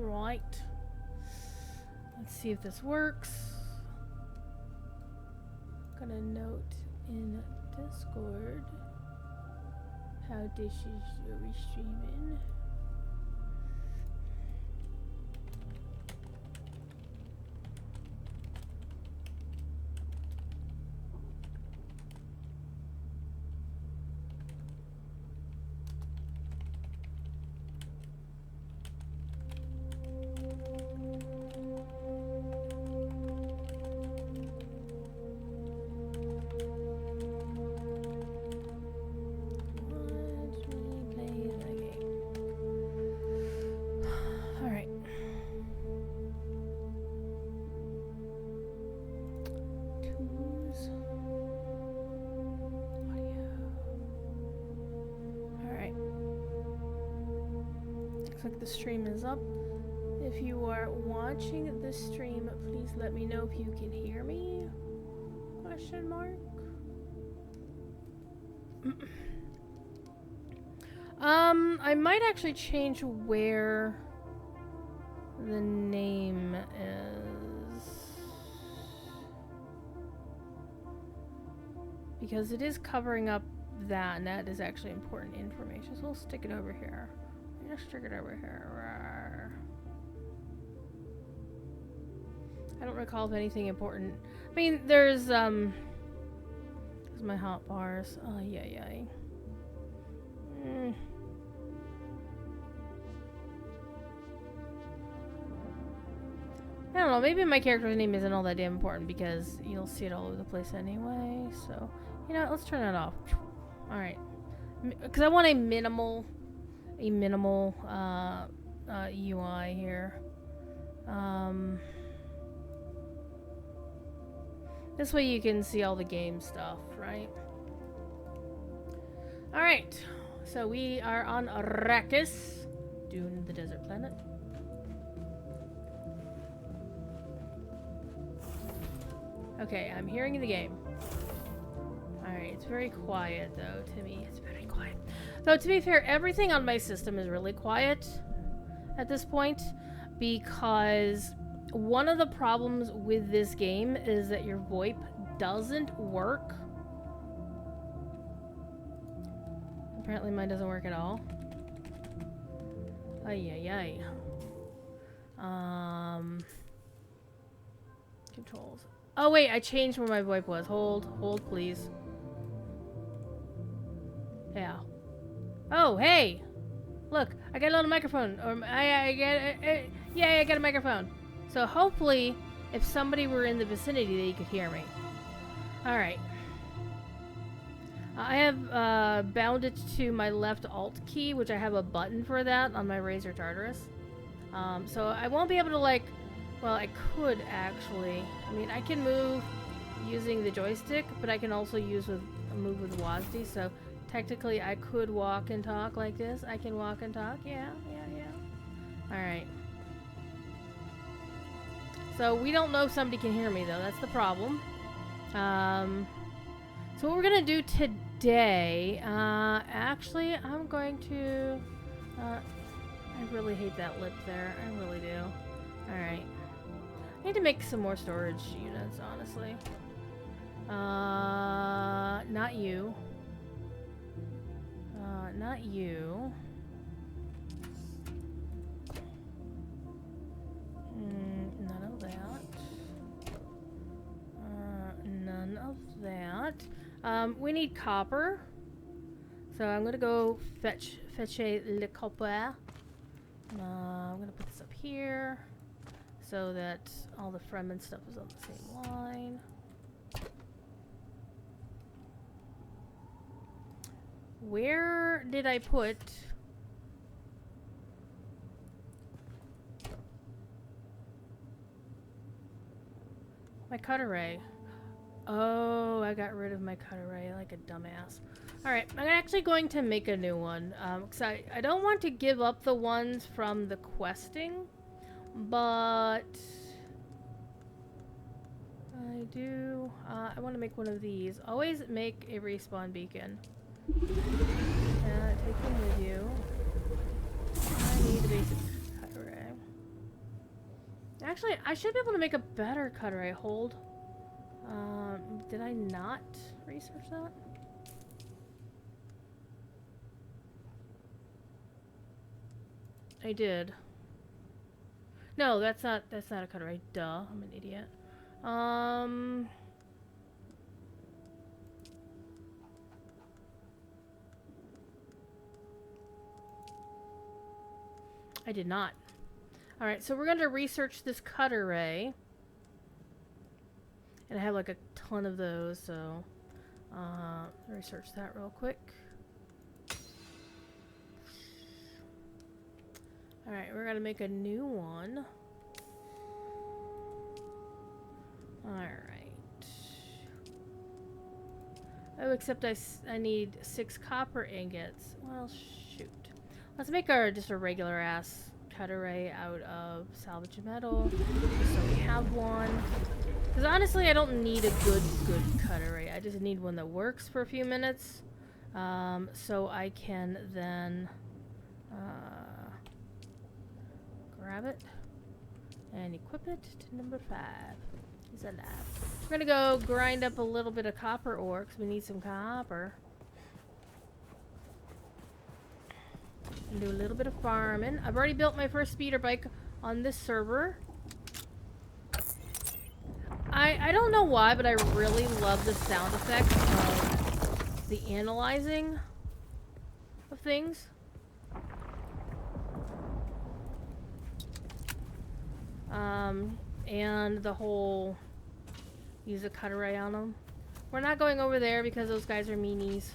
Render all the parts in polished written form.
Alright. Let's see if this works. I'm gonna note in Discord how this is restreaming. Like the stream is up. If you are watching the stream, please let me know if you can hear me. Question mark. I might actually change where the name is, because it is covering up that, and that is actually important information. So we'll stick it over here. Just stick it over here. I don't recall of anything important. I mean, there's my hot bars. Oh, yeah. I don't know, maybe my character's name isn't all that damn important because you'll see it all over the place anyway. So, you know, let's turn that off. Alright. Because I want a minimal UI here. This way you can see all the game stuff, right? Alright, so we are on Arrakis, Dune, the desert planet. Okay, I'm hearing the game. Alright, it's very quiet though to me. It's very quiet. Though, to be fair, everything on my system is really quiet at this point, because one of the problems with this game is that your VoIP doesn't work. Apparently mine doesn't work at all. Ay. Controls. Oh wait, I changed where my VoIP was. Hold please. Yeah. Oh, hey! Look, I got a little microphone. I got a microphone. So hopefully, if somebody were in the vicinity, they could hear me. Alright. I have bound it to my left Alt key, which I have a button for that on my Razer Tartarus. So I won't be able to, like... Well, I could actually. I mean, I can move using the joystick, but I can also move with WASD, so... Technically, I could walk and talk like this. I can walk and talk. Yeah. Alright. So, we don't know if somebody can hear me, though. That's the problem. So, what we're going to do today... actually, I'm going to... I really hate that lip there. I really do. Alright. I need to make some more storage units, honestly. Not you. Not you. None of that. None of that. We need copper. So I'm gonna go fetch le copper. I'm gonna put this up here so that all the Fremen stuff is on the same line. Where did I put... my cut array? Oh, I got rid of my cut array like a dumbass. Alright, I'm actually going to make a new one. Because I don't want to give up the ones from the questing, but... I do... I want to make one of these. Always make a respawn beacon. Take them with you. I need a basic cut array. Actually, I should be able to make a better cutter. I hold. Did I not research that? I did. No, that's not a cutter. Right? Duh, I'm an idiot. I did not. Alright, so we're going to research this cutter ray. And I have like a ton of those, so research that real quick. Alright, we're going to make a new one. Alright. Oh, except I need 6 copper ingots. Well, shoot. Let's make just a regular ass cutter ray out of salvage metal, just so we have one. Because honestly, I don't need a good cutter ray. I just need one that works for a few minutes, so I can then grab it and equip it to number 5. Is enough. We're gonna go grind up a little bit of copper ore because we need some copper. And do a little bit of farming. I've already built my first speeder bike on this server. I don't know why, but I really love the sound effects of the analyzing of things. And the whole use a cutter ray on them. We're not going over there because those guys are meanies.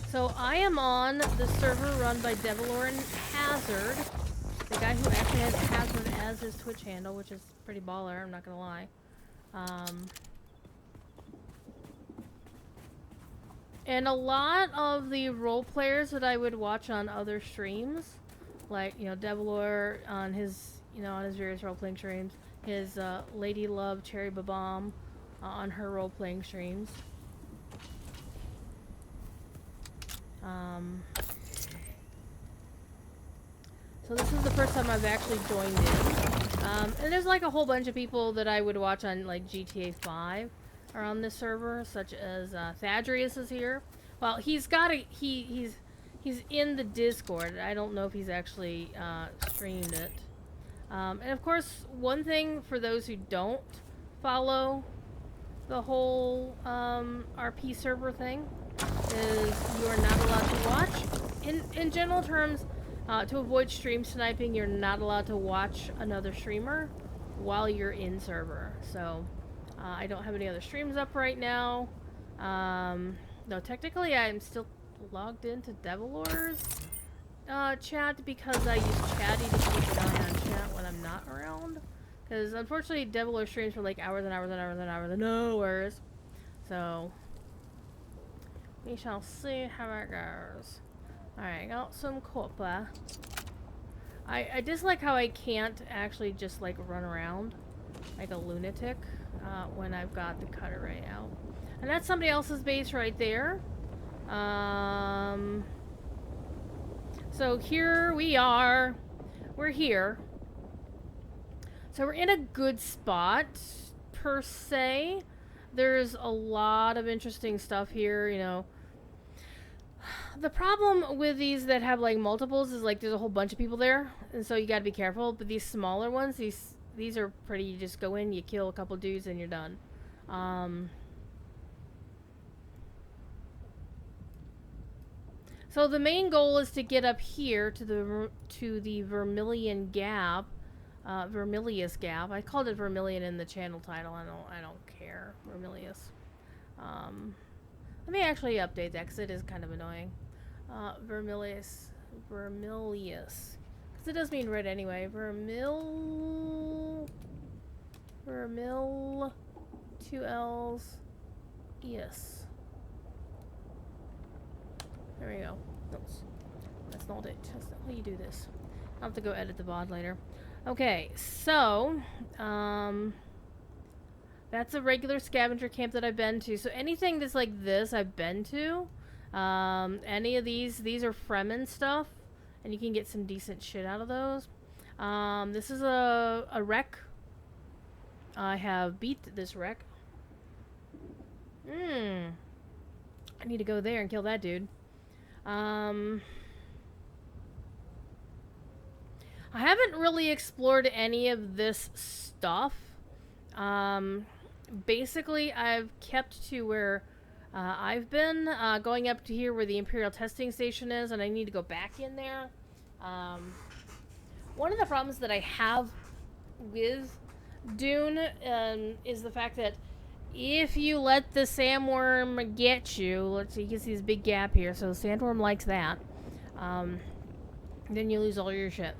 So I am on the server run by Devilor and Hazard, the guy who actually has Hazard as his Twitch handle, which is pretty baller, I'm not gonna lie. And a lot of the role players that I would watch on other streams, like, you know, Devilor on his, you know, on his various role-playing streams, his Lady Love Cherry Babam on her role-playing streams. So this is the first time I've actually joined in. And there's like a whole bunch of people that I would watch on like GTA 5 are on this server, such as Thadrius is here. Well, he's got a he's in the Discord. I don't know if he's actually streamed it. And of course, one thing for those who don't follow the whole RP server thing is you are not allowed to watch. In general terms, to avoid stream sniping, you're not allowed to watch another streamer while you're in server. So I don't have any other streams up right now. No, technically I'm still logged into Devilor's chat because I use Chatty to keep an eye on chat when I'm not around. Because unfortunately Devilor streams for like hours and hours and hours and hours and hours. So we shall see how it goes. Alright, got some copper. I dislike how I can't actually just like run around like a lunatic when I've got the cutter ray out. And that's somebody else's base right there. So here we are. We're here. So we're in a good spot, per se. There's a lot of interesting stuff here, you know. The problem with these that have like multiples is like there's a whole bunch of people there, and so you gotta be careful. But these smaller ones, these are pretty. You just go in, you kill a couple dudes, and you're done. So the main goal is to get up here to the Vermilion Gap, Vermilius Gap. I called it Vermilion in the channel title. I don't care. Vermilius. Let me actually update that because it is kind of annoying. Vermilius, because it does mean red anyway. Vermil, 2 L's, yes. There we go. Oops. That's not it. That's not how you do this. I'll have to go edit the VOD later. Okay, so That's a regular scavenger camp that I've been to. So anything that's like this, I've been to. Any of these are Fremen stuff, and you can get some decent shit out of those. This is a wreck. I have beat this wreck. I need to go there and kill that dude. I haven't really explored any of this stuff. Basically, I've kept to where I've been going up to here where the Imperial testing station is, and I need to go back in there. One of the problems that I have with Dune is the fact that if you let the sandworm get you, let's see, you can see this big gap here, so the sandworm likes that, then you lose all your shit.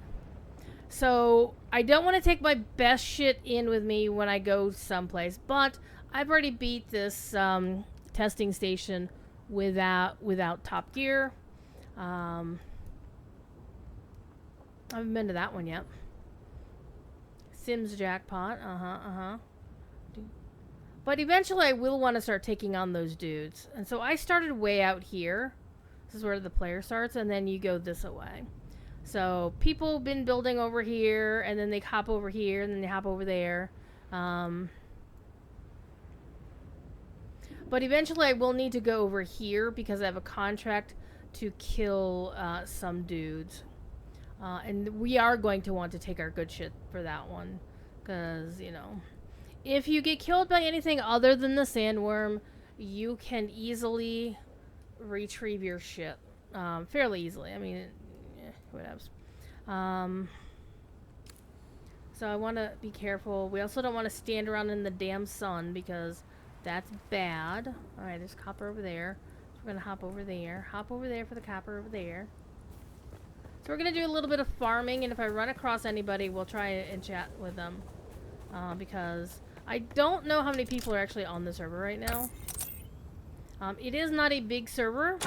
So I don't want to take my best shit in with me when I go someplace, but I've already beat this testing station without Top Gear. I haven't been to that one yet. Sims jackpot. But eventually I will want to start taking on those dudes. And so I started way out here. This is where the player starts, and then you go this way. So people have been building over here, and then they hop over here, and then they hop over there. But eventually I will need to go over here because I have a contract to kill some dudes. And we are going to want to take our good shit for that one. Because, you know, if you get killed by anything other than the sandworm, you can easily retrieve your shit. Fairly easily. I mean, whatevs. So I want to be careful. We also don't want to stand around in the damn sun because that's bad. Alright, there's copper over there. So we're going to hop over there. Hop over there for the copper over there. So we're going to do a little bit of farming, and if I run across anybody, we'll try and chat with them. Because I don't know how many people are actually on the server right now. It is not a big server.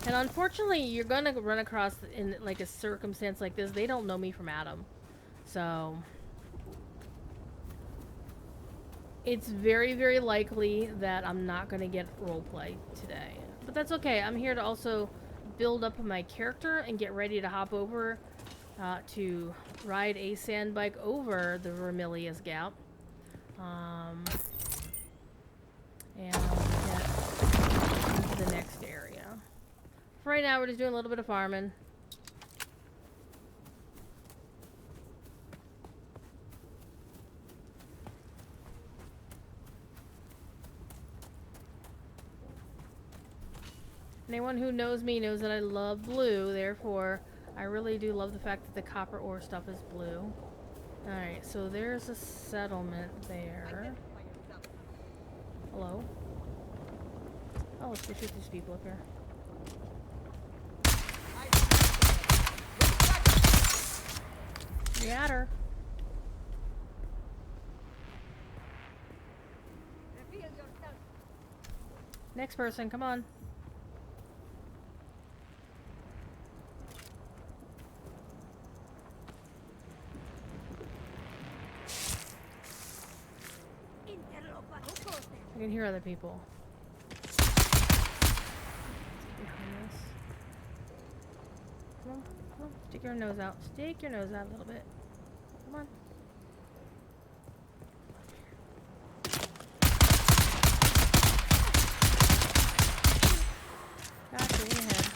And unfortunately, you're going to run across, in like a circumstance like this, they don't know me from Adam. So it's very, very likely that I'm not going to get roleplay today. But that's okay. I'm here to also build up my character and get ready to hop over to ride a sand bike over the Vermilion Gap. And get into the next area. For right now, we're just doing a little bit of farming. Anyone who knows me knows that I love blue, therefore I really do love the fact that the copper ore stuff is blue. Alright, so there's a settlement there. Hello? Oh, let's go shoot these people up here. We got her. Next person, come on. I can hear other people. Behind us. Come on, come on. Stick your nose out. Stick your nose out a little bit. Come on. Gotcha, in your head.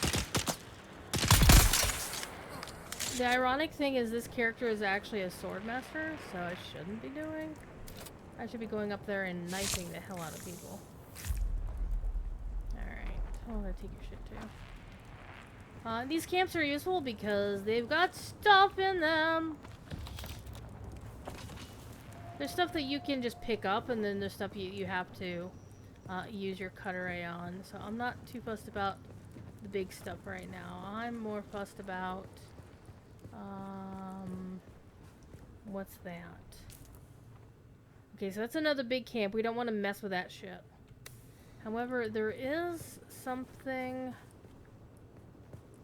The ironic thing is this character is actually a sword master, so I shouldn't be doing. I should be going up there and knifing the hell out of people. Alright. I'm gonna take your shit too. These camps are useful because they've got stuff in them. There's stuff that you can just pick up, and then there's stuff you have to use your cutter ray on. So I'm not too fussed about the big stuff right now. I'm more fussed about... what's that? Okay, so that's another big camp. We don't want to mess with that shit. However, there is something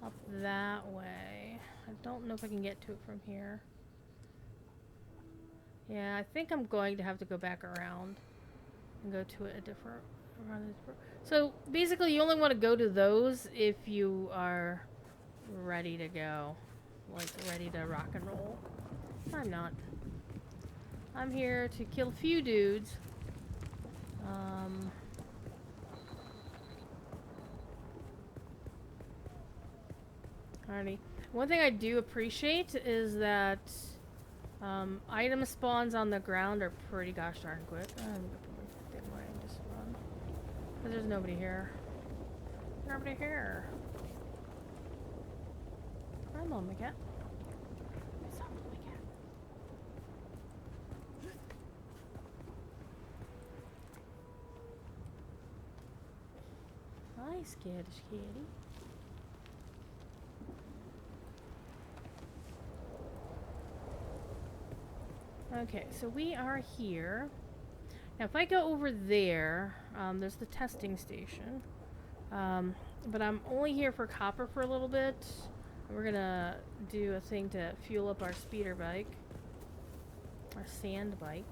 up that way. I don't know if I can get to it from here. Yeah, I think I'm going to have to go back around and go to a different... So, basically, you only want to go to those if you are ready to go. Like, ready to rock and roll. I'm not. I'm here to kill a few dudes. Alrighty. One thing I do appreciate is that item spawns on the ground are pretty gosh darn quick. I'm gonna put my thing away and just run. Because there's nobody here. Nobody here. I'm on my cat. It's on my cat. Hi, skittish kitty. Okay, so we are here. Now, if I go over there, there's the testing station. But I'm only here for copper for a little bit. We're gonna do a thing to fuel up our speeder bike. Our sand bike.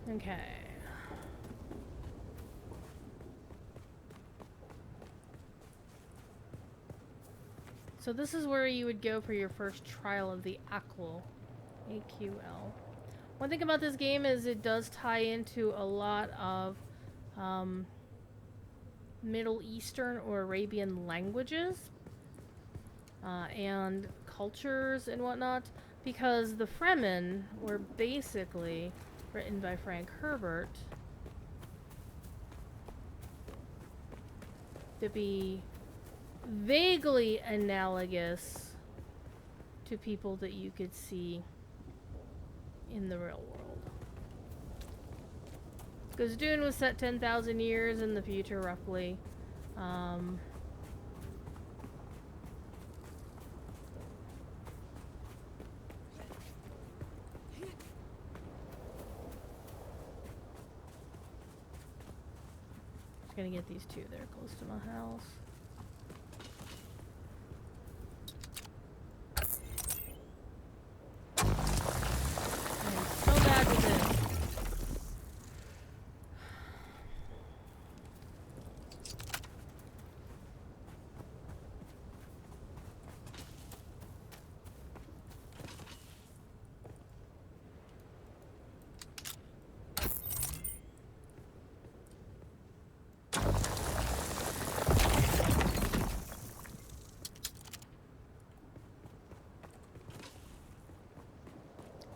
Okay. So this is where you would go for your first trial of the AQL. AQL. One thing about this game is it does tie into a lot of Middle Eastern or Arabian languages and cultures and whatnot, because the Fremen were basically written by Frank Herbert to be vaguely analogous to people that you could see in the real world. Because Dune was set 10,000 years in the future, roughly. Just gonna get these two there close to my house. I'm so bad with this.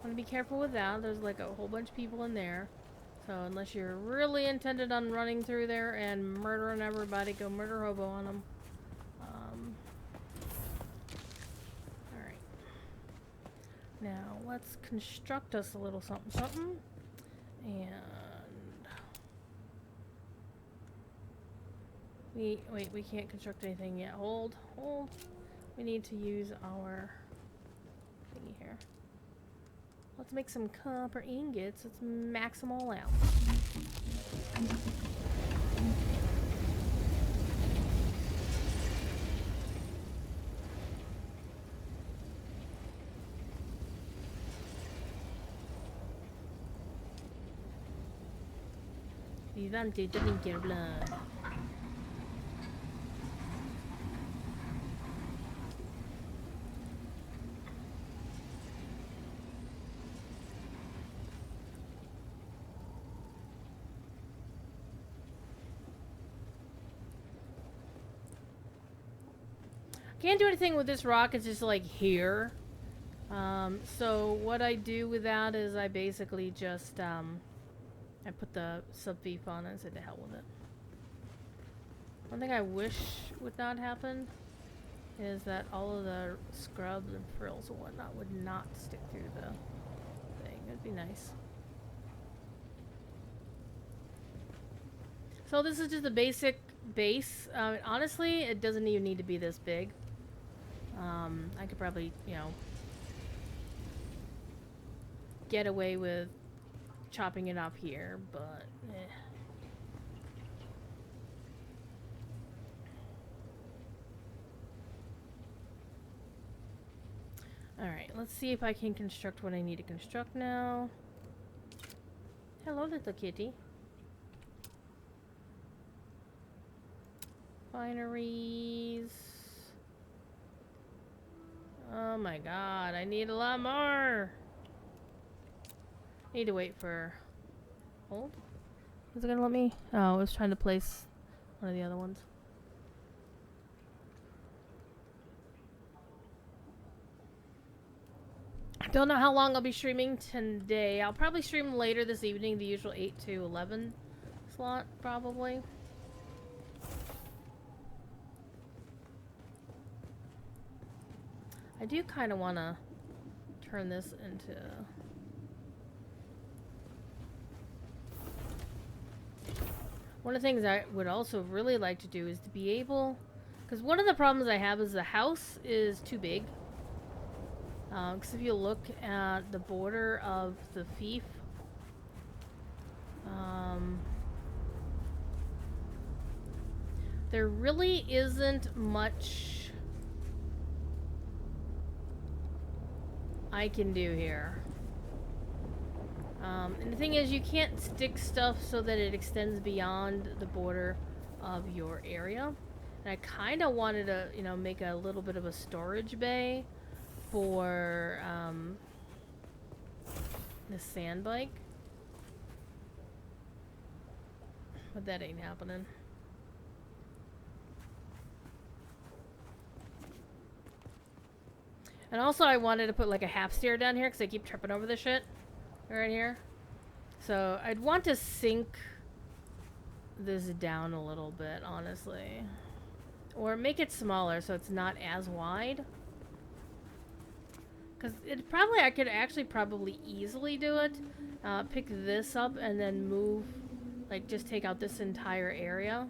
Want to be careful with that. There's like a whole bunch of people in there. So unless you're really intended on running through there and murdering everybody, go murder hobo on them. Alright. Now let's construct us a little something something. And we can't construct anything yet. Hold. We need to use our thingy here. Let's make some copper ingots. Let's max them all out. Vivante drinker blood. Can't do anything with this rock, it's just like here. So what I do with that is I basically just, I put the sub-beef on it and said to hell with it. One thing I wish would not happen is that all of the scrubs and frills and whatnot would not stick through the thing. It'd be nice. So this is just a basic base. Honestly, it doesn't even need to be this big. I could probably, you know, get away with chopping it off here, but eh. Alright, let's see if I can construct what I need to construct now. Hello, little kitty. Fineries. Oh my god, I need a lot more. Need to wait for... Hold? Is it gonna let me? Oh, I was trying to place one of the other ones. Don't know how long I'll be streaming today. I'll probably stream later this evening, the usual 8 to 11 slot, probably. I do kind of want to turn this into... One of the things I would also really like to do is to be able... Because one of the problems I have is the house is too big. Because if you look at the border of the fief, there really isn't much I can do here. And the thing is, you can't stick stuff so that it extends beyond the border of your area. And I kind of wanted to, you know, make a little bit of a storage bay for the sand bike. But that ain't happening. And also I wanted to put like a half stair down here because I keep tripping over this shit right here. So I'd want to sink this down a little bit, honestly. Or make it smaller so it's not as wide. Because it probably, I could actually probably easily do it. Pick this up and then move, like just take out this entire area.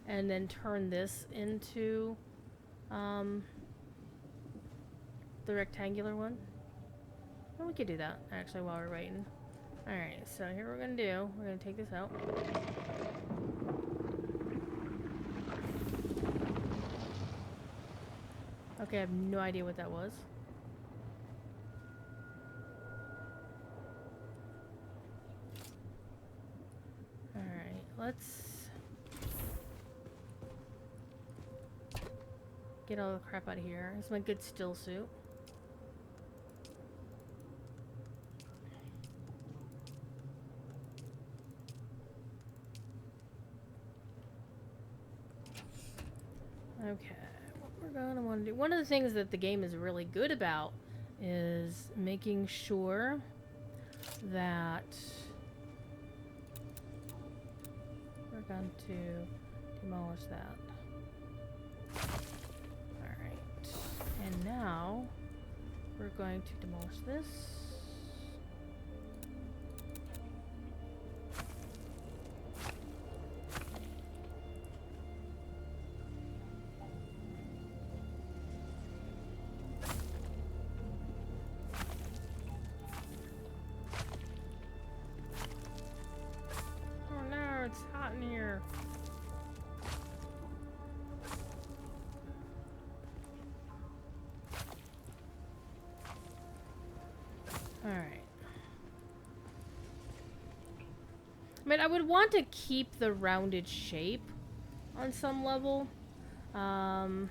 And then turn this into the rectangular one. Well, we could do that actually while we're waiting. Alright, so here we're gonna do, we're gonna take this out. Okay, I have no idea what that was. Alright, let's get all the crap out of here. This is my good still suit. Okay, what we're gonna want to do. One of the things that the game is really good about is making sure that we're going to demolish that. Alright, and now we're going to demolish this. Alright. I mean, I would want to keep the rounded shape on some level. I'm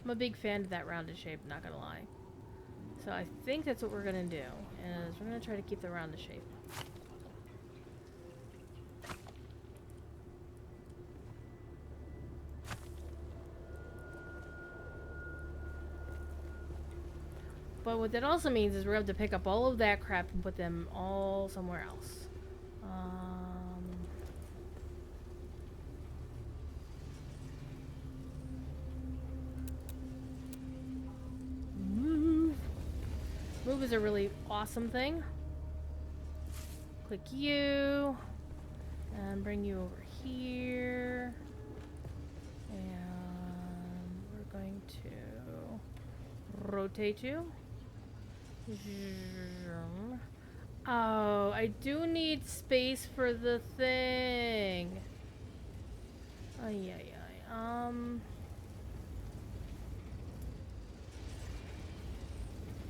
a big fan of that rounded shape, not gonna lie. So I think that's what we're gonna do, is we're gonna try to keep the rounded shape. But what that also means is we're going to have to pick up all of that crap and put them all somewhere else. Move. Move is a really awesome thing. Click you. And bring you over here. And we're going to rotate you. Oh, I do need space for the thing. Ay, ay, ay.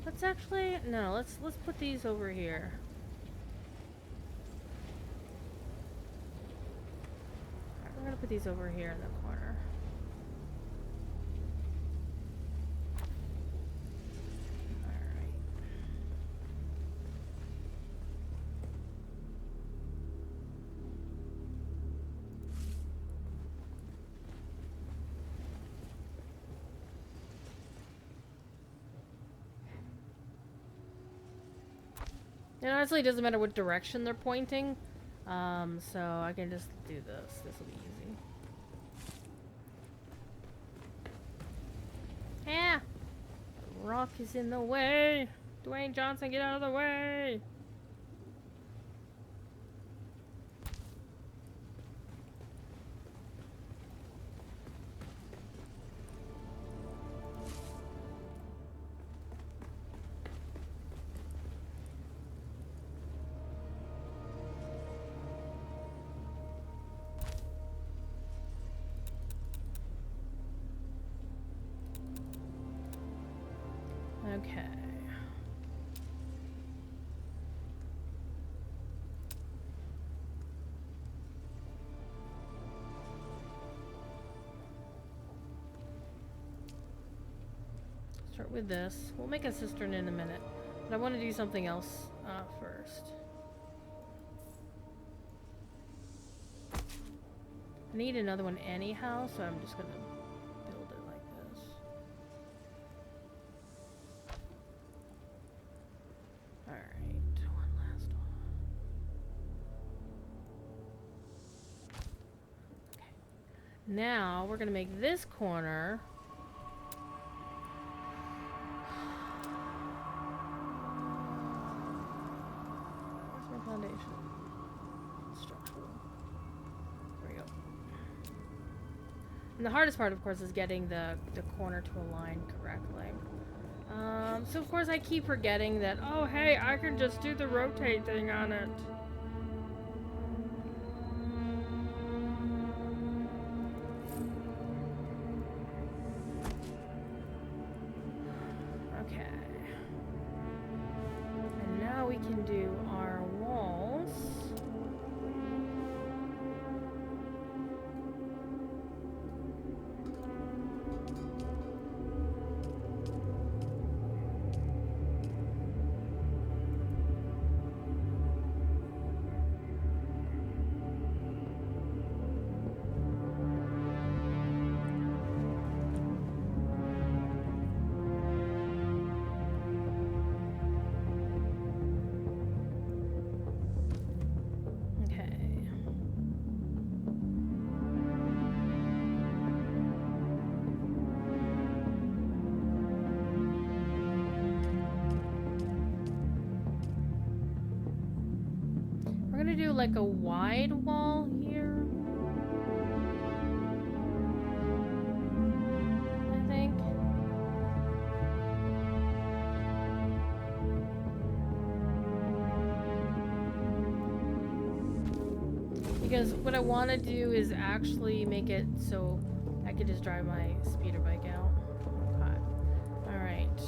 Let's actually no. Let's put these over here. Alright, we're gonna put these over here in the corner. It honestly doesn't matter what direction they're pointing, so I can just do this. This will be easy. Yeah! The rock is in the way! Dwayne Johnson, get out of the way! Okay. Start with this. We'll make a cistern in a minute, but I want to do something else first. I need another one anyhow, so I'm just gonna build it like this. Alright, one last one. Okay. Now we're gonna make this corner. Where's my foundation? Structural. There we go. And the hardest part, of course, is getting the corner to align correctly. So of course I keep forgetting that, oh hey, I can just do the rotate thing on it. Okay. And now we can do our walls. Do like a wide wall here, I think. Because what I want to do is actually make it so I could just drive my speeder bike out. Okay. Alright.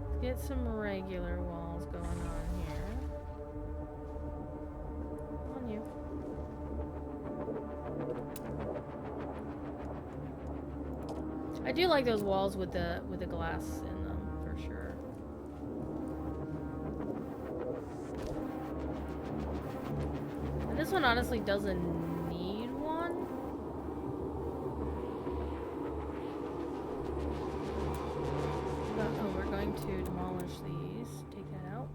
Let's get some regular walls going on here. I do like those walls with the glass in them for sure. And this one honestly doesn't need one. But, oh, we're going to demolish these. Take that out.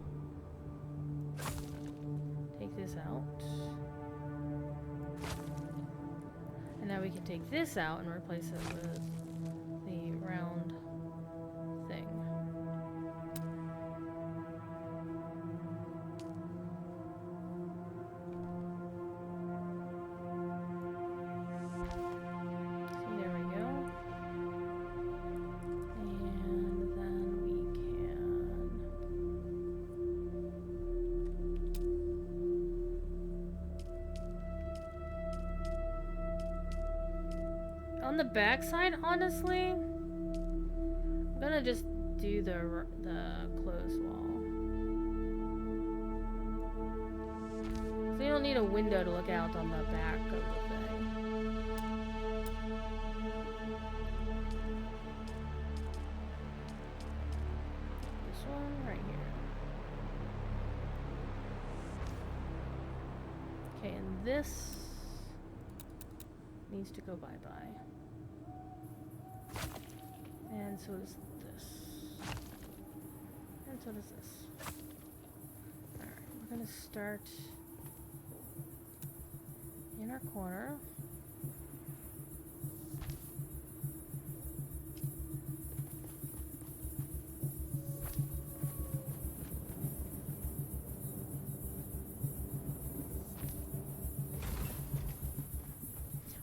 Take this out. And now we can take this out and replace it with the round thing. See, there we go. And then we can on the back side, honestly, I'm gonna just do the closed wall. So you don't need a window to look out on the back of the thing. This one right here. Okay, and this needs to go bye-bye. And so does this. And so does this. Alright, we're gonna start in our corner.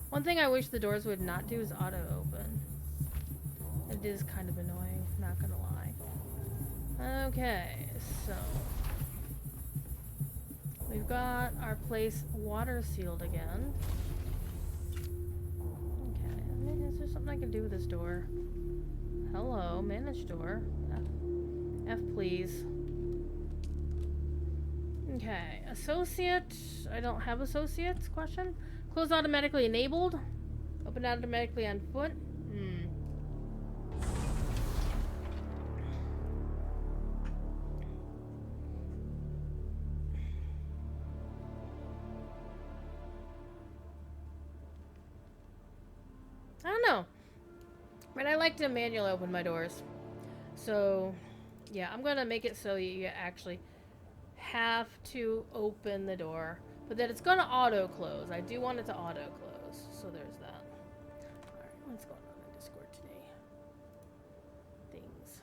One thing I wish the doors would not do is auto open. It is kind of annoying, not gonna lie. Okay, so we've got our place water sealed again. Okay, I mean, is there something I can do with this door? Hello, manage door. F please. Okay, associate. I don't have associates, question. Close automatically enabled. Open automatically on foot. I don't know. But I like to manually open my doors. So, yeah, I'm gonna make it so you actually have to open the door. But that it's gonna auto close. I do want it to auto close. So there's that. Alright, what's going on in Discord today? Things.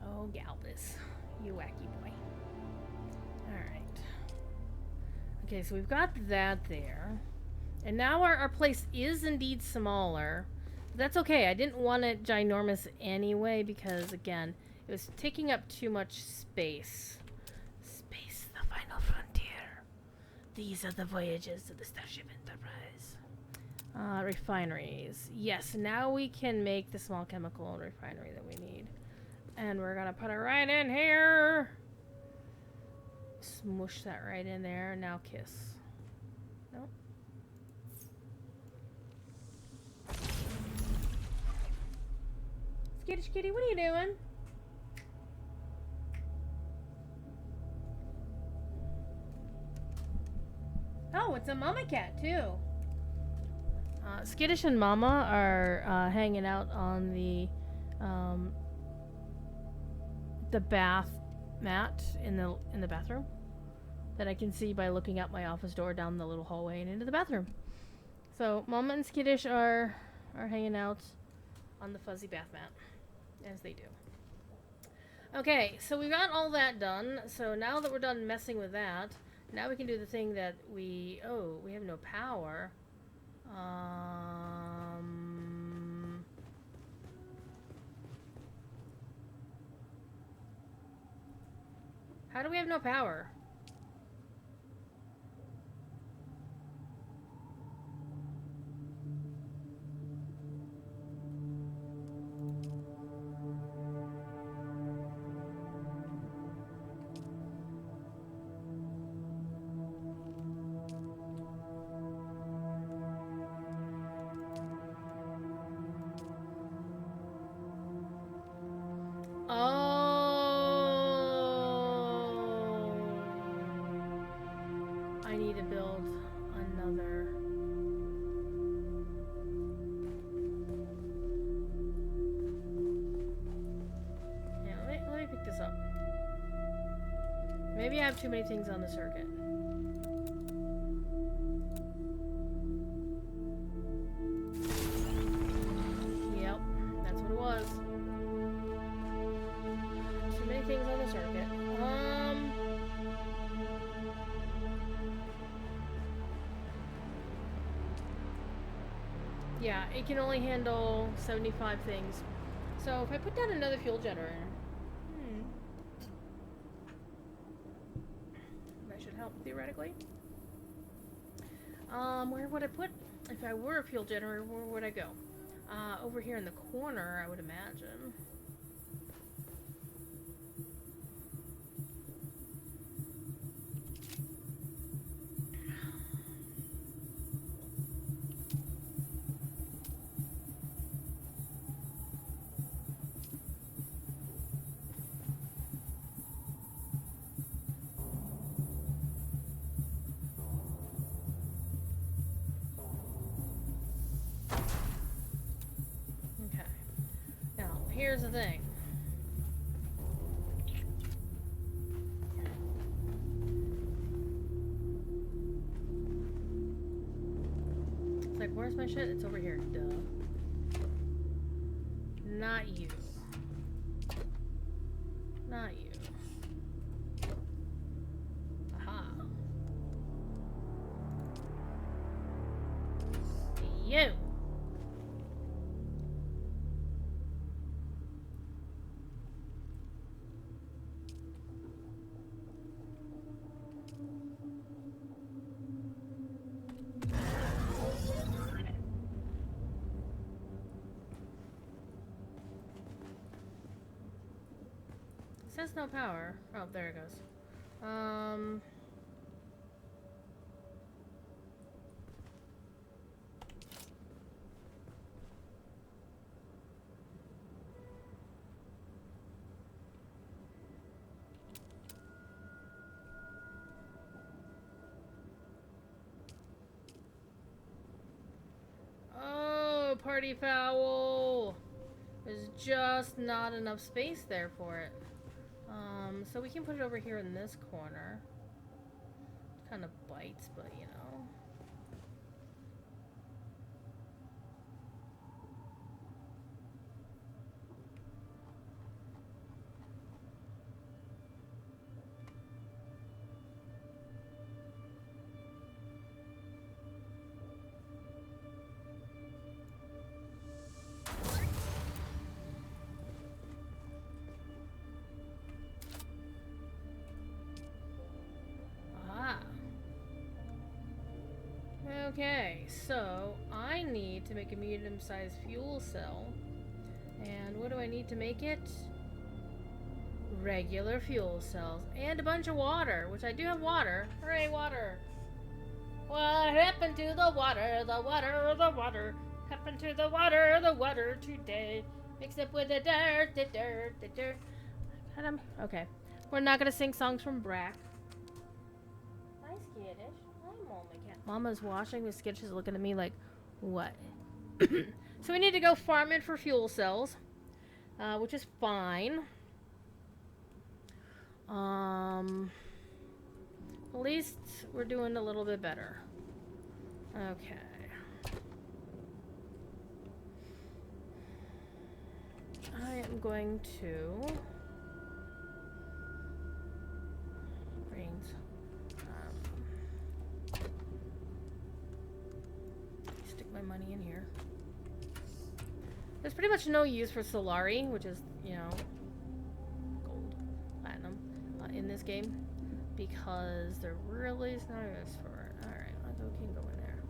Oh, Galbus. You wacky boy. Alright. Okay, so we've got that there. And now our place is indeed smaller. But that's okay. I didn't want it ginormous anyway because, again, it was taking up too much space. Space, the final frontier. These are the voyages of the Starship Enterprise. Refineries. Yes, now we can make the small chemical refinery that we need. And we're gonna put it right in here. Smush that right in there. Now kiss. Nope. Skittish kitty, what are you doing? Oh, it's a mama cat too. Skittish and Mama are hanging out on the bath mat in the bathroom that I can see by looking out my office door down the little hallway and into the bathroom. So Mama and Skittish are hanging out on the fuzzy bath mat, as they do. Okay, so we got all that done. So now that we're done messing with that, now we can do the thing that we have no power. How do we have no power? I need to build another. Yeah, let me pick this up. Maybe I have too many things on the circuit. Yep, that's what it was. Too many things on the circuit. Yeah, it can only handle 75 things. So if I put down another fuel generator, that should help theoretically. Where would I put? If I were a fuel generator, where would I go? Over here in the corner, I would imagine. Okay. Now, here's the thing. It's like, where's my shit? It's over here. Duh. Not you. Not you. Aha. You. It says no power. Oh, there it goes. Oh, party foul! There's just not enough space there for it. So we can put it over here in this corner. Kind of bites, but you know. Okay, so I need to make a medium-sized fuel cell. And what do I need to make it? Regular fuel cells. And a bunch of water, which I do have water. Hooray, water! What happened to the water? The water, the water. Happened to the water today. Mixed up with the dirt, the dirt, the dirt. Okay. We're not gonna sing songs from Brack. Hi, Skittish. Hi, Mama Cat. Mama's washing. The Skittish is looking at me like, what? So we need to go farm it for fuel cells, which is fine. At least we're doing a little bit better. Okay. I am going to stick my money in here. There's pretty much no use for Solari, which is, you know, gold, platinum, in this game, because there really is no use for it. Alright, let's go, can go in there.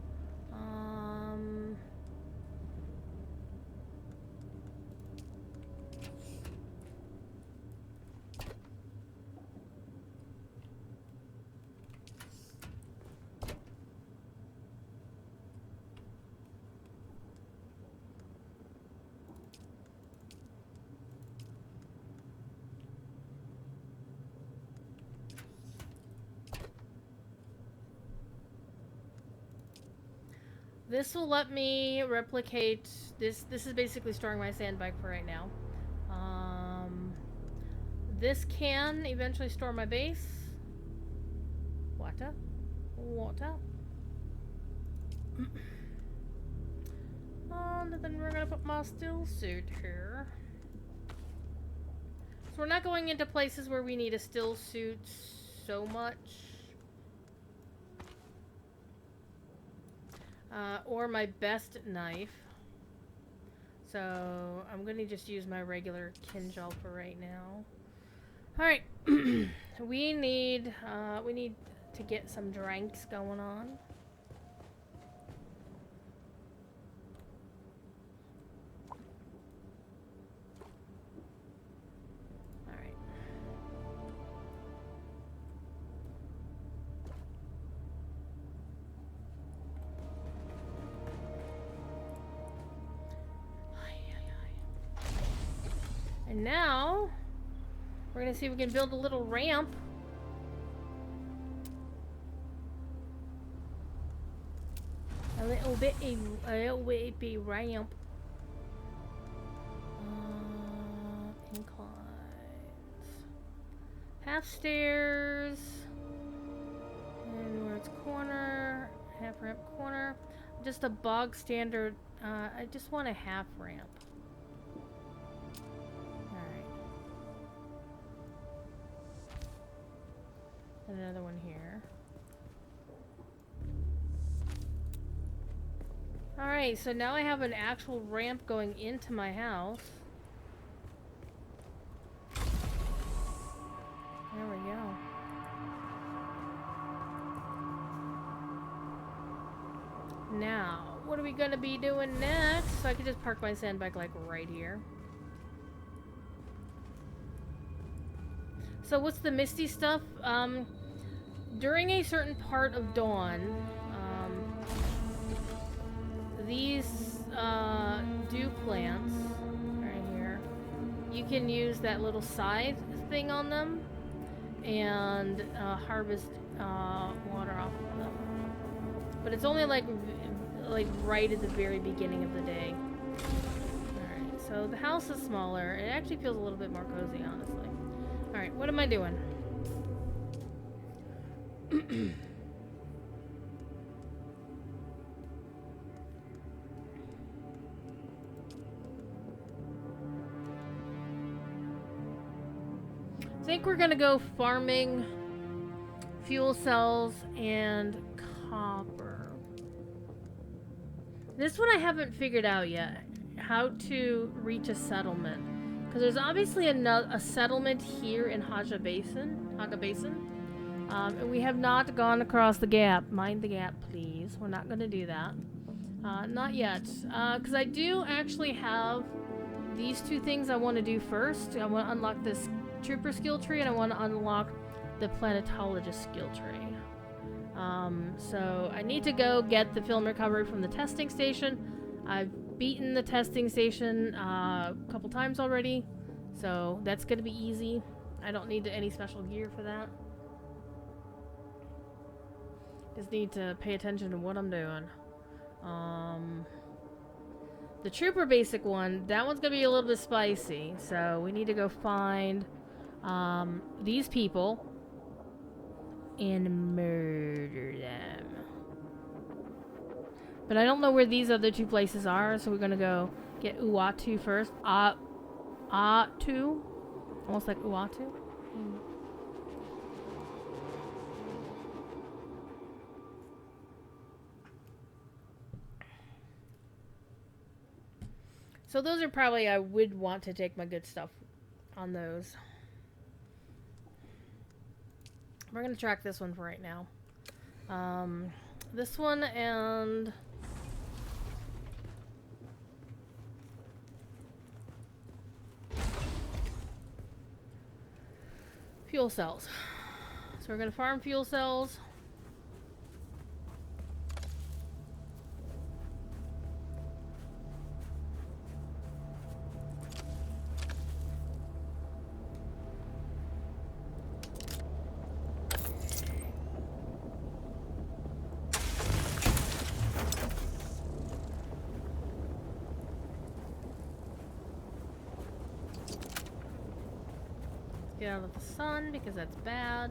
This will let me replicate this. This is basically storing my sandbag for right now. This can eventually store my base. Water. And then we're gonna put my still suit here. So we're not going into places where we need a still suit so much. Or my best knife. So I'm gonna just use my regular Kinjal for right now. All right, we need to get some drinks going on. All right. And now we're gonna see if we can build a little ramp. A little bitty ramp. Inclines. Half stairs. And where it's corner. Half ramp corner. Just a bog standard. I just want a half ramp. Another one here. Alright, so now I have an actual ramp going into my house. There we go. Now, what are we gonna be doing next? So I could just park my sandbag like right here. So what's the misty stuff? During a certain part of dawn, these dew plants right here, you can use that little scythe thing on them and harvest water off of them. But it's only like right at the very beginning of the day. Alright, so the house is smaller. It actually feels a little bit more cozy, honestly. Alright, what am I doing? I think we're gonna go farming fuel cells and copper. This one I haven't figured out yet. How to reach a settlement. Because there's obviously a settlement here in Haga Basin. And we have not gone across the gap. Mind the gap, please. We're not going to do that. Not yet. Because I do actually have these two things I want to do first. I want to unlock this trooper skill tree, and I want to unlock the planetologist skill tree. So I need to go get the film recovery from the testing station. I've beaten the testing station a couple times already, so that's going to be easy. I don't need any special gear for that. Just need to pay attention to what I'm doing. The trooper basic one, that one's going to be a little bit spicy, so we need to go find these people and murder them. But I don't know where these other two places are, so we're gonna go get Uatu first. Atu? Almost like Uatu. So those are probably, I would want to take my good stuff on those. We're gonna track this one for right now. This one and fuel cells. So we're gonna farm fuel cells. Get out of the sun because that's bad.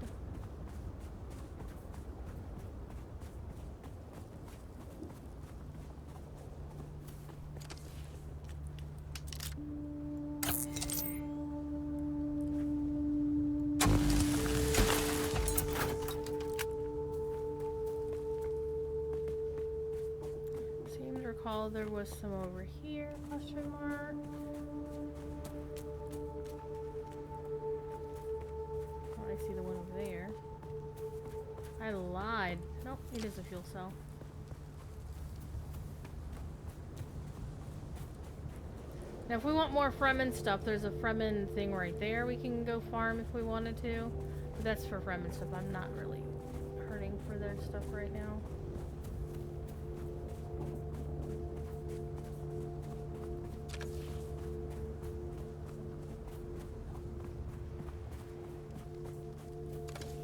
Seem to recall saw there was some over here, question mark. Oh, I see the one over there. I lied. Nope, it is a fuel cell. Now if we want more Fremen stuff, there's a Fremen thing right there we can go farm if we wanted to. But that's for Fremen stuff. I'm not really hurting for their stuff right now.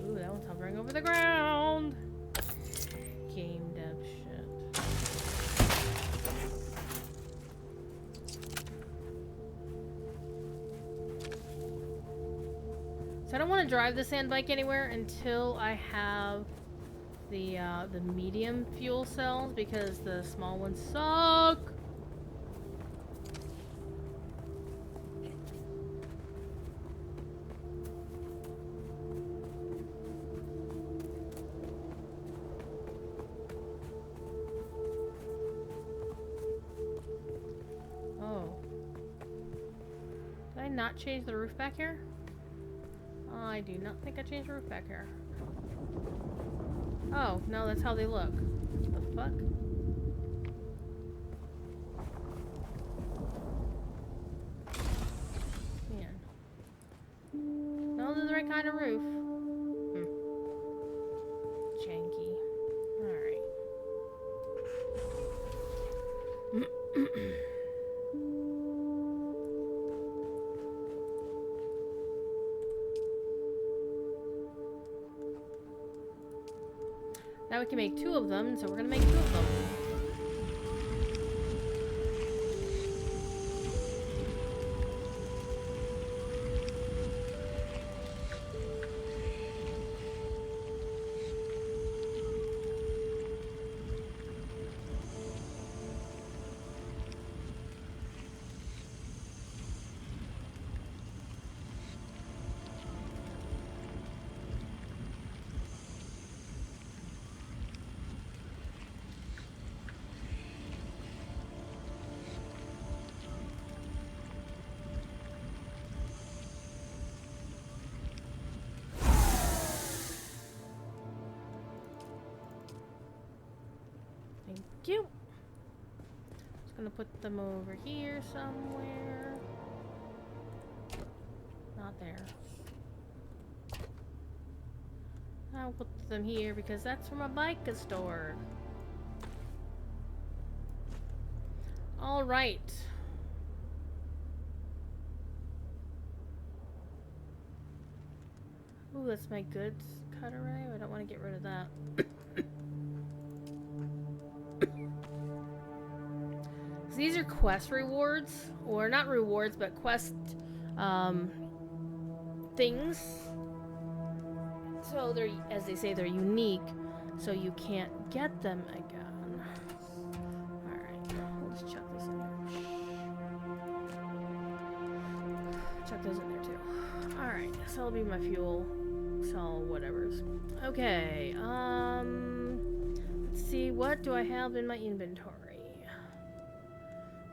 Ooh, that one's hovering over the ground! Game dev shit. So I don't want to drive the sand bike anywhere until I have the medium fuel cells because the small ones suck. Oh. Did I not change the roof back here? I do not think I changed the roof back here. Oh, no, that's how they look. What the fuck? Man. No, this is the right kind of roof. Janky. Alright. Now we can make 2 of them, so we're gonna make 2 of them. Thank you. Just gonna put them over here somewhere. Not there. I'll put them here because that's where my bike is stored. All right. Ooh, that's my goods cut array. I don't want to get rid of that. These are quest rewards, or not rewards, but quest things. So they're, as they say, they're unique, so you can't get them again. Alright, let's chuck this in there. Chuck those in there too. Alright, so that'll be my fuel. So whatever's. Okay, let's see, what do I have in my inventory?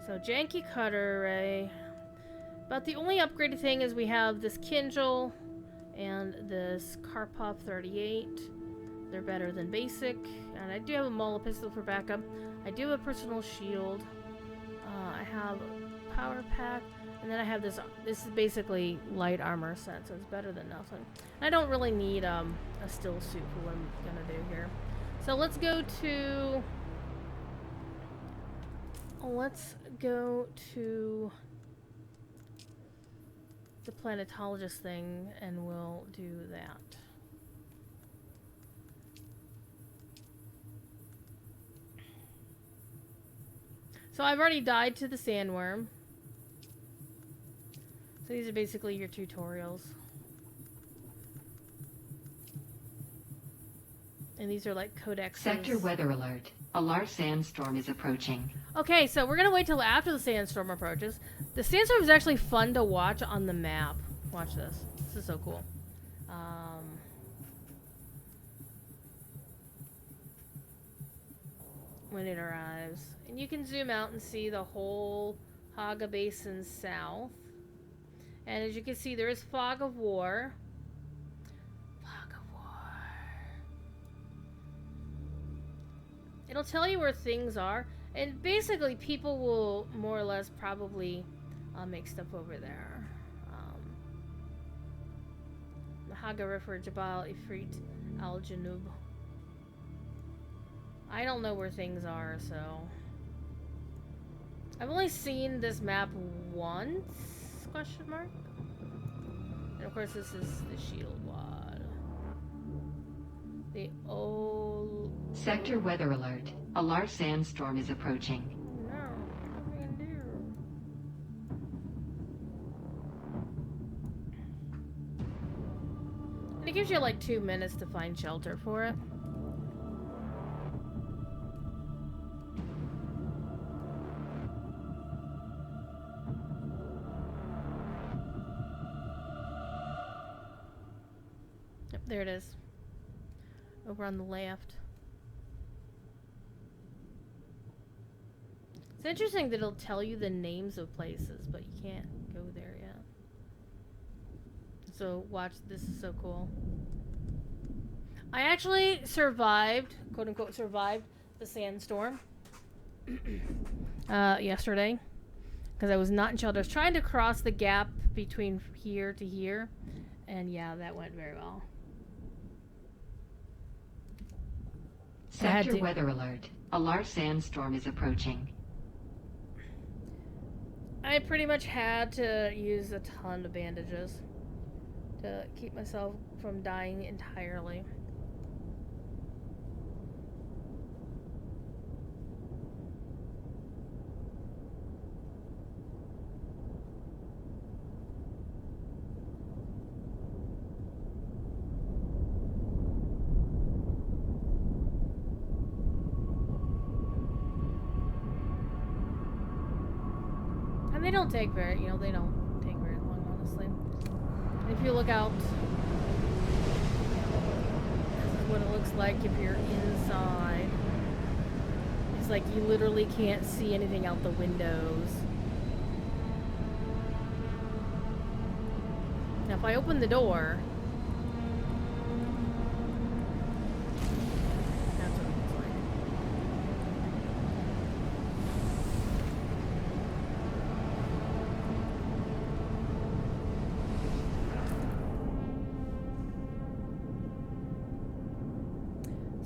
So, janky cutter array. But the only upgraded thing is we have this Kindle and this Karpov 38. They're better than basic. And I do have a Mola pistol for backup. I do have a personal shield. I have a power pack. And then I have this. This is basically light armor set, so it's better than nothing. I don't really need a still suit for what I'm gonna do here. So let's go to... the planetologist thing, and we'll do that. So I've already died to the sandworm. So these are basically your tutorials. And these are like codexes. Sector weather alert. A large sandstorm is approaching. Okay, so we're gonna wait till after the sandstorm approaches. The sandstorm is actually fun to watch on the map. Watch this. This is so cool. when it arrives. And you can zoom out and see the whole Haga Basin south. And as you can see, there is fog of war. Fog of war. It'll tell you where things are. And basically, people will more or less probably make stuff over there. The Haga River, Jabal Ifrit Al Janub. I don't know where things are, so... I've only seen this map once? Question mark? And of course this is the shield wad. The old... Sector weather alert. A large sandstorm is approaching. No, what are we gonna do? And it gives you like 2 minutes to find shelter for it. Yep, there it is. Over on the left. It's interesting that it'll tell you the names of places, but you can't go there yet. So watch, this is so cool. I actually survived, quote unquote, survived the sandstorm yesterday. Because I was not in shelter. I was trying to cross the gap between here to here. And yeah, that went very well. Sector weather alert. A large sandstorm is approaching. I pretty much had to use a ton of bandages to keep myself from dying entirely. And they don't take very, they don't take very long, honestly. And if you look out, this is what it looks like if you're inside. It's like you literally can't see anything out the windows. Now if I open the door, that's what it looks like.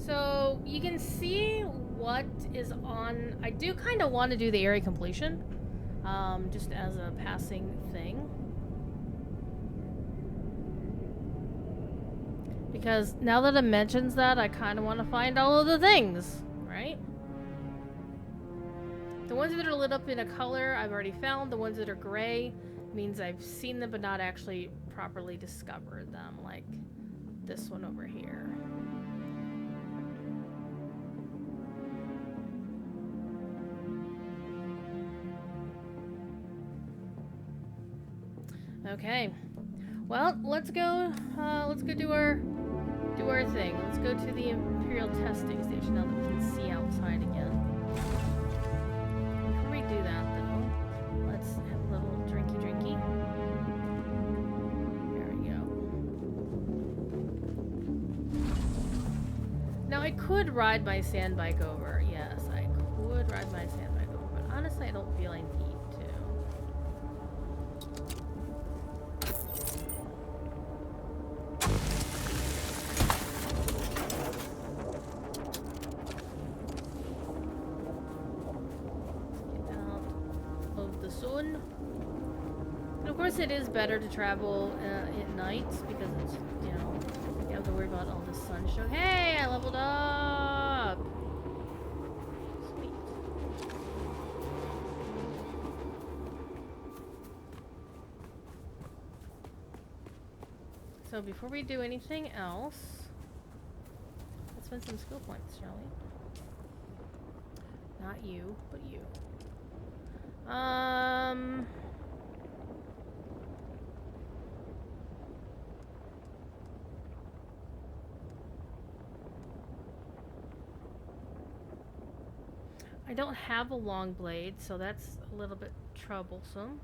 So you can see what is on. I do kind of want to do the area completion, just as a passing thing, because now that it mentions that, I kind of want to find all of the things, right? The ones that are lit up in a color, I've already found. The ones that are gray means I've seen them but not actually properly discovered them, like this one over here. Okay, well, let's go do our thing. Let's go to the Imperial testing station now that we can see outside again. Before we do that, though, let's have a little drinky. There we go. Now, I could ride my sand bike over. Yes, I could ride my sand bike over, but honestly, I don't feel I need to. It is better to travel at night because it's, you don't have to worry about all the sun show. Hey, I leveled up! Sweet. So before we do anything else, let's spend some skill points, shall we? Not you, but you. I don't have a long blade, so that's a little bit troublesome.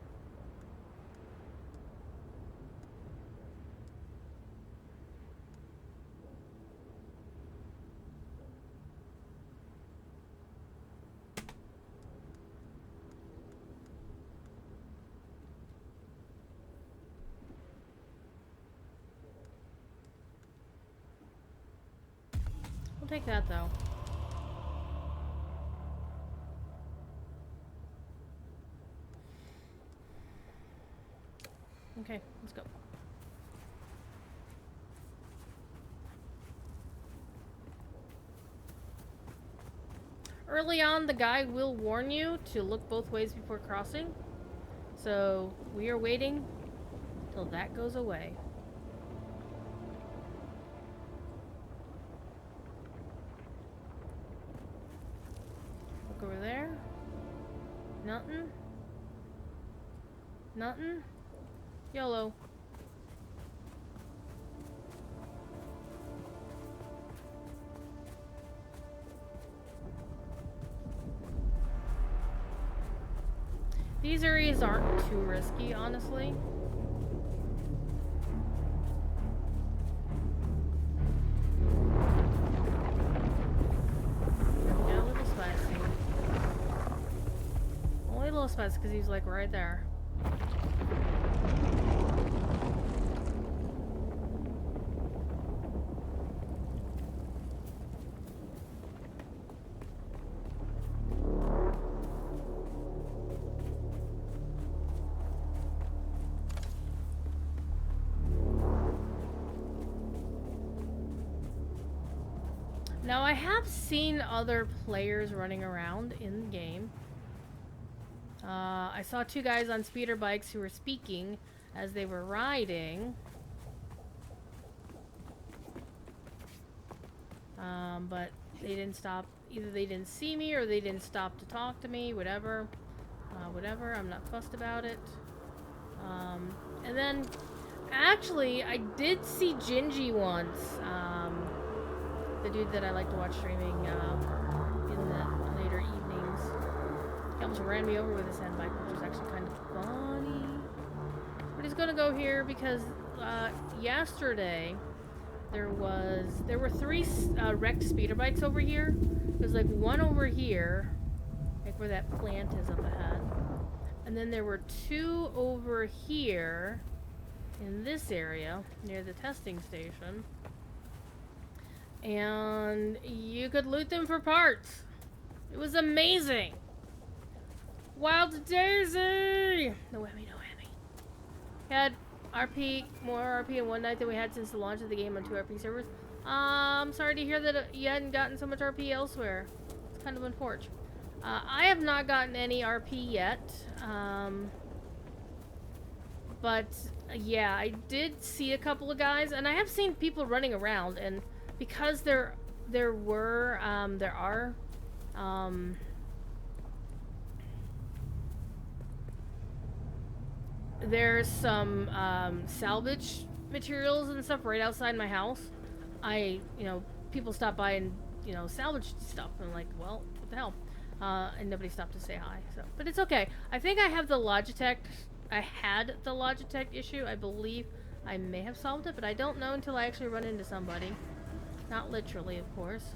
We'll take that though. Okay, let's go. Early on, the guy will warn you to look both ways before crossing. So, we are waiting till that goes away. Look over there. Nothing. Nothing. YOLO. These areas aren't too risky, honestly. Yeah, a little spicy. Only a little spicy because he's like right there. Now, I have seen other players running around in the game. I saw two guys on speeder bikes who were speaking as they were riding. But they didn't stop. Either they didn't see me or they didn't stop to talk to me, whatever. Whatever, I'm not fussed about it. And then, actually, I did see Gingy once. The dude that I like to watch streaming in the later evenings. He almost ran me over with his hand bike, which was actually kind of funny. But he's gonna go here because yesterday there were three wrecked speeder bikes over here. There's like one over here, like where that plant is up ahead, and then there were two over here in this area near the testing station. And you could loot them for parts. It was amazing. Wild Daisy! No whammy, no whammy. We had RP, more RP in one night than we had since the launch of the game on 2 RP servers. I'm sorry to hear that you hadn't gotten so much RP elsewhere. It's kind of unfortunate. I have not gotten any RP yet. But yeah, I did see a couple of guys, and I have seen people running around, and because there's some salvage materials and stuff right outside my house. People stop by and, salvage stuff, and I'm like, well, what the hell? And nobody stopped to say hi, so. But it's okay. I think I have the Logitech. I had the Logitech issue. I believe I may have solved it, but I don't know until I actually run into somebody. Not literally, of course.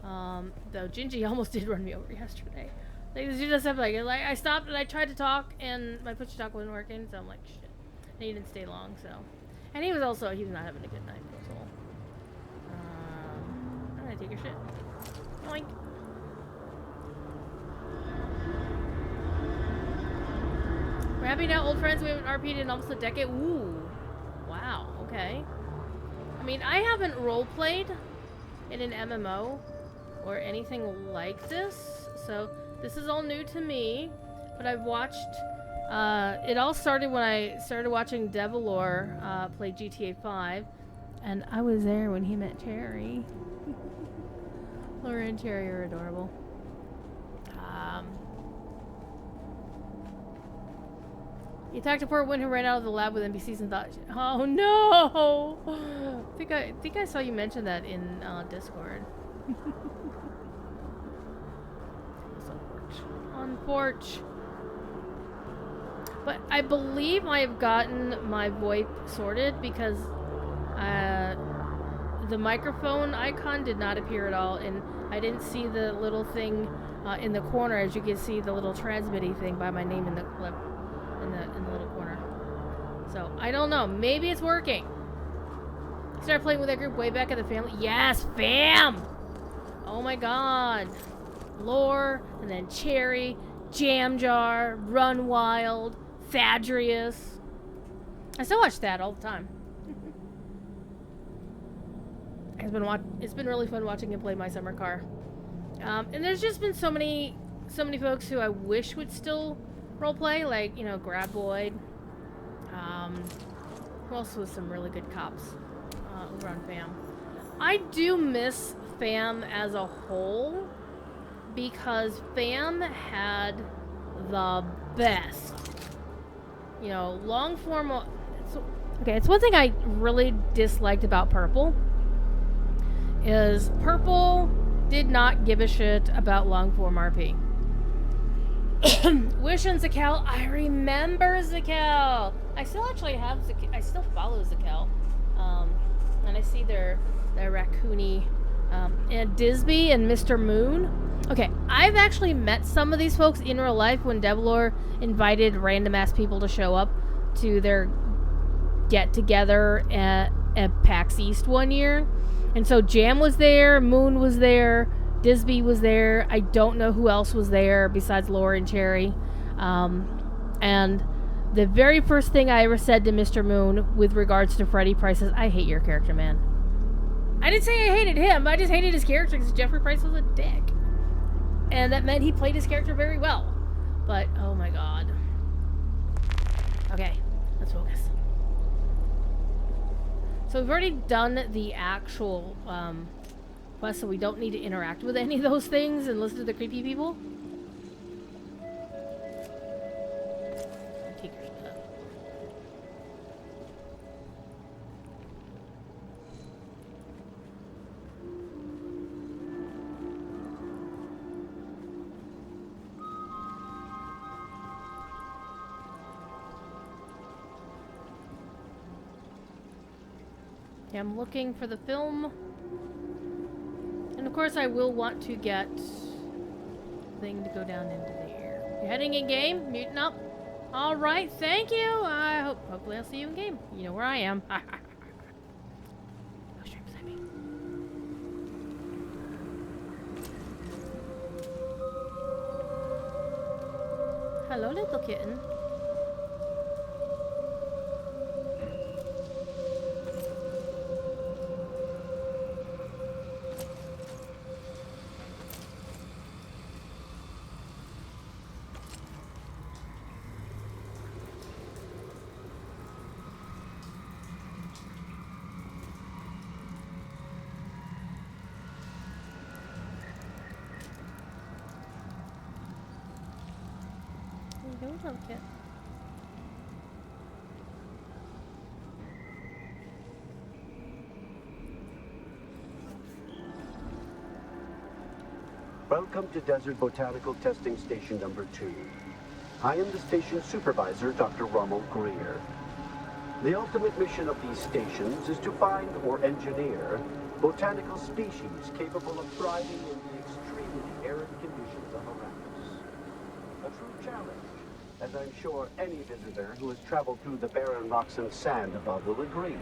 Though Gingy almost did run me over yesterday. Like, you just have like I stopped and I tried to talk and my push to talk wasn't working, so I'm like, shit. And he didn't stay long, so. And he was not having a good night, so. I'm gonna take your shit. Yoink. We're happy now, old friends. We haven't RP'd in almost a decade. Ooh. Wow, okay. I mean, I haven't roleplayed in an MMO or anything like this, so this is all new to me. But I've watched, it all started when I started watching Devilor play GTA 5, and I was there when he met Cherry. Laura and Cherry are adorable. You talked to poor Win who ran out of the lab with NPCs and thought, oh no! I think I saw you mention that in Discord. On porch. But I believe I have gotten my VoIP sorted because the microphone icon did not appear at all, and I didn't see the little thing in the corner. As you can see, the little transmitty thing by my name in the clip in the little corner. So I don't know. Maybe it's working. Started playing with that group way back at the family. Yes, fam. Oh my god. Lore, and then Cherry, Jam Jar, Run Wild, Thadrius. I still watch that all the time. It's been really fun watching him play My Summer Car. And there's just been so many folks who I wish would still roleplay, like, you know, Graboid. Who else was some really good cops over on FAM. I do miss FAM as a whole because FAM had the best, you know, long form. Okay, it's one thing I really disliked about Purple is Purple did not give a shit about long form RP. Wish and Zakel, I remember Zakel. I still actually have Zakel. I still follow Zakel, and I see their raccoony, and Disby and Mr. Moon. Okay, I've actually met some of these folks in real life when Devlore invited random ass people to show up to their get together at PAX East one year, and so Jam was there, Moon was there, Disby was there. I don't know who else was there besides Laura and Cherry. And the very first thing I ever said to Mr. Moon with regards to Freddie Price is, I hate your character, man. I didn't say I hated him. I just hated his character because Jeffrey Price was a dick. And that meant he played his character very well. But, oh my god. Okay, let's focus. So we've already done the actual quest, so we don't need to interact with any of those things and listen to the creepy people. Take your stuff. Okay, I'm looking for the film. And of course I will want to get thing to go down into the air. You heading in game? Muting up? Alright, thank you! Hopefully I'll see you in game. You know where I am. No stream beside me. Hello, little kitten. Okay. Welcome to Desert Botanical Testing Station number 2. I am the station supervisor, Dr. Rommel Greer. The ultimate mission of these stations is to find or engineer botanical species capable of thriving in the extremely arid conditions of Arrakis. A true challenge, as I'm sure any visitor who has traveled through the barren rocks and sand above will agree.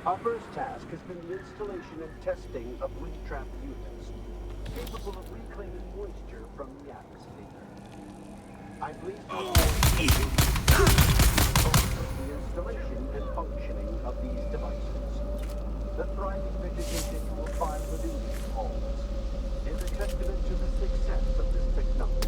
Our first task has been the installation and testing of wind-trap units, capable of reclaiming moisture from the atmosphere. I'm pleased to report the installation and functioning of these devices. The thriving vegetation you will find within these halls is a testament to the success of this technology.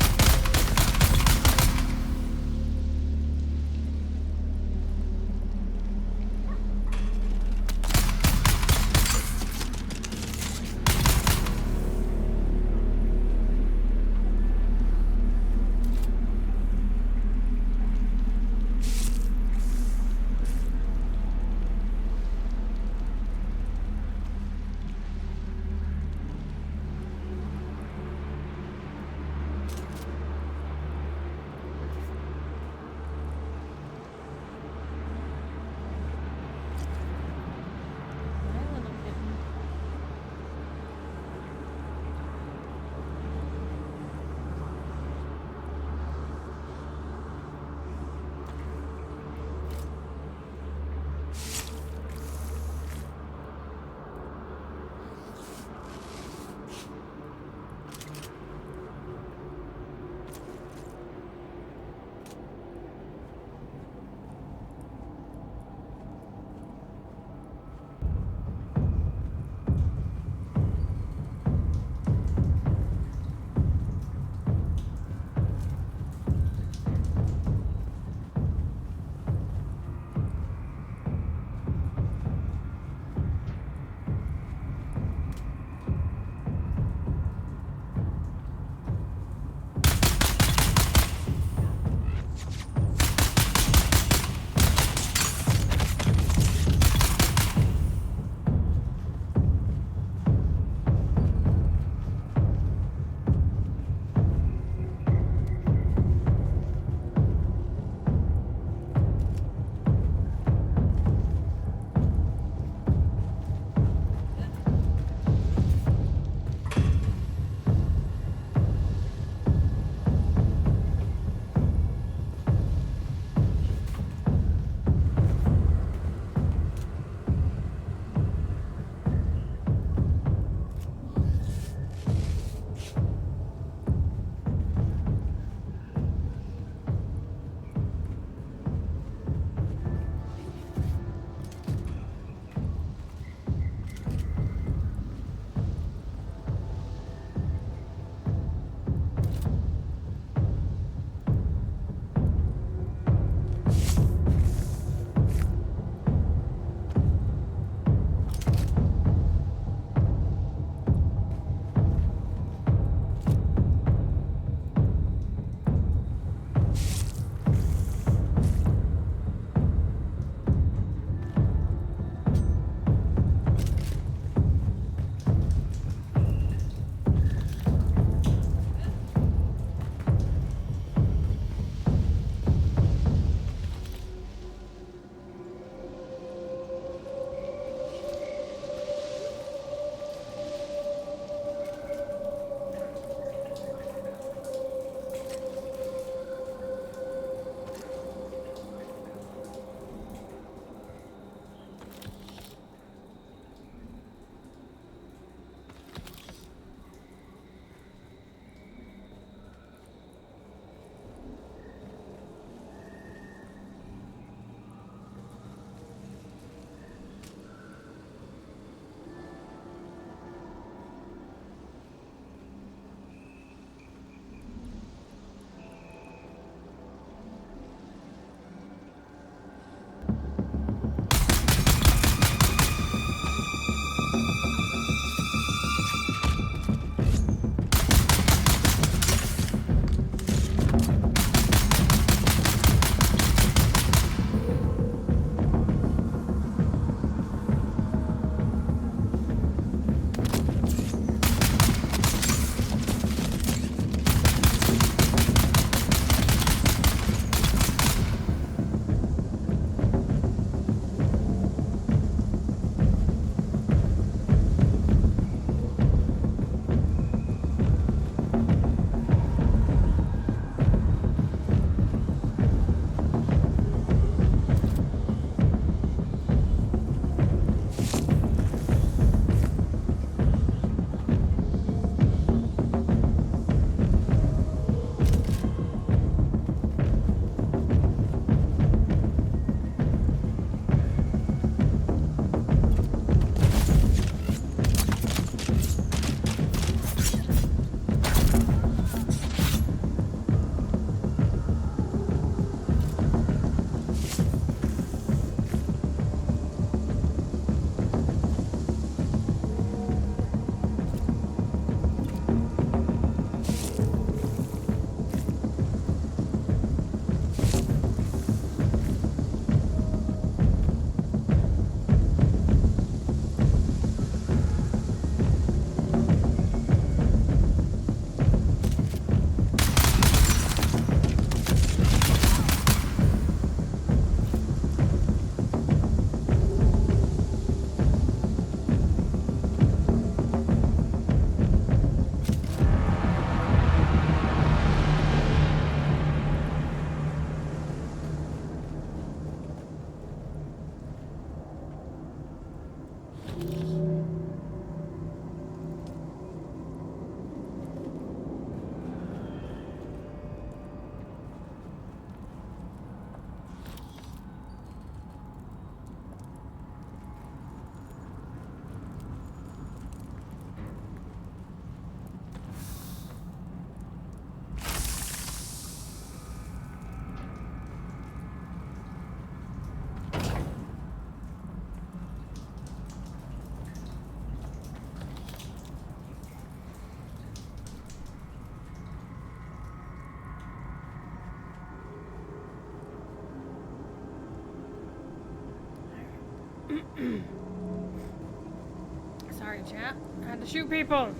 Sorry, chat. I had to shoot people. Alright,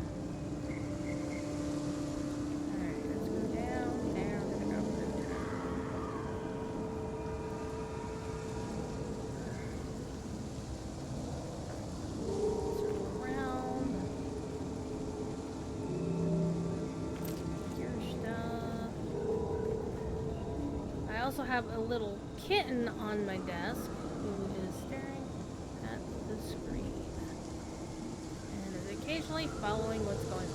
let's go down, down, down, down. Circle around. Your stuff. I also have a little kitten on my desk who is staring at the screen and is occasionally following what's going on.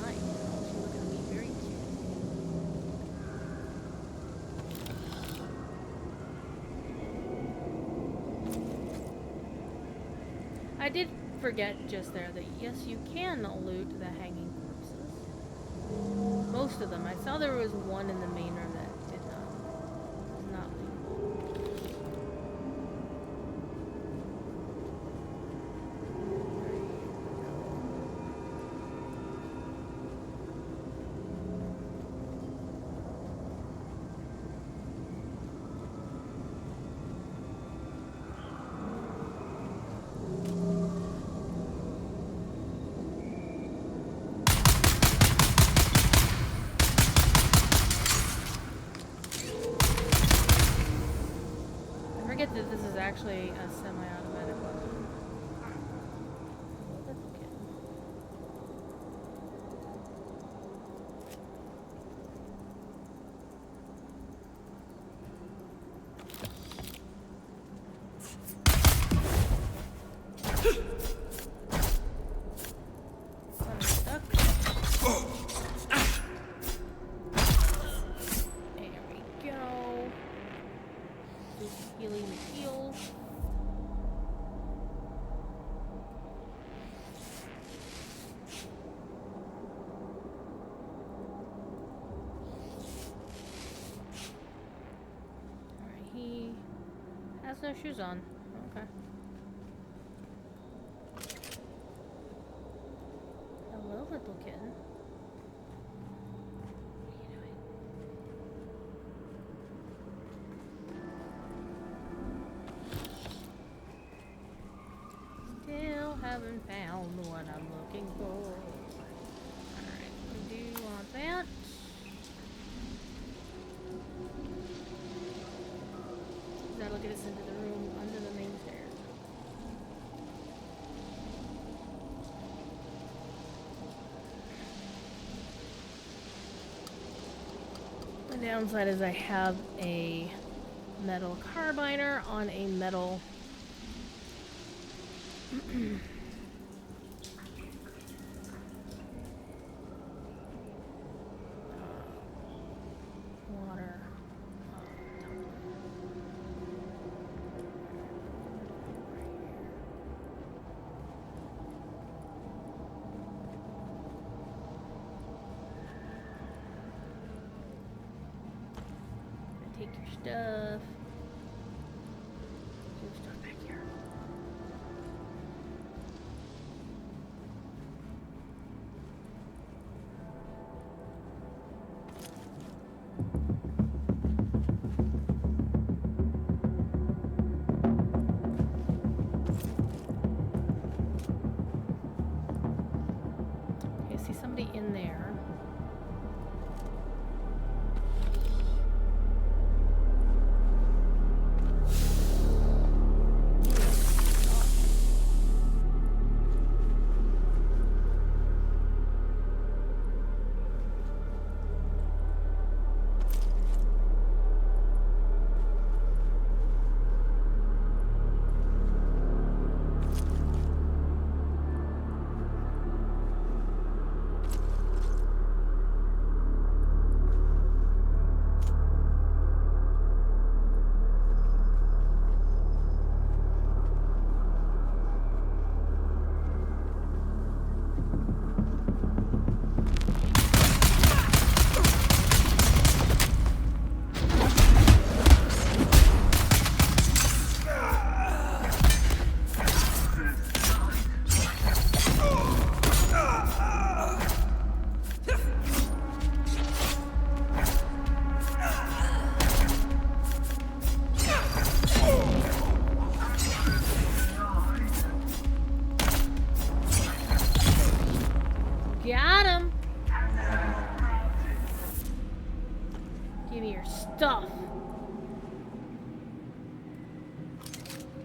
Hi, she looks at me very cute. I did forget just there that yes, you can loot the hanging corpses. Most of them. I saw there was one in the main room that did not. Was not lootable. I forget that this is actually a semi-automatic weapon. Okay. I'm stuck. There we go. Just healing the heals. Alright, he has no shoes on. Okay. Hello, little kitten. What are you doing? Still haven't found what I'm looking for. Alright, we do want that. That'll get us into the room under the main stairs. The downside is I have a metal carbiner on a metal water take your stuff. Your stuff back here. Okay, I see somebody in there.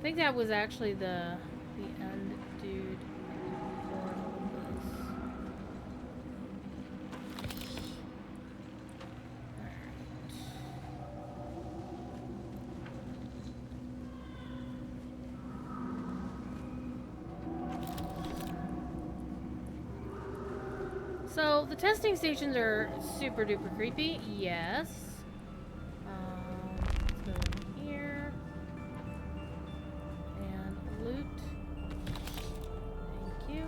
think that was actually the end dude for all of this. So the testing stations are super duper creepy. Yes. Let's go in here and loot. Thank you.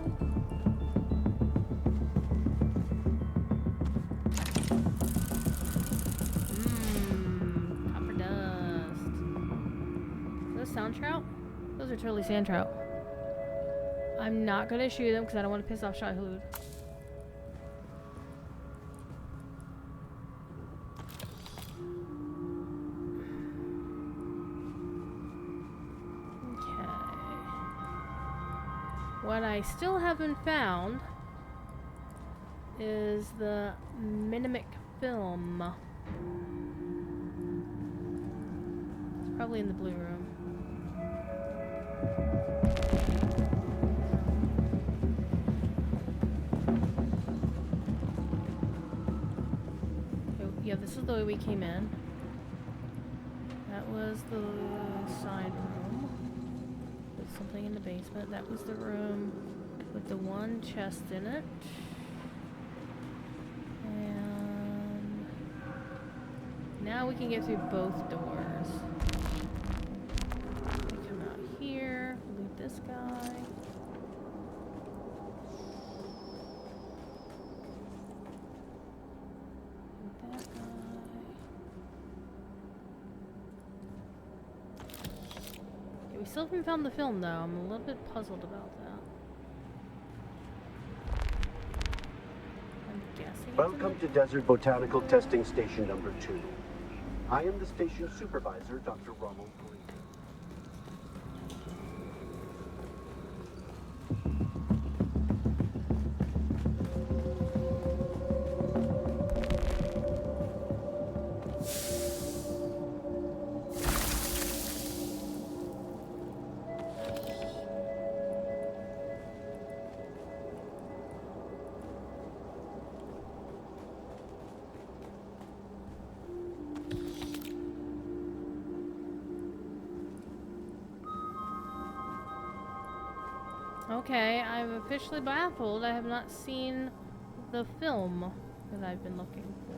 Copper dust. Are those sound trout? Those are totally sand trout. I'm not gonna shoot them because I don't want to piss off Shahud. What I still haven't found is the mimic film. It's probably in the blue room. Oh, yeah, this is the way we came in. That was the side room. There's something in the basement. That was the room with the one chest in it. And now we can get through both doors. We come out here, loot this guy. Loot that guy. We still haven't found the film, though. I'm a little bit puzzled about that. I'm guessing. Welcome to Desert Botanical Testing Station number 2. I am the station supervisor, Dr. Rommel Greer. Okay, I'm officially baffled. I have not seen the film that I've been looking for.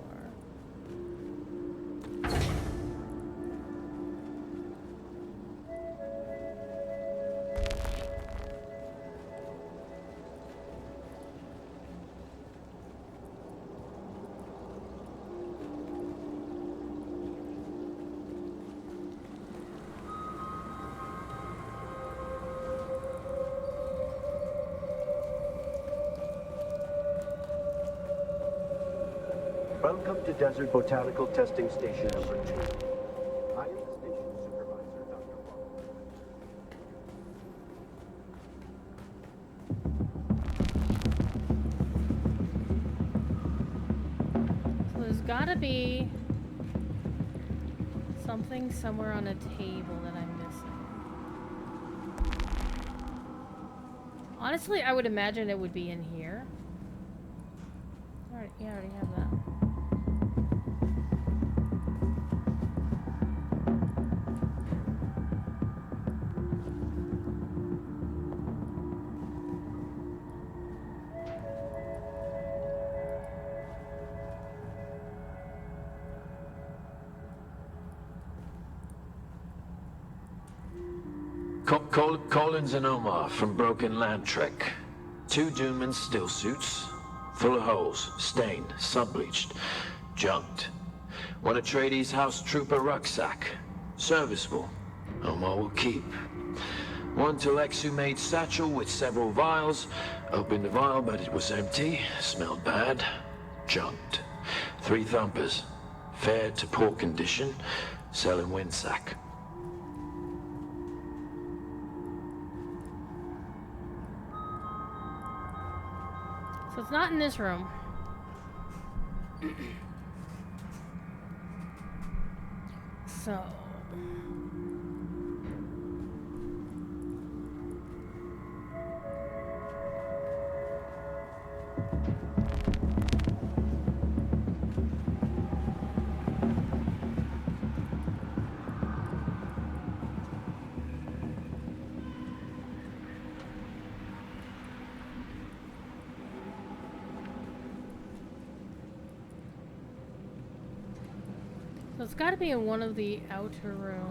Welcome to Desert Botanical Testing Station number 2. I am the station supervisor, Dr. Rommel. So there's gotta be something somewhere on a table that I'm missing. Honestly, I would imagine it would be in here. Alright, yeah, I already have that. Collins and Omar from Broken Land Trek. 2 Doomans still suits, full of holes, stained, sun-bleached, junked. One Atreides House Trooper rucksack, serviceable. Omar will keep. 1 Telexu-made satchel with several vials. Opened the vial, but it was empty. Smelled bad. Junked. 3 Thumpers, fair to poor condition, selling windsack. So it's not in this room. So So it's got to be in one of the outer rooms.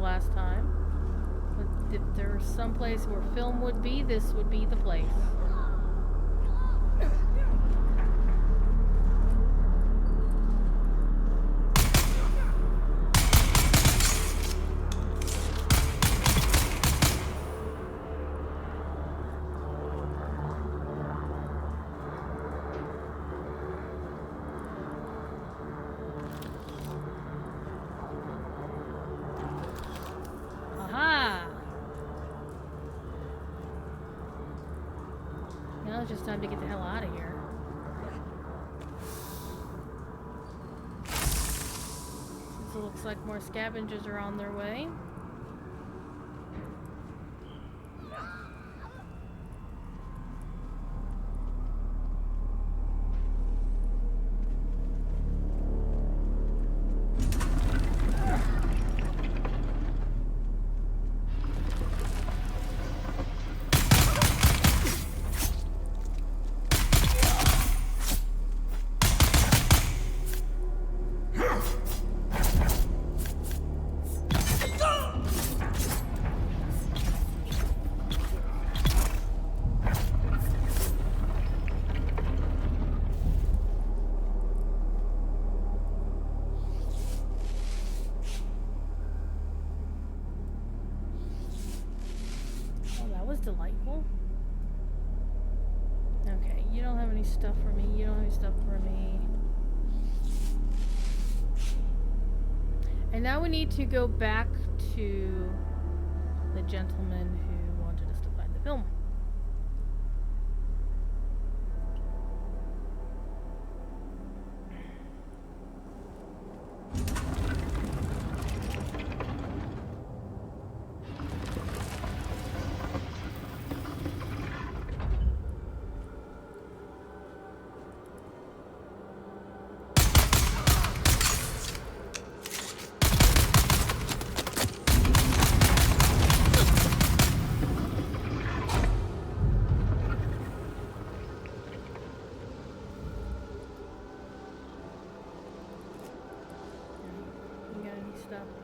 Last time, but if there was some place where film would be, this would be the place. Now it's just time to get the hell out of here. Since it looks like more scavengers are on their way. Delightful. Okay, you don't have any stuff for me. You don't have any stuff for me. And now we need to go back to the gentleman who wanted us to find the film.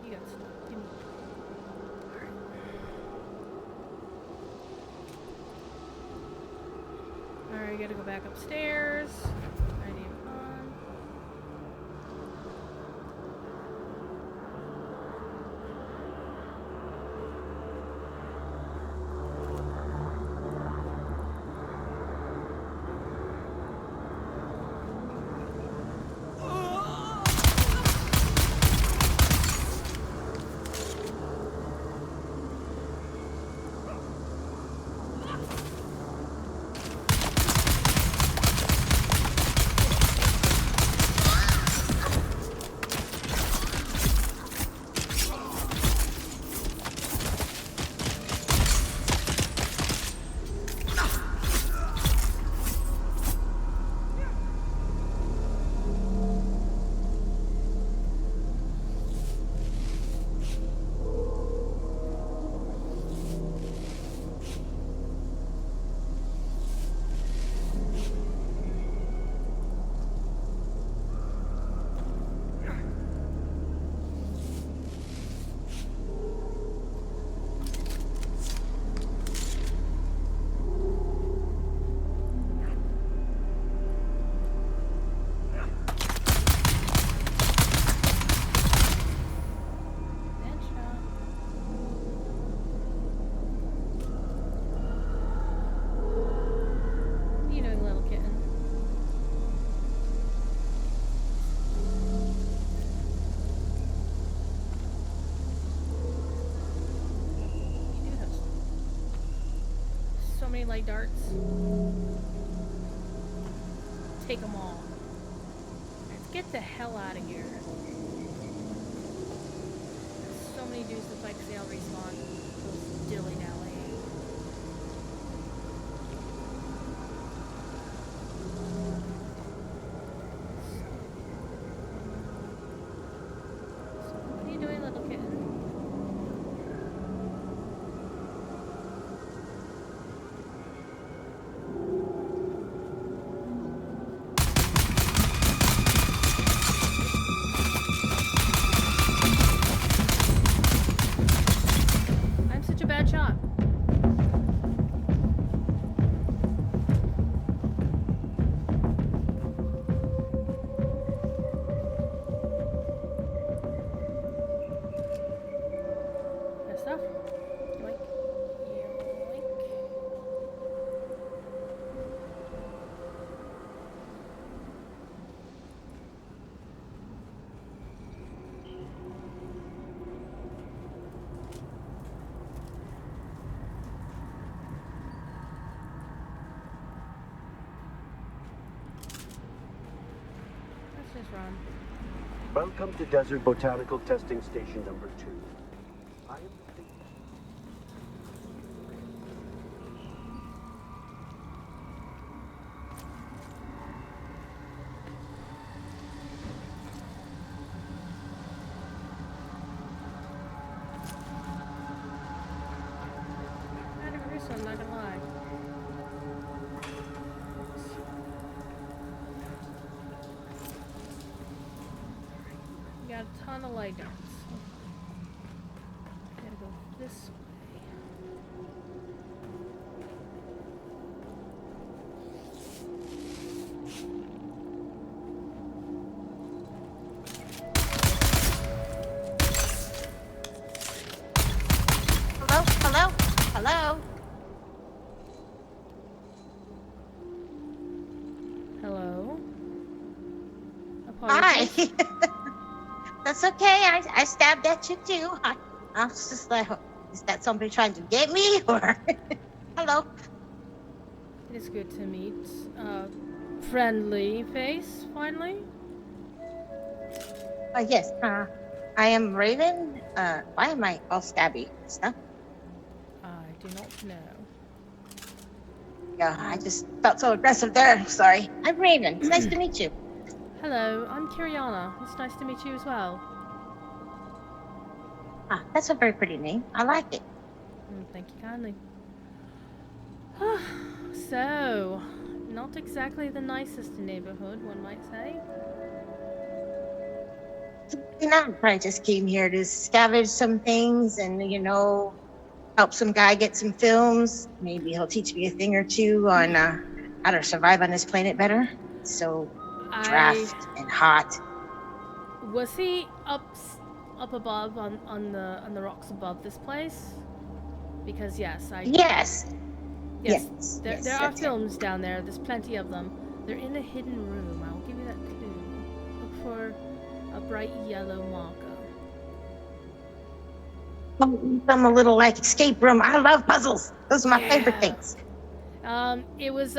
You got stuff. Give me. Alright, you gotta go back upstairs. I need fun. any light darts? Take them all. Let's get the hell out of here. There's so many dudes with bikes, they all respawn. Those dilly-dally. So, what are you doing, little kitten? I'm such a bad shot. Good stuff. Yoink. Yoink. Let's just run. Welcome to Desert Botanical Testing Station number 2. I am Kind of gruesome, I'm not gonna lie. We got a ton of light darts. Gotta go this way. Hello? Hello? Hello? Hello? Hi. Apologies. That's okay. I stabbed at you too. I was just like, is that somebody trying to get me or? Hello? It is good to meet a friendly face, finally. Yes. I am Raven. Why am I all stabby stuff? I do not know. Yeah, I just felt so aggressive there. Sorry. I'm Raven. It's nice to meet you. Hello, I'm Kyriana. It's nice to meet you as well. That's a very pretty name. I like it. Thank you kindly. So, not exactly the nicest neighborhood, one might say. You know, I just came here to scavenge some things and, help some guy get some films. Maybe he'll teach me a thing or two on how to survive on this planet better. So draft and hot. Was he up above on the rocks above this place? Because yes, Yes. There Yes, are that's it. films down there. There's plenty of them. They're in a hidden room. I'll give you that clue. Look for a bright yellow marker. Some a little like escape room. I love puzzles. Those are my favorite Yeah. things. It was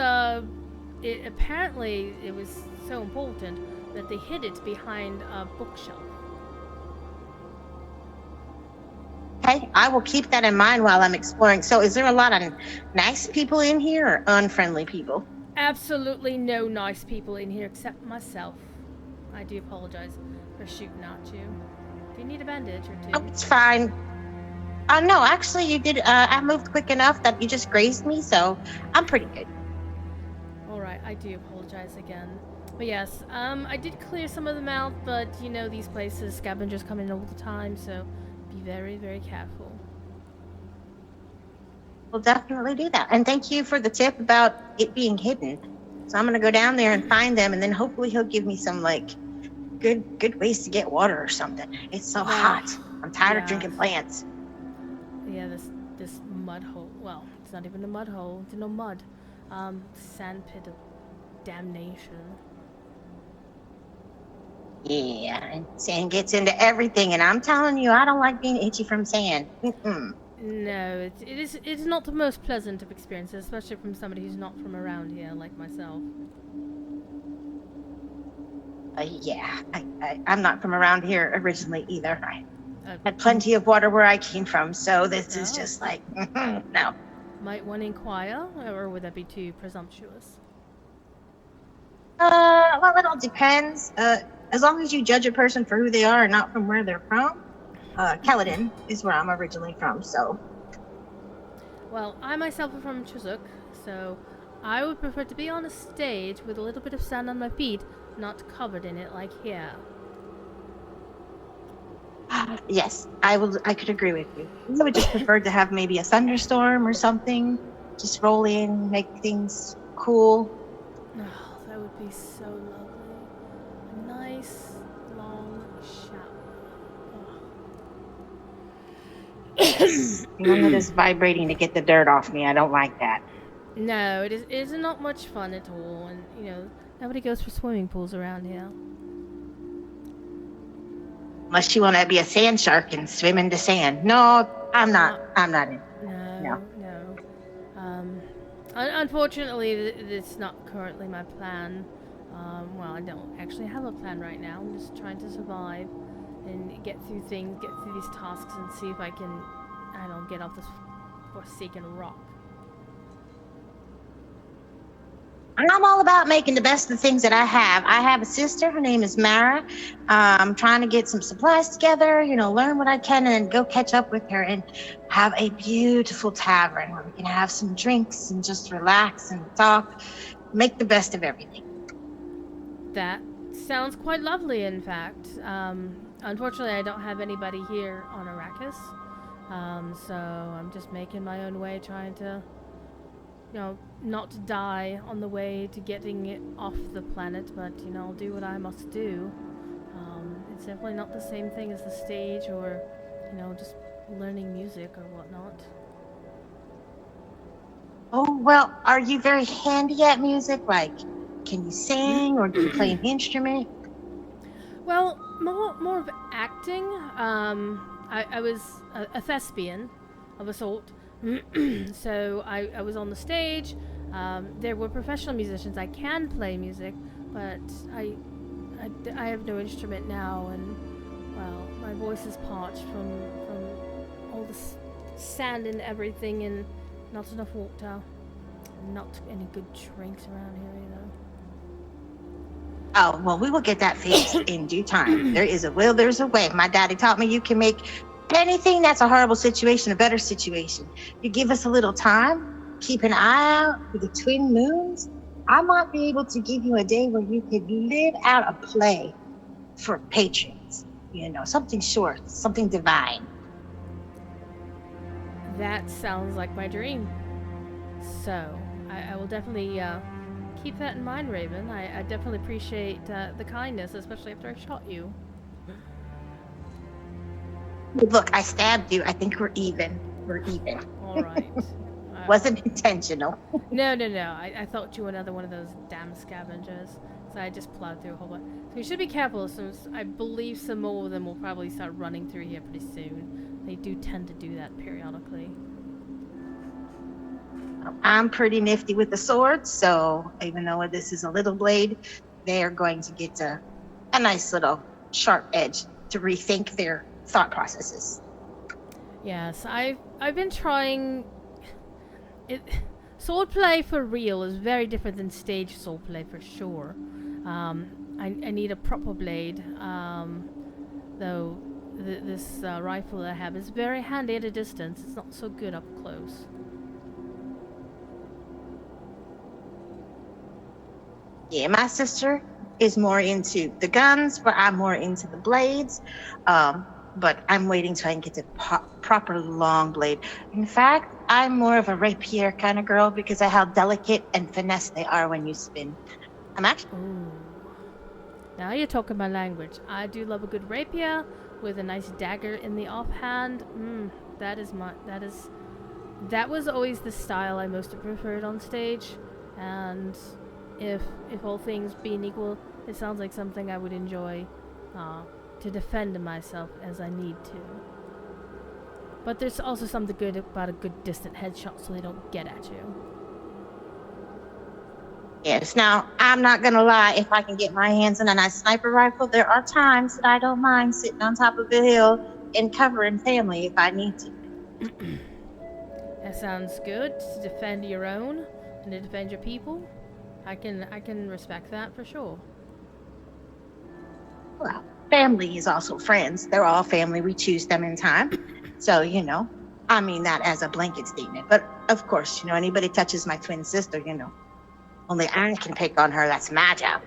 apparently it was so important that they hid it behind a bookshelf. Okay, I will keep that in mind while I'm exploring. So, is there a lot of nice people in here or unfriendly people? Absolutely no nice people in here except myself. I do apologize for shooting at you. Do you need a bandage or two? Oh, it's fine. No, actually, you did. I moved quick enough that you just grazed me, so I'm pretty good. Alright, I do apologize again. But yes, I did clear some of them out, but you know these places, scavengers come in all the time, so be very, very careful. We'll definitely do that. And thank you for the tip about it being hidden. So I'm gonna go down there and find them, and then hopefully he'll give me some good ways to get water or something. It's so hot. I'm tired of drinking plants. Yeah, this mud hole. Well, it's not even a mud hole. It's no mud. Sand pit of damnation. Yeah, and sand gets into everything, and I'm telling you, I don't like being itchy from sand. Mm-mm. No, it is not the most pleasant of experiences, especially from somebody who's not from around here, like myself. Yeah, I'm not from around here originally either. I Uh, had plenty of water where I came from, so this is Oh. just like, no. Might one inquire, or would that be too presumptuous? Well, it all depends. As long as you judge a person for who they are and not from where they're from. Kaladin is where I'm originally from, so. Well, I myself am from Chisuk, so I would prefer to be on a stage with a little bit of sand on my feet, not covered in it like here. Yes, I could agree with you. I would just prefer to have maybe a thunderstorm or something. Just roll in, make things cool. Oh, that would be so lovely. A nice, long shower. None of this vibrating to get the dirt off me. I don't like that. No, it is not much fun at all, and nobody goes for swimming pools around here. Unless you want to be a sand shark and swim in the sand. No, I'm not in. No. Unfortunately, it's not currently my plan. Well, I don't actually have a plan right now. I'm just trying to survive and get through things, get through these tasks, and see if I can, get off this forsaken rock. I'm all about making the best of the things that I have. I have a sister. Her name is Mara. I'm trying to get some supplies together, learn what I can, and then go catch up with her and have a beautiful tavern where we can have some drinks and just relax and talk, make the best of everything. That sounds quite lovely, in fact. Unfortunately, I don't have anybody here on Arrakis, so I'm just making my own way, trying to not to die on the way to getting it off the planet, but, I'll do what I must do. It's definitely not the same thing as the stage or, just learning music or whatnot. Oh, well, are you very handy at music? Like, can you sing or do you play an instrument? Well, more of acting. I was a thespian of a sort. So I was on the stage. There were professional musicians. I can play music, but I have no instrument now, and well, my voice is parched from all the sand and everything, and not enough water. Not any good drinks around here either. Oh, well, we will get that fixed in due time. There is a will, there's a way. My daddy taught me you can make anything that's a horrible situation a better situation. You give us a little time, keep an eye out for the twin moons. I might be able to give you a day where you could live out a play for patrons. Something short, something divine. That sounds like my dream. So, I will definitely keep that in mind, Raven. I definitely appreciate the kindness, especially after I shot you. Look, I stabbed you. I think we're even. We're even. All right. Wasn't intentional. No. I thought you were another one of those damn scavengers. So I just plowed through a whole bunch. So you should be careful, since I believe some more of them will probably start running through here pretty soon. They do tend to do that periodically. I'm pretty nifty with the sword, so even though this is a little blade, they are going to get a nice little sharp edge to rethink their thought processes. Yes, I've been trying it. Swordplay for real is very different than stage swordplay for sure. I need a proper blade, though this rifle that I have is very handy at a distance. It's not so good up close. Yeah, my sister is more into the guns, but I'm more into the blades. But I'm waiting till I can get the proper long blade. In fact, I'm more of a rapier kind of girl because of how delicate and finesse they are when you spin. I'm actually... Ooh. Now you're talking my language. I do love a good rapier with a nice dagger in the offhand. That was always the style I most preferred on stage, and if all things being equal, it sounds like something I would enjoy to defend myself as I need to. But there's also something good about a good distant headshot so they don't get at you. Yes. Now, I'm not gonna lie. If I can get my hands on a nice sniper rifle, there are times that I don't mind sitting on top of a hill and covering family if I need to. That sounds good. To defend your own and to defend your people. I can respect that for sure. Well, family is also friends. They're all family. We choose them in time. So, you know, I mean that as a blanket statement. But of course, you know, anybody touches my twin sister, you know, only I can pick on her. That's my job.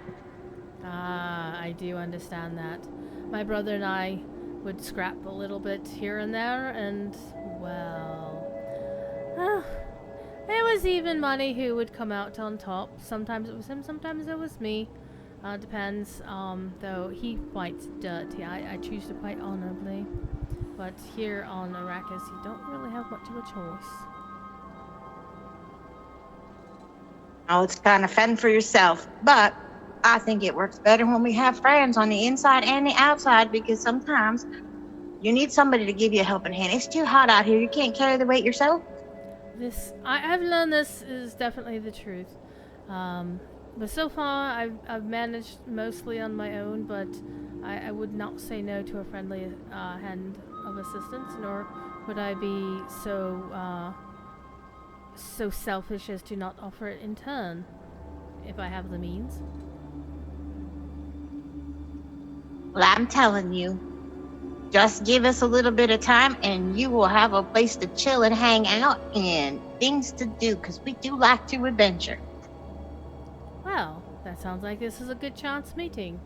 Ah, I do understand that. My brother and I would scrap a little bit here and there, and, well... it was even money who would come out on top. Sometimes it was him, sometimes it was me. Depends, though he fights dirty. I choose to fight honorably. But here on Arrakis, you don't really have much of a choice. Oh, it's kind of fend for yourself. But I think it works better when we have friends on the inside and the outside, because sometimes you need somebody to give you a helping hand. It's too hot out here. You can't carry the weight yourself. I've learned this is definitely the truth. But so far, I've managed mostly on my own, but I would not say no to a friendly hand of assistance, nor would I be so selfish as to not offer it in turn, if I have the means. Well, I'm telling you, just give us a little bit of time and you will have a place to chill and hang out and things to do, because we do like to adventure. Well, that sounds like this is a good chance meeting.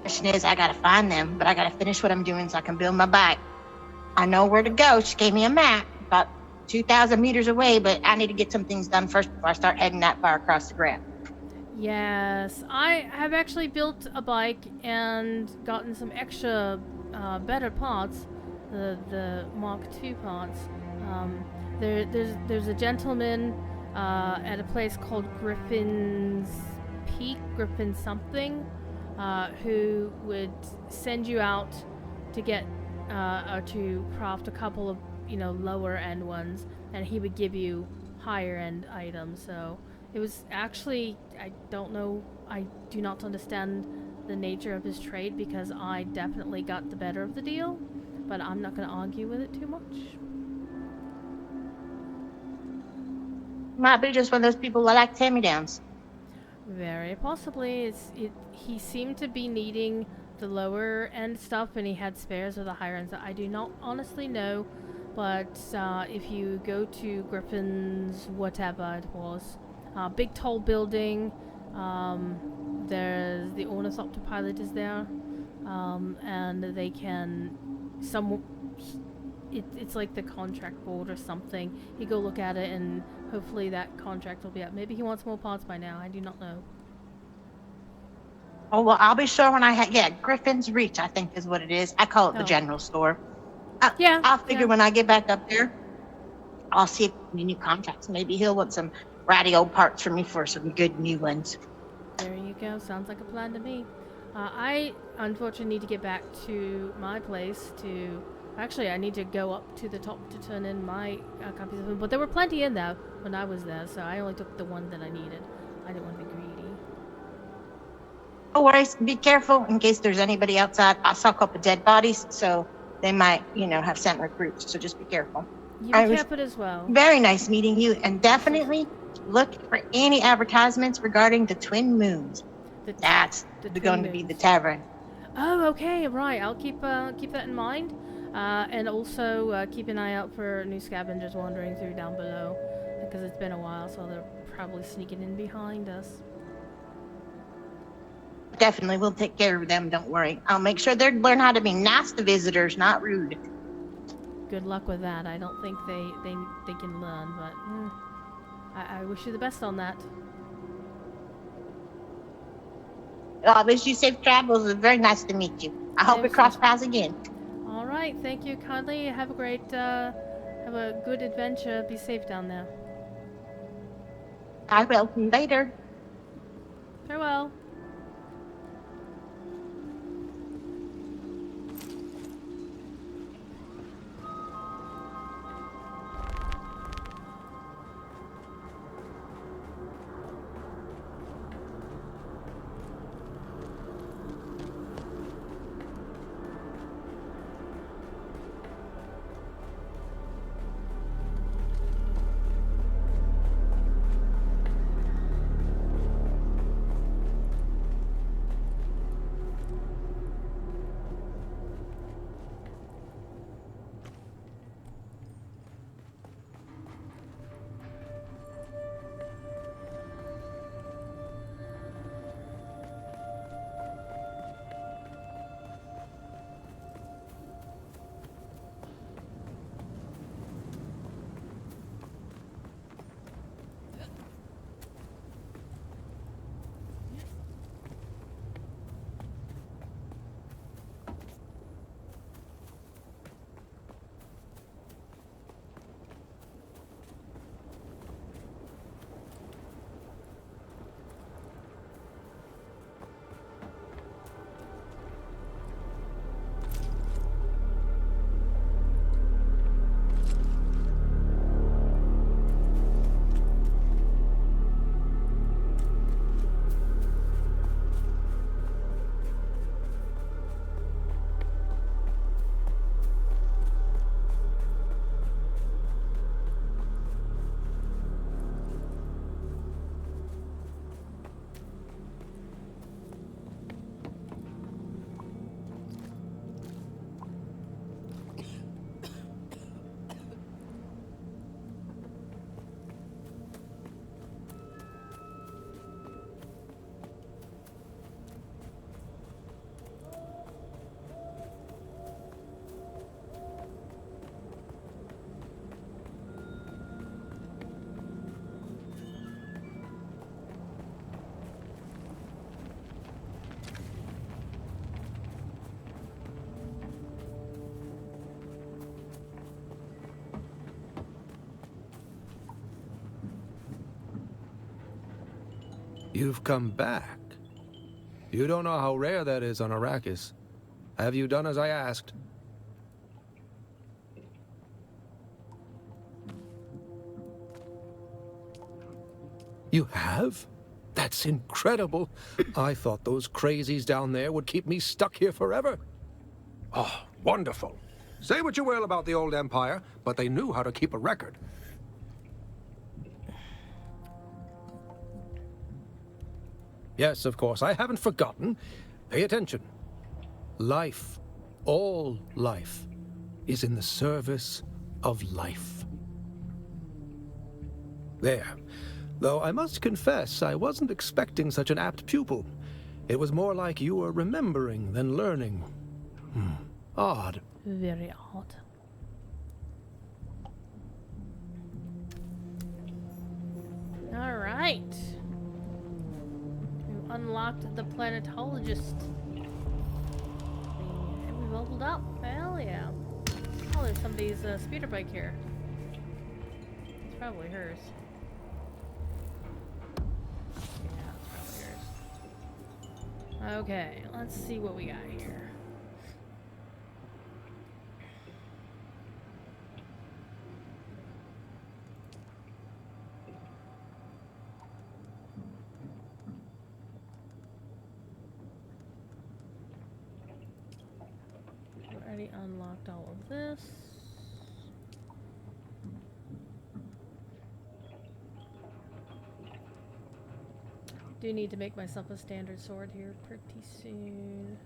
Question is, I gotta find them, but I gotta finish what I'm doing so I can build my bike. I know where to go. She gave me a map about 2,000 meters away, but I need to get some things done first before I start heading that far across the ground. Yes, I have actually built a bike and gotten some extra better parts, the Mark II parts. There's a gentleman at a place called Griffin's Peak, Griffin something, who would send you out to get or to craft a couple of, you know, lower end ones, and he would give you higher end items. So it was actually, I don't know, I do not understand the nature of his trade, because I definitely got the better of the deal, but I'm not going to argue with it too much. Might be just one of those people that like hand-me-downs. Very possibly. He seemed to be needing the lower end stuff, and he had spares of the higher ends. I do not honestly know, but if you go to Griffin's whatever it was, big tall building, there's the ornithopter pilot is there, and they can it's like the contract board or something. You go look at it, and hopefully that contract will be up. Maybe he wants more parts by now. I do not know. Oh, well, I'll be sure when Griffin's Reach, I think is what it is. I call it the general store. I'll figure when I get back up there, I'll see if any new contracts. Maybe he'll want some ratty old parts for me for some good new ones. There you go. Sounds like a plan to me. I unfortunately need to get back to my place to... Actually, I need to go up to the top to turn in my copies of them. But there were plenty in there when I was there, so I only took the one that I needed. I didn't want to be greedy. No worries. Be careful in case there's anybody outside. I saw a couple dead bodies, so they might, have sent recruits. So just be careful. You be careful as well. Very nice meeting you, and definitely look for any advertisements regarding the twin moons. That's going to be the tavern. Oh, okay, right. I'll keep that in mind. And also keep an eye out for new scavengers wandering through down below, because it's been a while, so they're probably sneaking in behind us. Definitely, we'll take care of them. Don't worry. I'll make sure they learn how to be nice to visitors, not rude. Good luck with that. I don't think they can learn, but I wish you the best on that. I wish you safe travels. It was very nice to meet you. I hope we cross paths again. All right. Thank you kindly. Have a good adventure. Be safe down there. I will. Later. Farewell. You've come back. You don't know how rare that is on Arrakis. Have you done as I asked? You have? That's incredible. I thought those crazies down there would keep me stuck here forever. Oh, wonderful. Say what you will about the old Empire, but they knew how to keep a record. Yes, of course, I haven't forgotten. Pay attention. Life, all life, is in the service of life. There. Though I must confess, I wasn't expecting such an apt pupil. It was more like you were remembering than learning. Odd. Very odd. All right. We unlocked the planetologist. And we leveled up. Hell yeah. Oh, there's somebody's speeder bike here. It's probably hers. Yeah, it's probably hers. Okay, let's see what we got here. Already unlocked all of this. Do need to make myself a standard sword here pretty soon.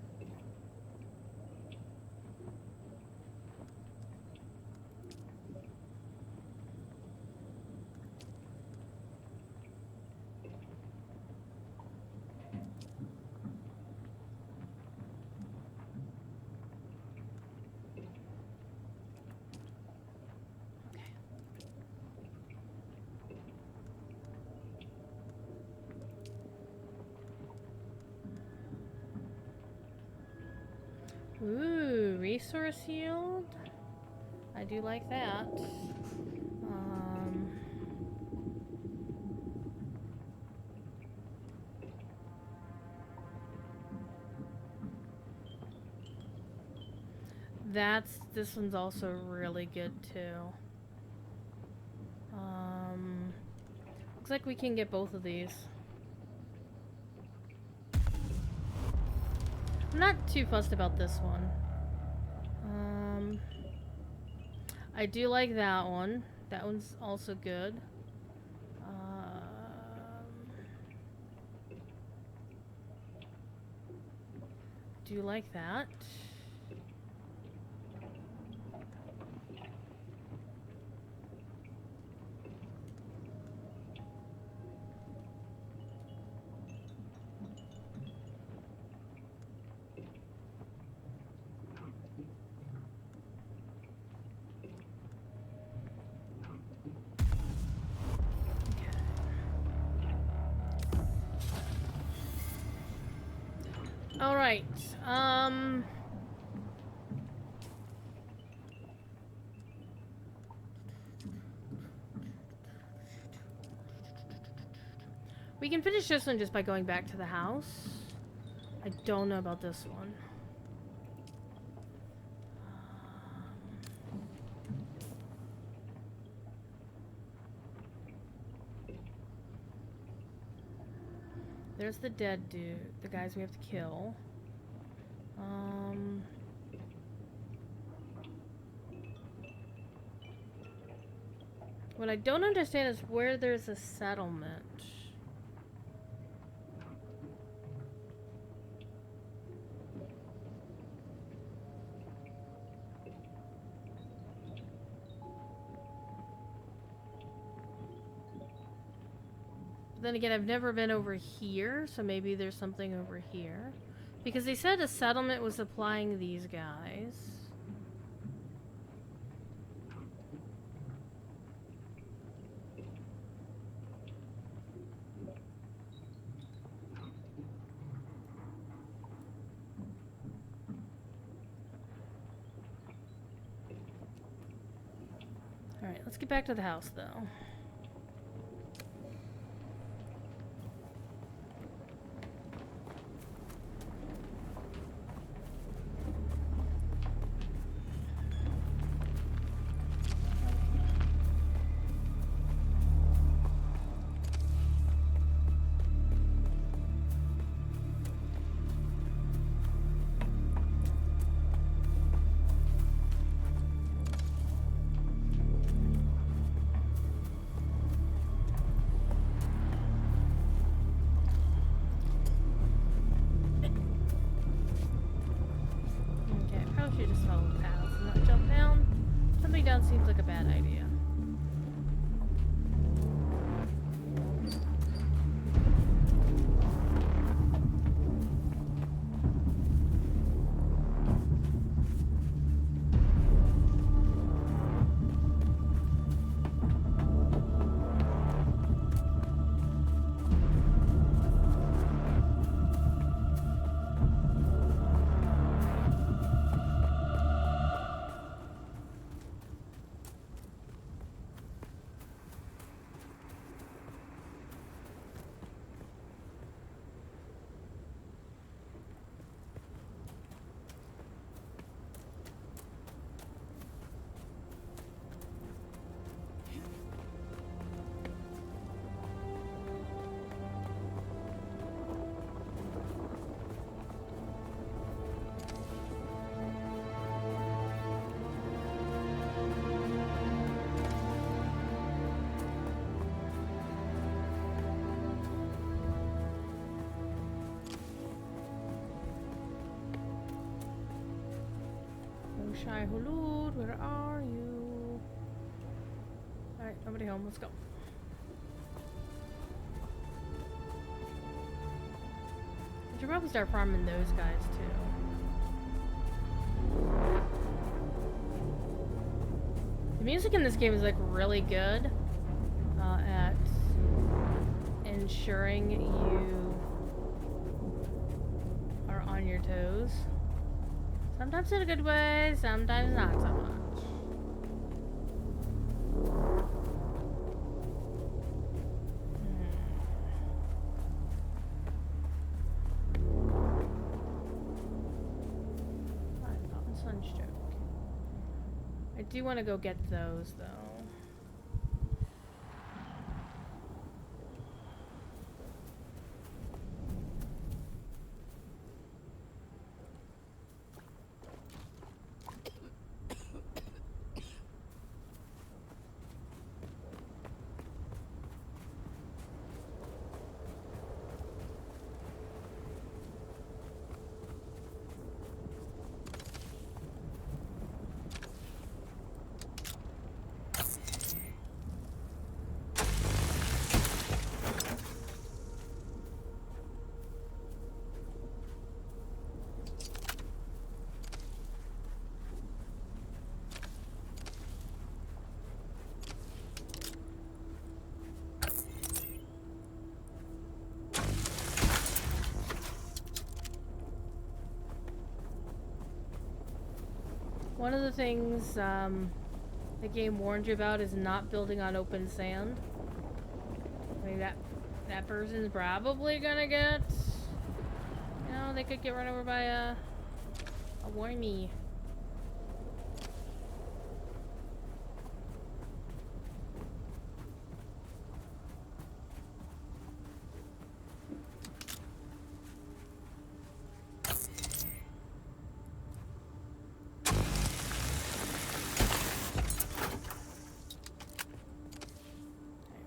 Ooh, resource yield. I do like that. This one's also really good too. Looks like we can get both of these. I'm not too fussed about this one. I do like that one. That one's also good. Do like that. All right. We can finish this one just by going back to the house. I don't know about this one. There's the dead dude, the guys we have to kill. What I don't understand is where there's a settlement. Then again, I've never been over here, so maybe there's something over here. Because they said a settlement was supplying these guys. Alright, let's get back to the house, though. that seems like a bad idea. Shy Hulud, where are you? Alright, nobody home, let's go. I should probably start farming those guys too. The music in this game is like really good at ensuring you are on your toes. Sometimes in a good way, sometimes not so much. Sunstroke. I do want to go get those though. One of the things the game warned you about is not building on open sand. I mean, that person's probably gonna get, you know, they could get run over by a wormy.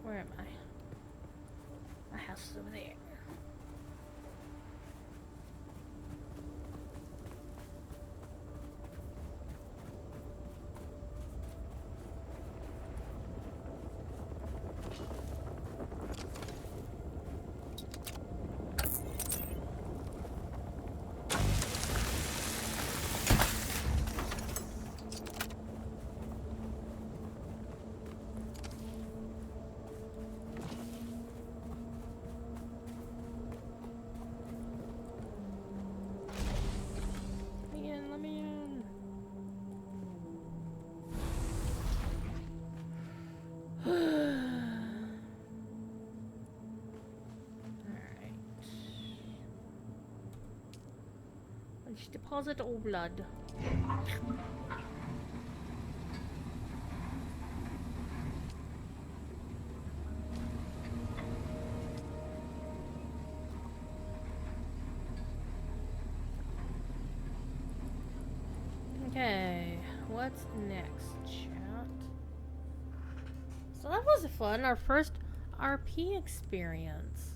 Where am I? My house is over there. Let me in. Alright. Let's deposit all blood. Okay, what's next, chat? So that was fun, our first RP experience.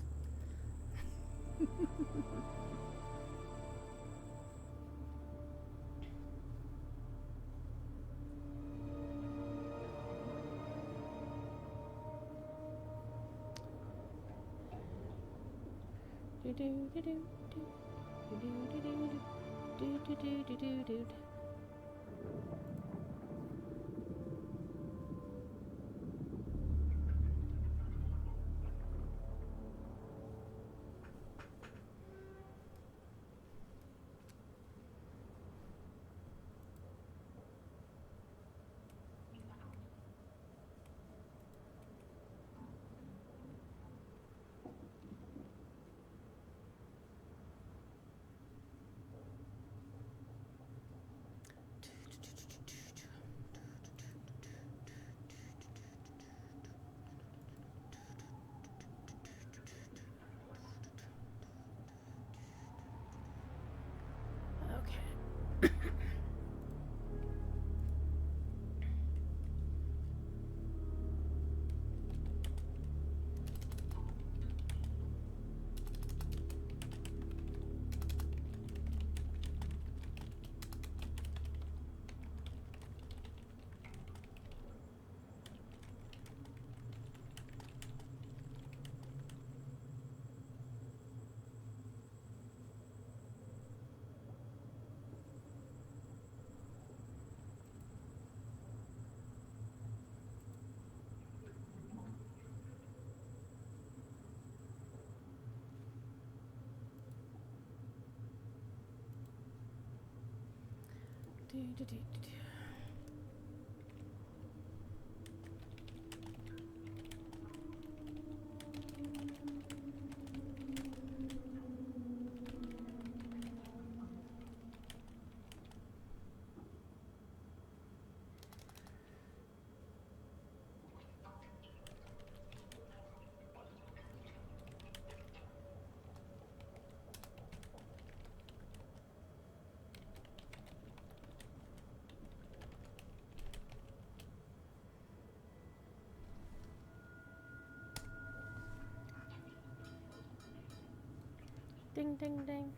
Ding, ding, ding.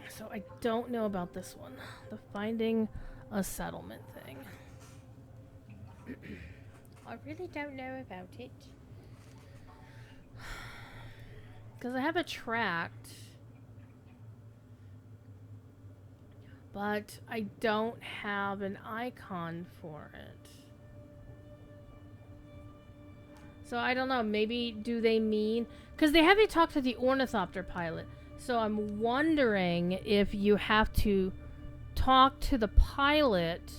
So I don't know about this one. The finding a settlement thing. I really don't know about it. Because I have a tract. But I don't have an icon for it. So I don't know, maybe do they mean... Because they have you talk to the ornithopter pilot. So I'm wondering if you have to talk to the pilot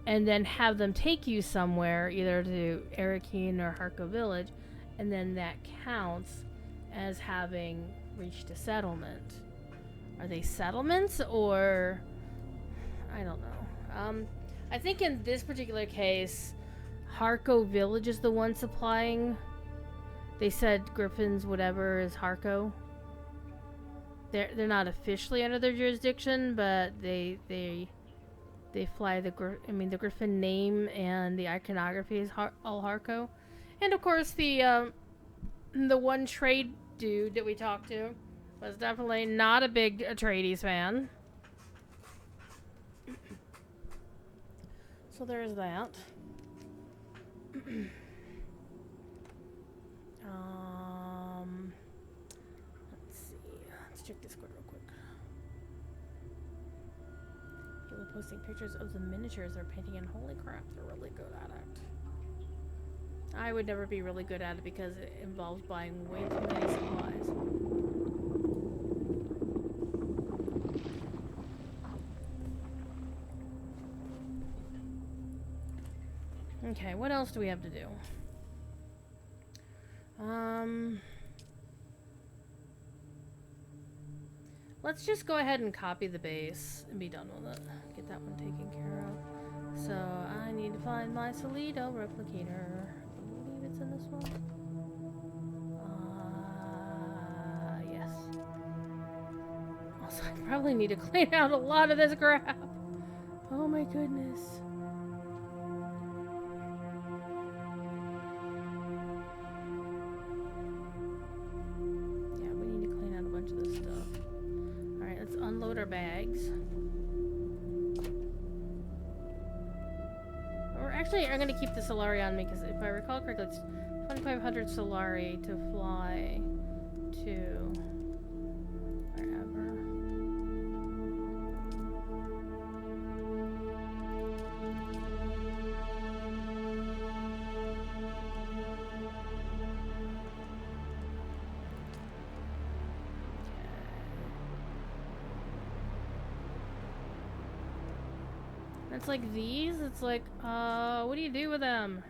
and then have them take you somewhere, either to Arrakis or Harko Village, and then that counts as having reached a settlement. Are they settlements or... I don't know. I think in this particular case... Harko Village is the one supplying. They said Griffin's whatever is Harko. They're not officially under their jurisdiction, but they fly the Griffin name and the iconography is all Harko. And of course the one trade dude that we talked to was definitely not a big Atreides fan. So there's that. Let's see. Let's check Discord real quick. People are posting pictures of the miniatures they're painting, and holy crap, they're really good at it. I would never be really good at it because it involves buying way too many supplies. Okay, what else do we have to do? Let's just go ahead and copy the base and be done with it. Get that one taken care of. So, I need to find my Solido replicator. I believe it's in this one. Yes. Also, I probably need to clean out a lot of this crap. Oh my goodness. Bags. We're Actually, I'm gonna keep the Solari on me because if I recall correctly, it's 2,500 Solari to fly to wherever. It's like these, it's like, what do you do with them?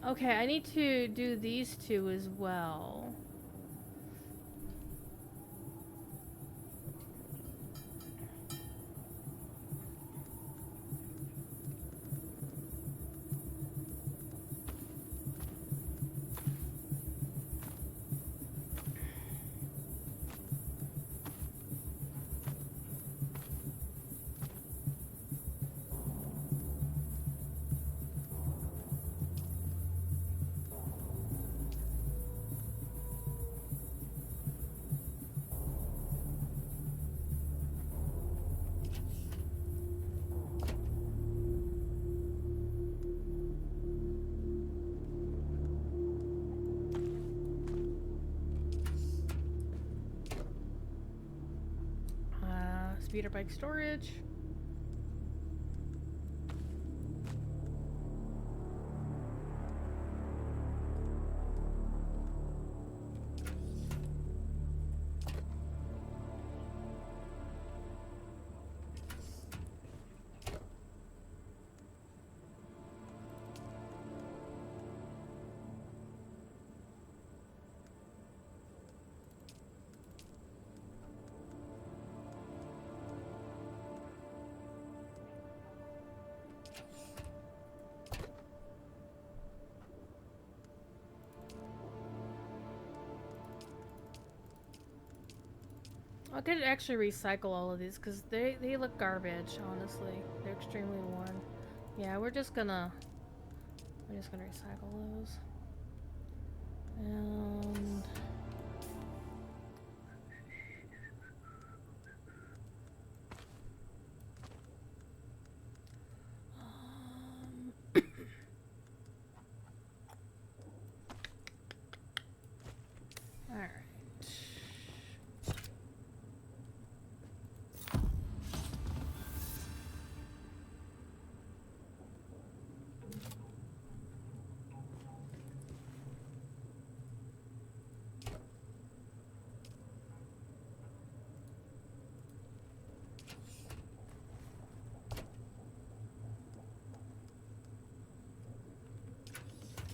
Okay, I need to do these two as well. Speeder bike storage. I could actually recycle all of these because they look garbage, honestly. They're extremely worn. Yeah, we're just gonna recycle those. And all right.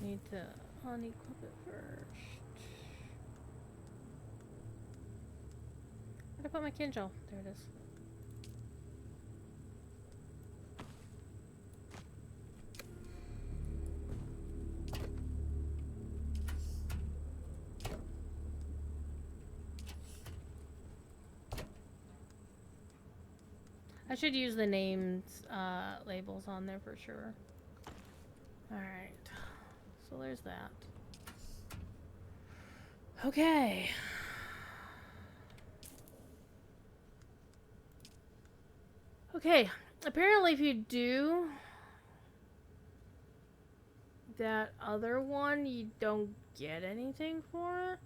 Need to unequip it first. Where'd I put my Kinjal? There it is. I should use the names labels on there for sure. Alright. So there's that. Okay. Okay. Apparently if you do that other one, you don't get anything for it.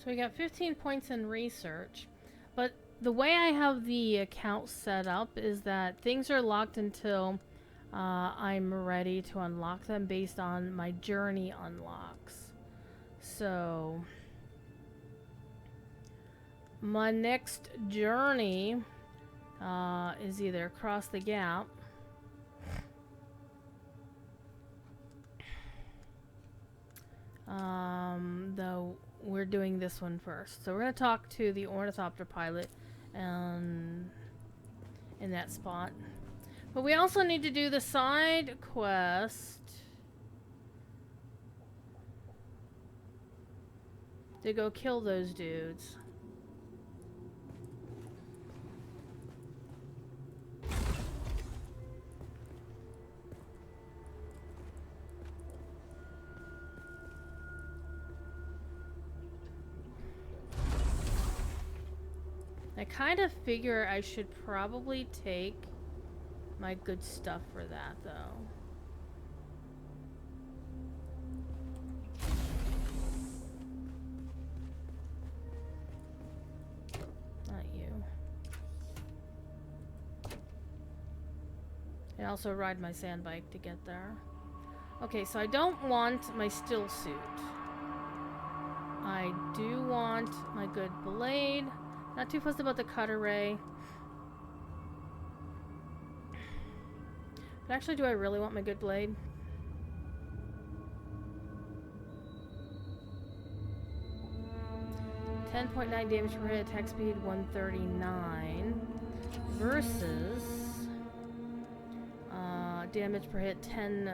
So we got 15 points in research, but the way I have the account set up is that things are locked until I'm ready to unlock them based on my journey unlocks. So my next journey is either across the gap though we're doing this one first. So we're going to talk to the ornithopter pilot in that spot. But we also need to do the side quest to go kill those dudes. I kind of figure I should probably take my good stuff for that, though. Not you. I also ride my sand bike to get there. Okay, so I don't want my still suit. I do want my good blade. Not too fussed about the cutter ray. But actually, do I really want my good blade? .9 damage per hit, attack speed 139 versus damage per hit 10.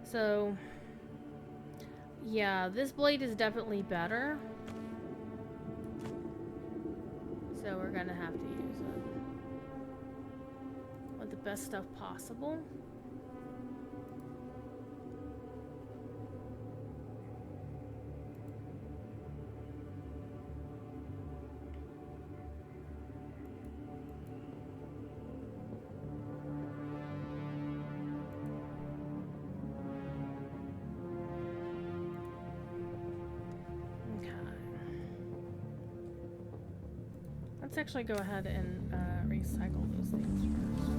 So yeah, this blade is definitely better. So we're gonna have to use it with the best stuff possible. Let's actually go ahead and recycle those things first.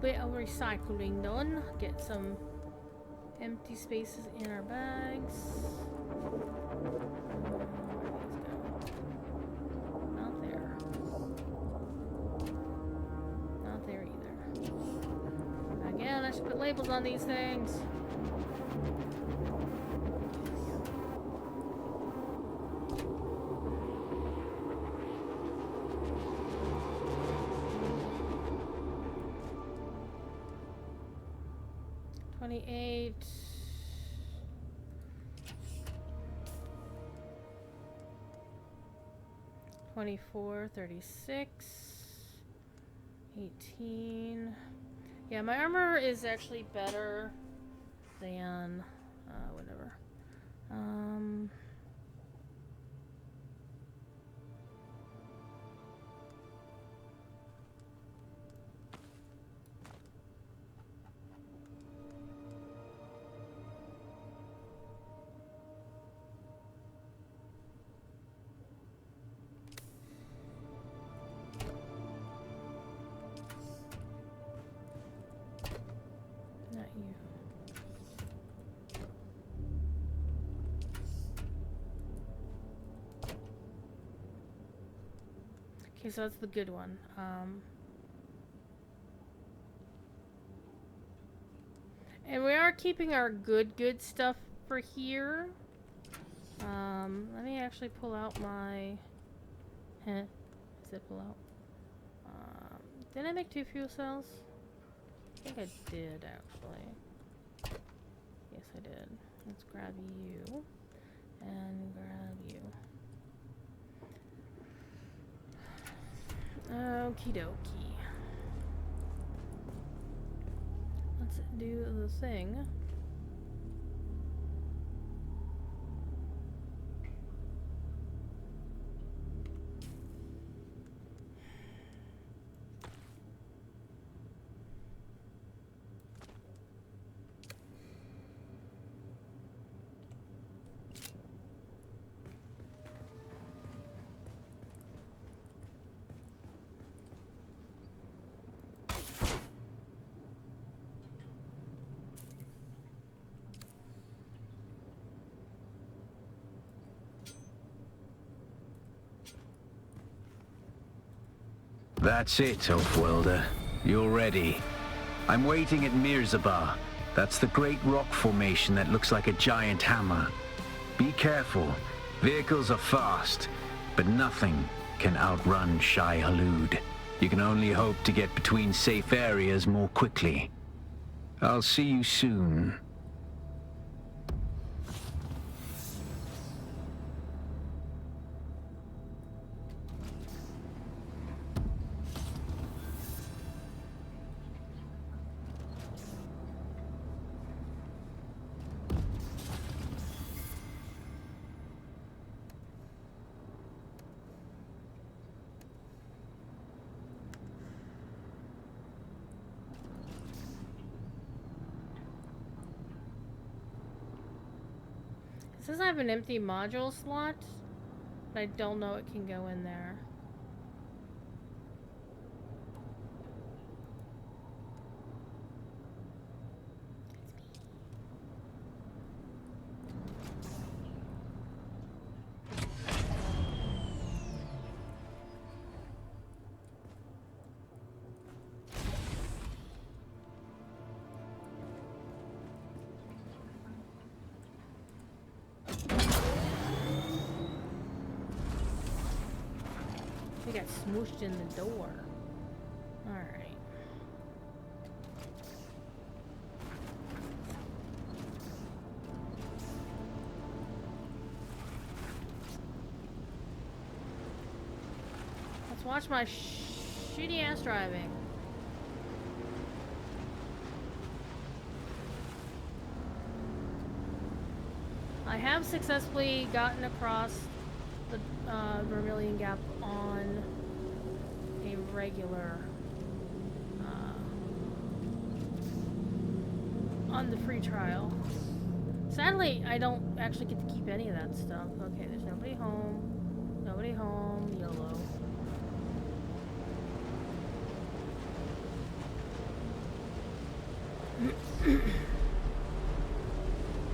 Bit of recycling done. Get some empty spaces in our bags. Not there. Not there either. Again, I should put labels on these things. 28. 24, 36, 18. Yeah, my armor is actually better than whatever. Not you. Okay, so that's the good one. And we are keeping our good stuff for here. Let me actually pull out my... Does it pull out? Did I make 2 fuel cells? think I did, actually. Yes, I did. Let's grab you. And grab you. Okie dokie. Let's do the thing. That's it, Oathwelder. You're ready. I'm waiting at Mirzabar. That's the great rock formation that looks like a giant hammer. Be careful. Vehicles are fast, but nothing can outrun Shai Hulud. You can only hope to get between safe areas more quickly. I'll see you soon. It says I have an empty module slot, but I don't know it can go in there. We got smooshed in the door. Alright. Let's watch my shitty ass driving. I have successfully gotten across the Vermilion Gap on a regular on the free trial. Sadly, I don't actually get to keep any of that stuff. Okay, there's nobody home. Nobody home. YOLO. You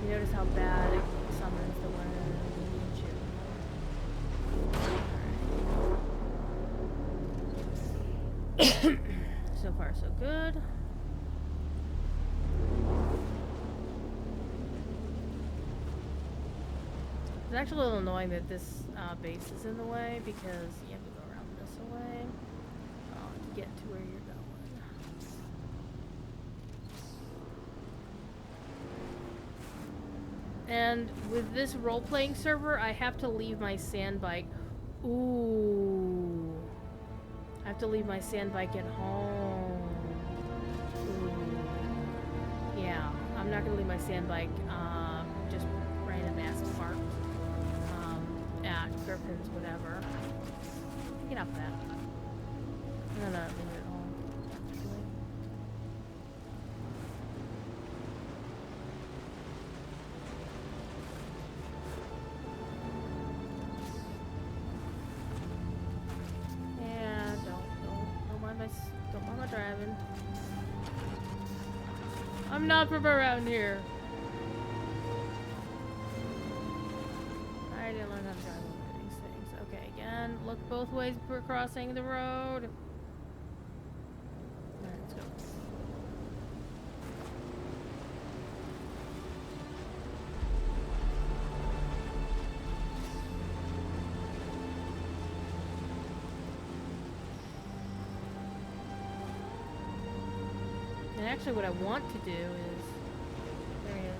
notice how bad it summons the wind. So far, so good. It's actually a little annoying that this base is in the way because you have to go around this way to get to where you're going. And with this role-playing server, I have to leave my sand bike. Ooh. I have to leave my sand bike at home. Ooh. Yeah, I'm not gonna leave my sand bike just random ass parked at Griffin's, whatever. Get off that. I'm gonna leave it at home, actually. Yeah, don't mind my driving. I'm not from around here. I didn't learn how to drive over these things. Okay, again, look both ways before crossing the road. Alright, let's go. actually what I want to do is... There he is.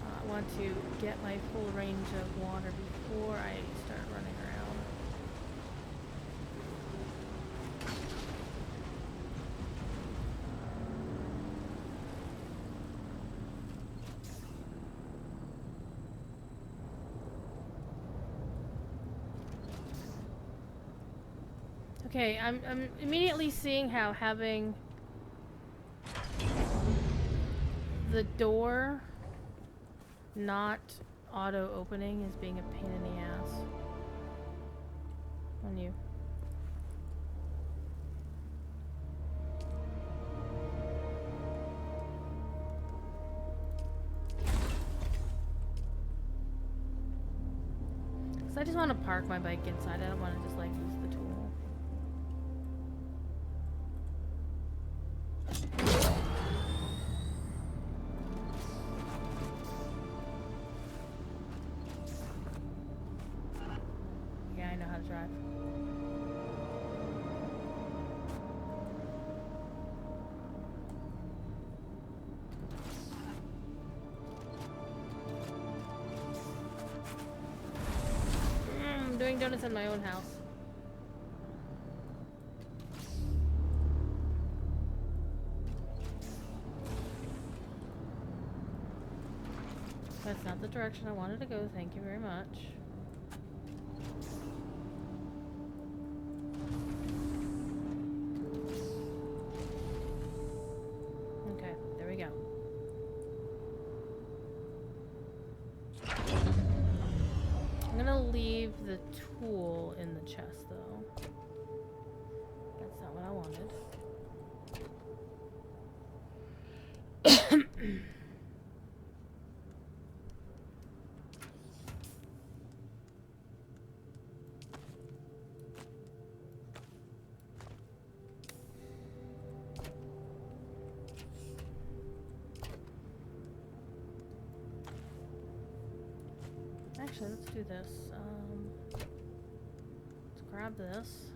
I want to get my full range of water before I start running around. Okay, I'm immediately seeing how having the door not auto-opening is being a pain in the ass. On you. So I just want to park my bike inside. I don't want to just like use the tool. Yeah, I know how to drive. I'm doing donuts in my own house. That's not the direction I wanted to go. Thank you very much. Okay, there we go. I'm gonna leave the tool in the chest, though. That's not what I wanted. Actually, let's do this. Let's grab this.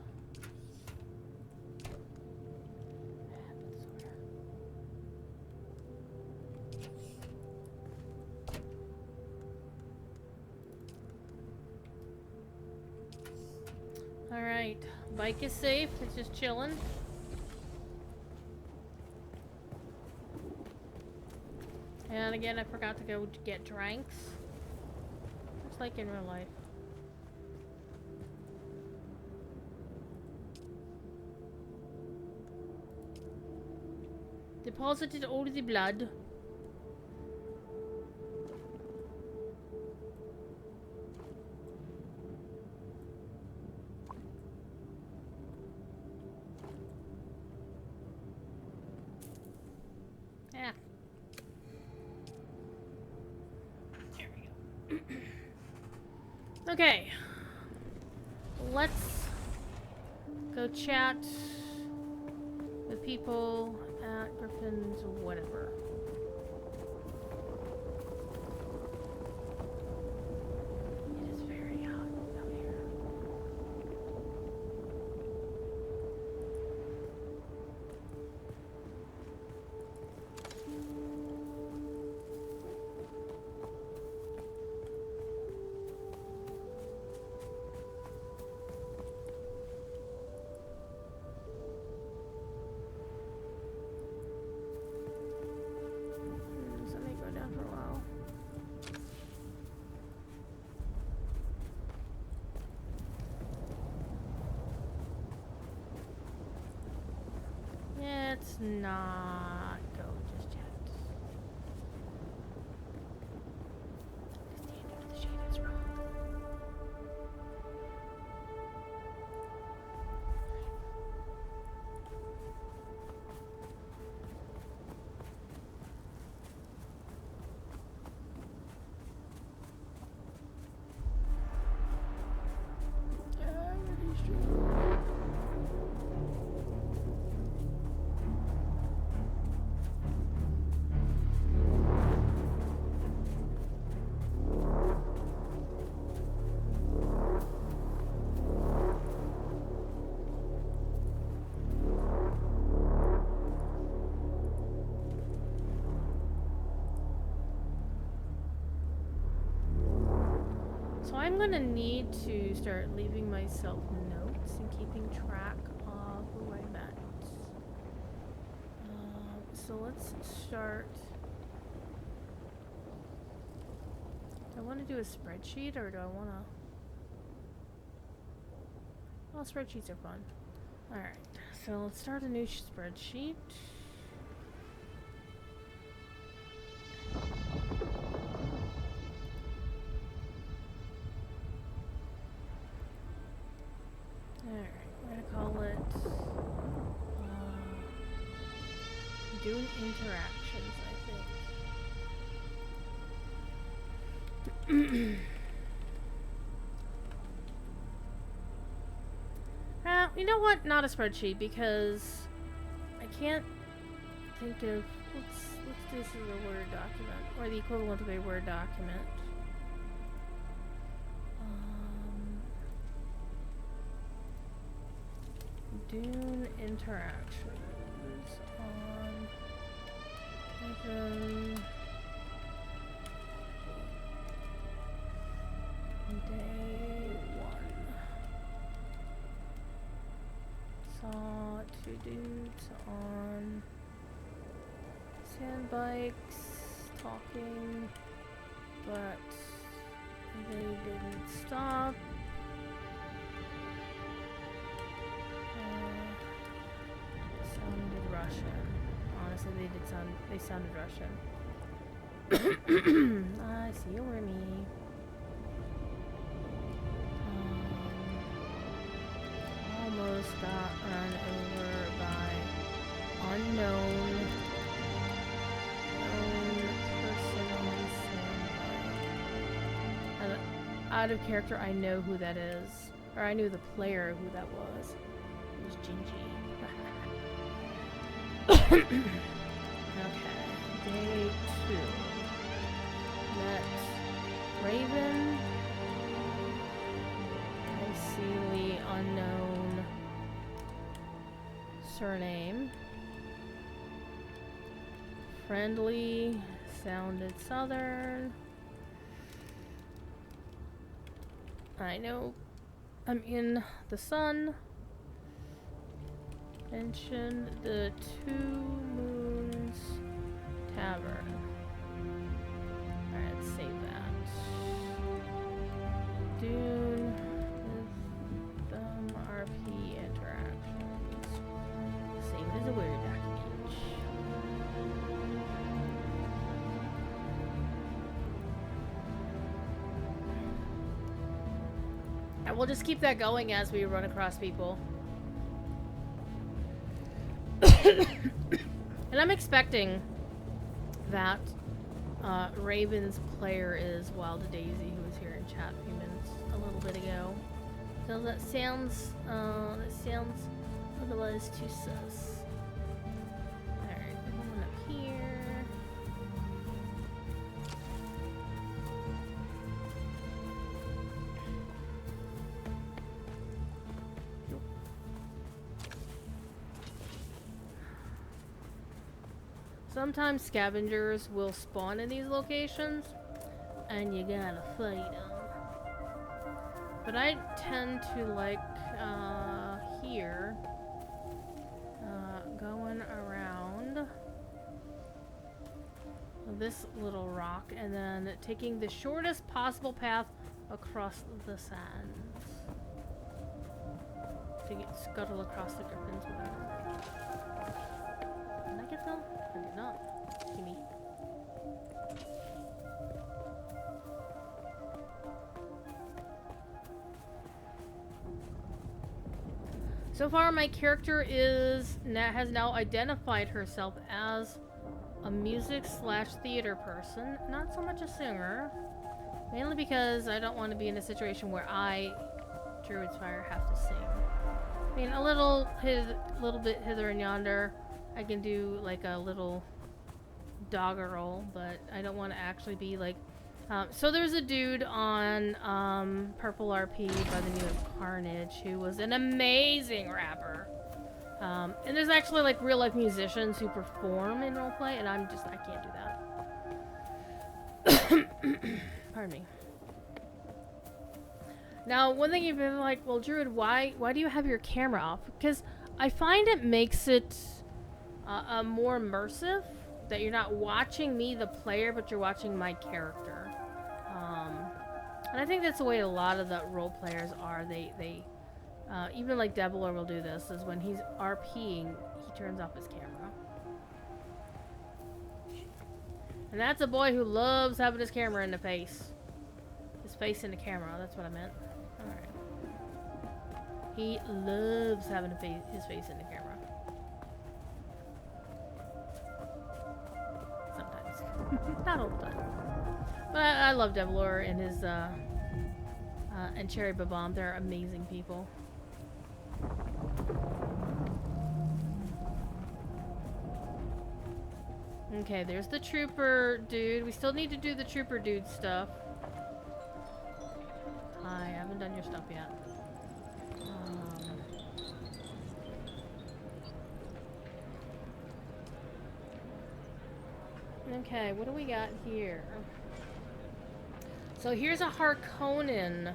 Alright, bike is safe, it's just chilling. And again, I forgot to go to get drinks. Just like in real life. Deposited all the blood. Yeah. There we go. Okay. Let's go chat with people at Griffin's whatever. It is very hot out here. So let me go down for a while. Let's not go just yet. Because the end of the shade is wrong. I'm gonna need to start leaving myself notes and keeping track of who I met. So let's start. Do I want to do a spreadsheet or do I want to? Well, spreadsheets are fun. Alright, so let's start a new spreadsheet. Alright, we're gonna call it doing interactions, I think. You know what? Not a spreadsheet because I can't think of. Let's do this as a Word document or the equivalent of a Word document. Dune interactions on day 1. Saw 2 dudes on sand bikes talking, but they didn't stop. Sounded Russian. Honestly, they sounded Russian. I see you, Remy. Almost got run over by unknown person on standby. Out of character, I know who that is. Or I knew the player who that was. It was Gingy. Okay, day 2. Met Raven. Iceely unknown surname. Friendly, sounded southern. I know I'm in the sun. Mentioned the 2 Moons Tavern. Alright, let's save that. Dune RhythmRP interactions. Save it as a Word document. And we'll just keep that going as we run across people. And I'm expecting that Raven's player is Wild Daisy, who was here in chat a few minutes, a little bit ago. So that sounds otherwise too sus. Alright, we're going up here. Sometimes scavengers will spawn in these locations, and you gotta fight them. But I tend to like here, going around this little rock and then taking the shortest possible path across the sands to scuttle across the griffins without. Did I get them? I did not. Gimme. So far, my character has now identified herself as a music/theater person, not so much a singer. Mainly because I don't want to be in a situation where I, Druidsfire, have to sing. I mean, a little bit hither and yonder. I can do like a little doggerel, but I don't want to actually be like. So there's a dude on Purple RP by the name of Carnage who was an amazing rapper. And there's actually like real life musicians who perform in roleplay, and I can't do that. Pardon me. Now, one thing you've been like, well, Druid, why do you have your camera off? Because I find it makes it more immersive, that you're not watching me, the player, but you're watching my character. And I think that's the way a lot of the role players are. They even like Deviler will do this, is when he's RPing, he turns off his camera. And that's a boy who loves having his camera in the face. His face in the camera, that's what I meant. Alright. He loves having his face in the camera. Sometimes. Not all the time. But I love Deviler and his, and Cherry Babam. They're amazing people. Okay, there's the trooper dude. We still need to do the trooper dude stuff. Hi, I haven't done your stuff yet. Okay, what do we got here? So here's a Harkonnen.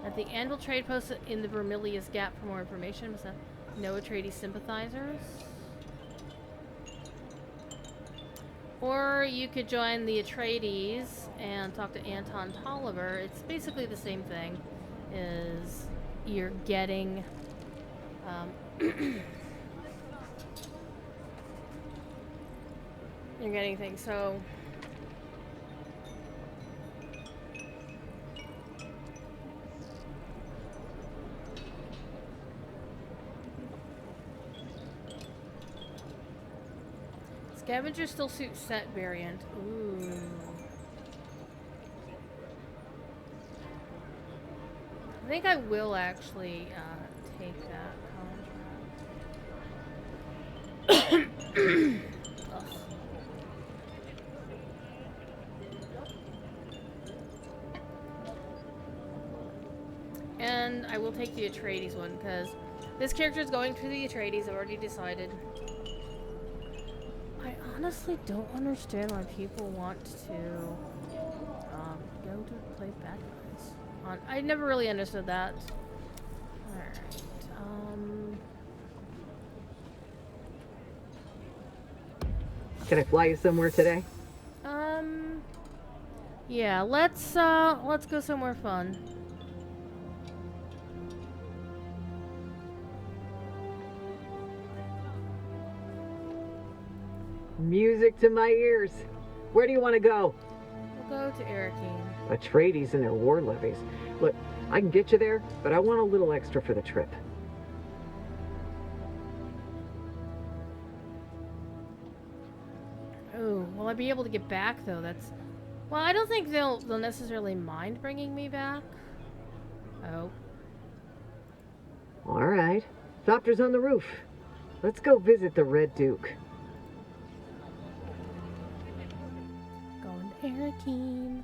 At the Anvil Trade Post in the Vermilion Gap for more information. So, no Atreides sympathizers. Or you could join the Atreides and talk to Anton Tolliver. It's basically the same thing. Is you're getting you're getting things. So Scavenger still suit set variant. Ooh. I think I will actually take that contract. And I will take the Atreides one, because this character is going to the Atreides. I've already decided. I honestly don't understand why people want to go to play bad guys. I never really understood that. Alright. Can I fly you somewhere today? Yeah, let's go somewhere fun. Music to my ears. Where do you want to go? We'll go to Arrakis. Atreides and their war levies. Look, I can get you there, but I want a little extra for the trip. Oh, will I be able to get back though? That's... Well, I don't think they'll necessarily mind bringing me back. Oh. All right. Doctor's on the roof. Let's go visit the Red Duke. Going to Arrakis.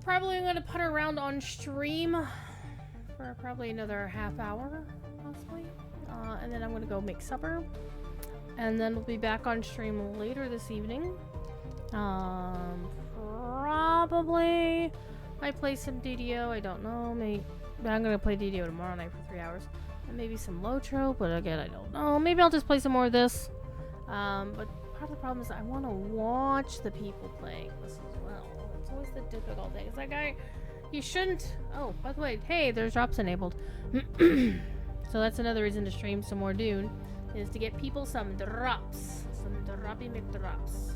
Probably going to put her around on stream for probably another half hour, possibly. And then I'm going to go make supper. And then we'll be back on stream later this evening. Probably might play some DDO, I don't know. I'm gonna play DDO tomorrow night for 3 hours. And maybe some Lotro, but again, I don't know. Maybe I'll just play some more of this. But part of the problem is I want to watch the people playing this as well. It's always the difficult thing. It's like you shouldn't. Oh, by the way, hey, there's drops enabled. So that's another reason to stream some more Dune, is to get people some drops, some droppy McDrops.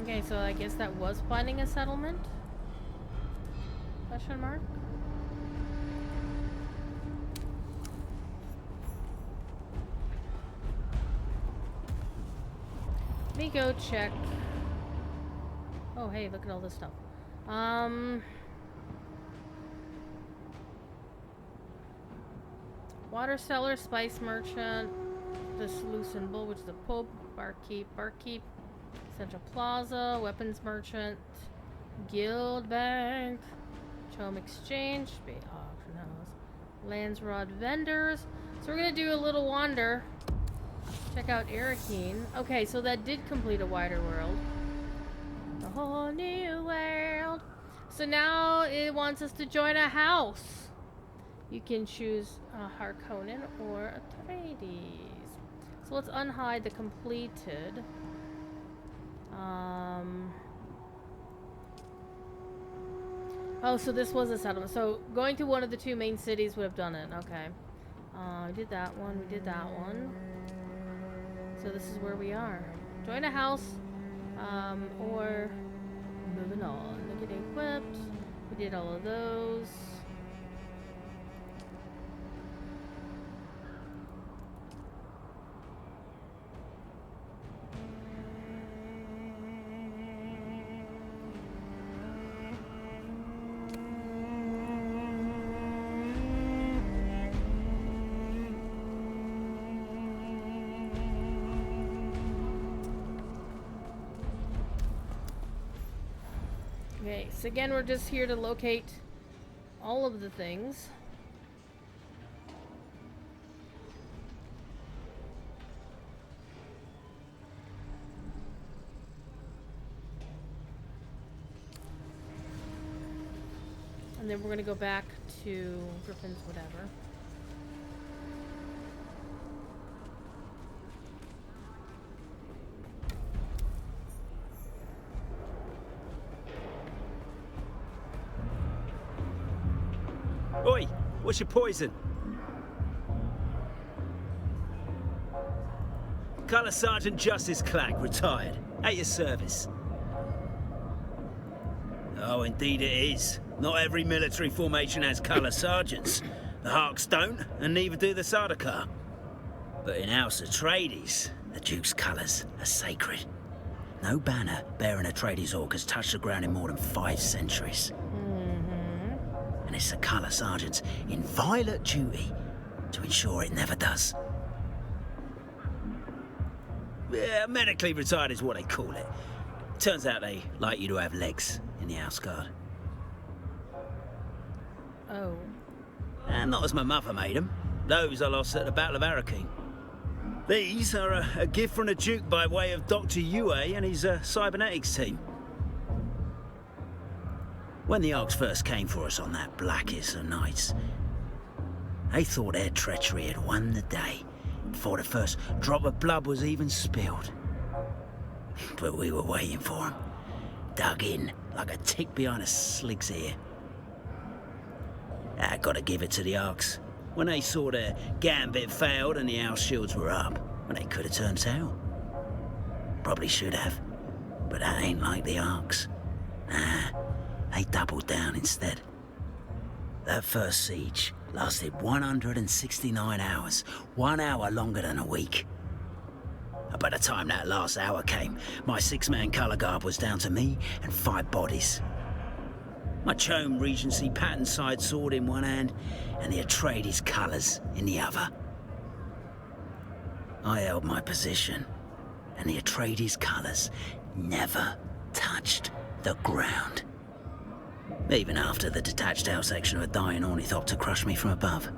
Okay, so I guess that was finding a settlement? Question mark? Let me go check. Oh, hey, look at all this stuff. Water seller, spice merchant, the Solution Bull, which is the Pope, barkeep, Central Plaza, weapons merchant, guild bank, Chome exchange, auction house, Landsrod vendors. So we're gonna do a little wander. Check out Arrakis. Okay, so that did complete a wider world. A whole new world. So now it wants us to join a house. You can choose a Harkonnen or Atreides. So let's unhide the completed. Oh, so this was a settlement. So going to one of the two main cities would have done it. Okay. We did that one. We did that one. So this is where we are. Join a house. Or moving on. Look at equipped. We did all of those. Okay, so again, we're just here to locate all of the things. And then we're going to go back to Griffin's whatever. Oi, what's your poison? Colour Sergeant Justice Clack, retired. At your service. Oh, indeed it is. Not every military formation has colour sergeants. The Harks don't, and neither do the Sardaukar. But in House Atreides, the Duke's colours are sacred. No banner bearing Atreides orc has touched the ground in more than 5 centuries. And it's the colour sergeant's inviolate duty to ensure it never does. Yeah, medically retired is what they call it. Turns out they like you to have legs in the House Guard. Oh. And not as my mother made them. Those I lost at the Battle of Arrakis. These are a gift from the Duke by way of Dr. Yue and his cybernetics team. When the Arks first came for us on that blackest of nights, they thought their treachery had won the day before the first drop of blood was even spilled. But we were waiting for them, dug in like a tick behind a slig's ear. I gotta give it to the Arks. When they saw their gambit failed and the house shields were up, when they could have turned tail. Probably should have, but that ain't like the Arks. Nah. They doubled down instead. That first siege lasted 169 hours, 1 hour longer than a week. By the time that last hour came, my 6-man colour guard was down to me and 5 bodies. My Chome Regency pattern side sword in one hand and the Atreides colours in the other. I held my position, and the Atreides colours never touched the ground. Even after the detached out section of a dying ornithopter crushed me from above.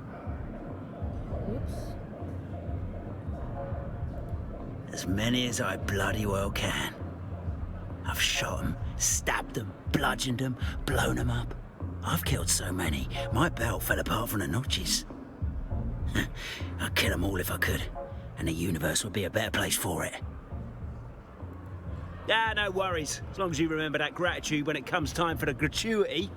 Oops. As many as I bloody well can. I've shot them, stabbed them, bludgeoned them, blown them up. I've killed so many, my belt fell apart from the notches. I'd kill them all if I could, and the universe would be a better place for it. Ah, no worries, as long as you remember that gratitude when it comes time for the gratuity.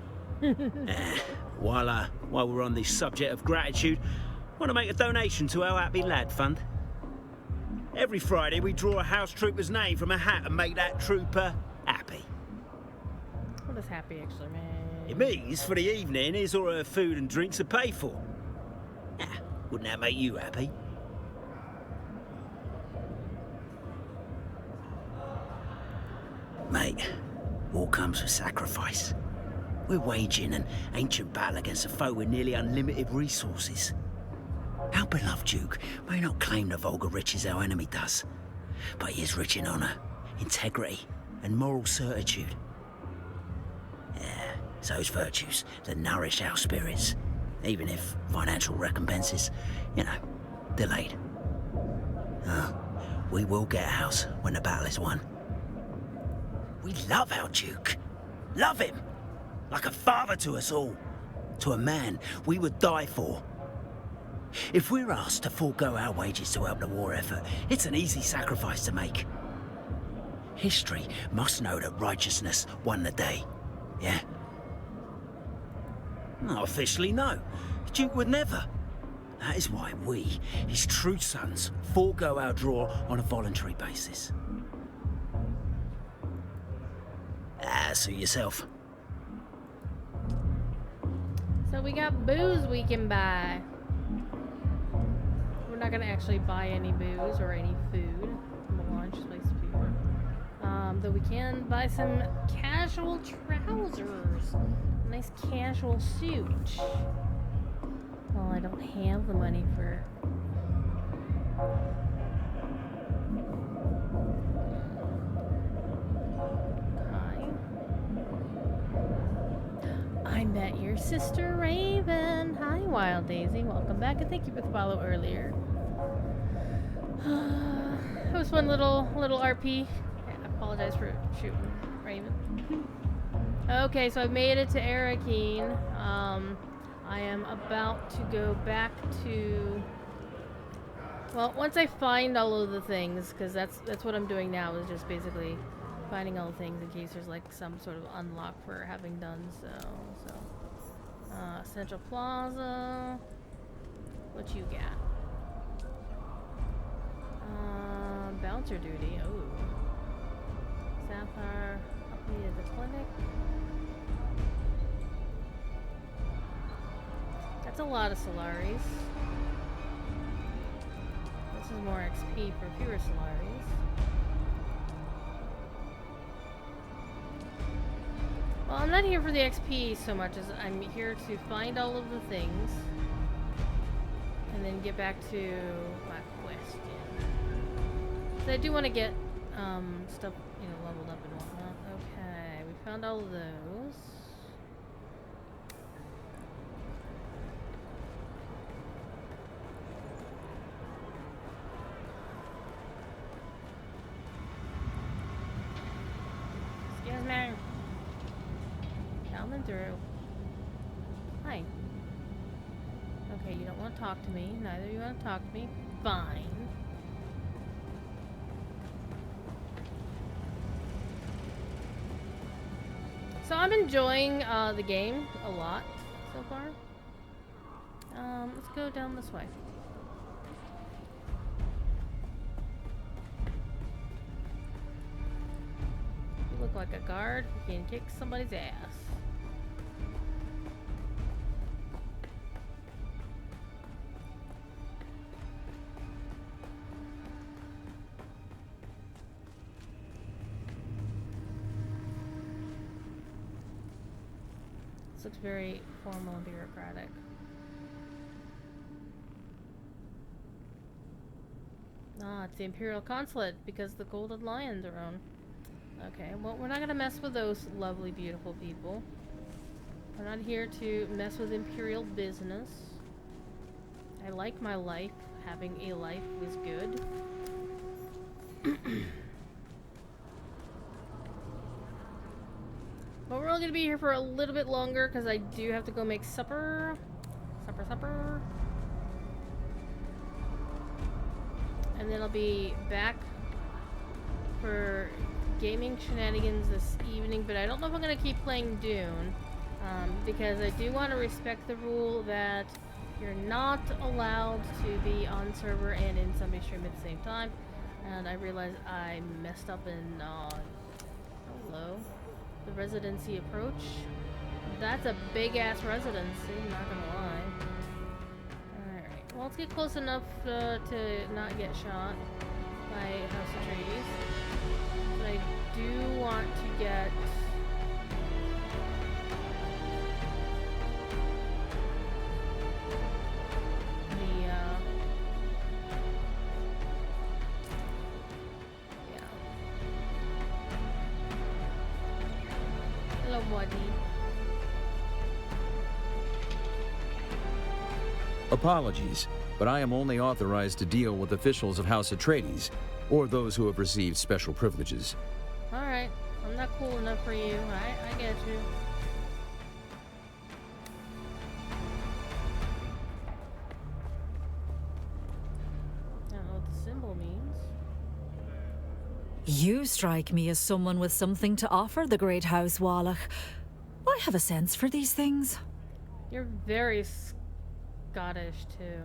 While we're on the subject of gratitude, I want to make a donation to our Happy Lad Fund. Every Friday we draw a house trooper's name from a hat and make that trooper happy. What does happy actually mean? It means for the evening his or her food and drinks are paid for. Wouldn't that make you happy? Mate, war comes with sacrifice. We're waging an ancient battle against a foe with nearly unlimited resources. Our beloved Duke may not claim the vulgar riches our enemy does, but he is rich in honour, integrity, and moral certitude. Yeah, it's those virtues that nourish our spirits, even if financial recompense is, delayed. We will get ours when the battle is won. We love our Duke. Love him. Like a father to us all. To a man we would die for. If we're asked to forego our wages to help the war effort, it's an easy sacrifice to make. History must know that righteousness won the day. Yeah? Not officially, no. The Duke would never. That is why we, his true sons, forego our draw on a voluntary basis. Suit yourself. So we got booze we can buy. We're not gonna actually buy any booze or any food from the launch place food. Though we can buy some casual trousers. A nice casual suit. Well, I don't have the money for... I met your sister Raven. Hi, Wild Daisy. Welcome back, and thank you for the follow earlier. It was one little RP. I apologize for shooting Raven. Okay, so I've made it to Arrakis. I am about to go back to... Well, once I find all of the things, because that's what I'm doing now, is just basically finding all the things in case there's like some sort of unlock for having done so. Central Plaza. What you got? Bouncer duty. Oh. Sapphire. Up me at the clinic. That's a lot of Solaris. This is more XP for fewer Solaris. Well, I'm not here for the XP so much as I'm here to find all of the things and then get back to my question. So I do want to get stuff, leveled up and whatnot. Okay, we found all of those. Excuse me. Coming through. Hi. Okay, you don't want to talk to me. Neither you want to talk to me. Fine. So I'm enjoying the game a lot so far. Let's go down this way. You look like a guard who can kick somebody's ass. This looks very formal and bureaucratic. Ah, it's the Imperial Consulate because the Golden Lions are on. Okay, well, we're not gonna mess with those lovely, beautiful people. We're not here to mess with Imperial business. I like my life. Having a life is good. But we're only gonna be here for a little bit longer because I do have to go make supper. Supper. And then I'll be back for gaming shenanigans this evening, but I don't know if I'm gonna keep playing Dune, because I do want to respect the rule that you're not allowed to be on server and in somebody's stream at the same time. And I realized I messed up in hello, the residency approach. That's a big ass residency, not gonna lie. Alright, well, let's get close enough to not get shot by House Atreides. But I do want to get the yeah. Hello, buddy. Apologies, but I am only authorized to deal with officials of House Atreides, or those who have received special privileges. Alright, I'm not cool enough for you. I get you. I don't know what the symbol means. You strike me as someone with something to offer the great House Wallach. I have a sense for these things. You're very Scottish, too.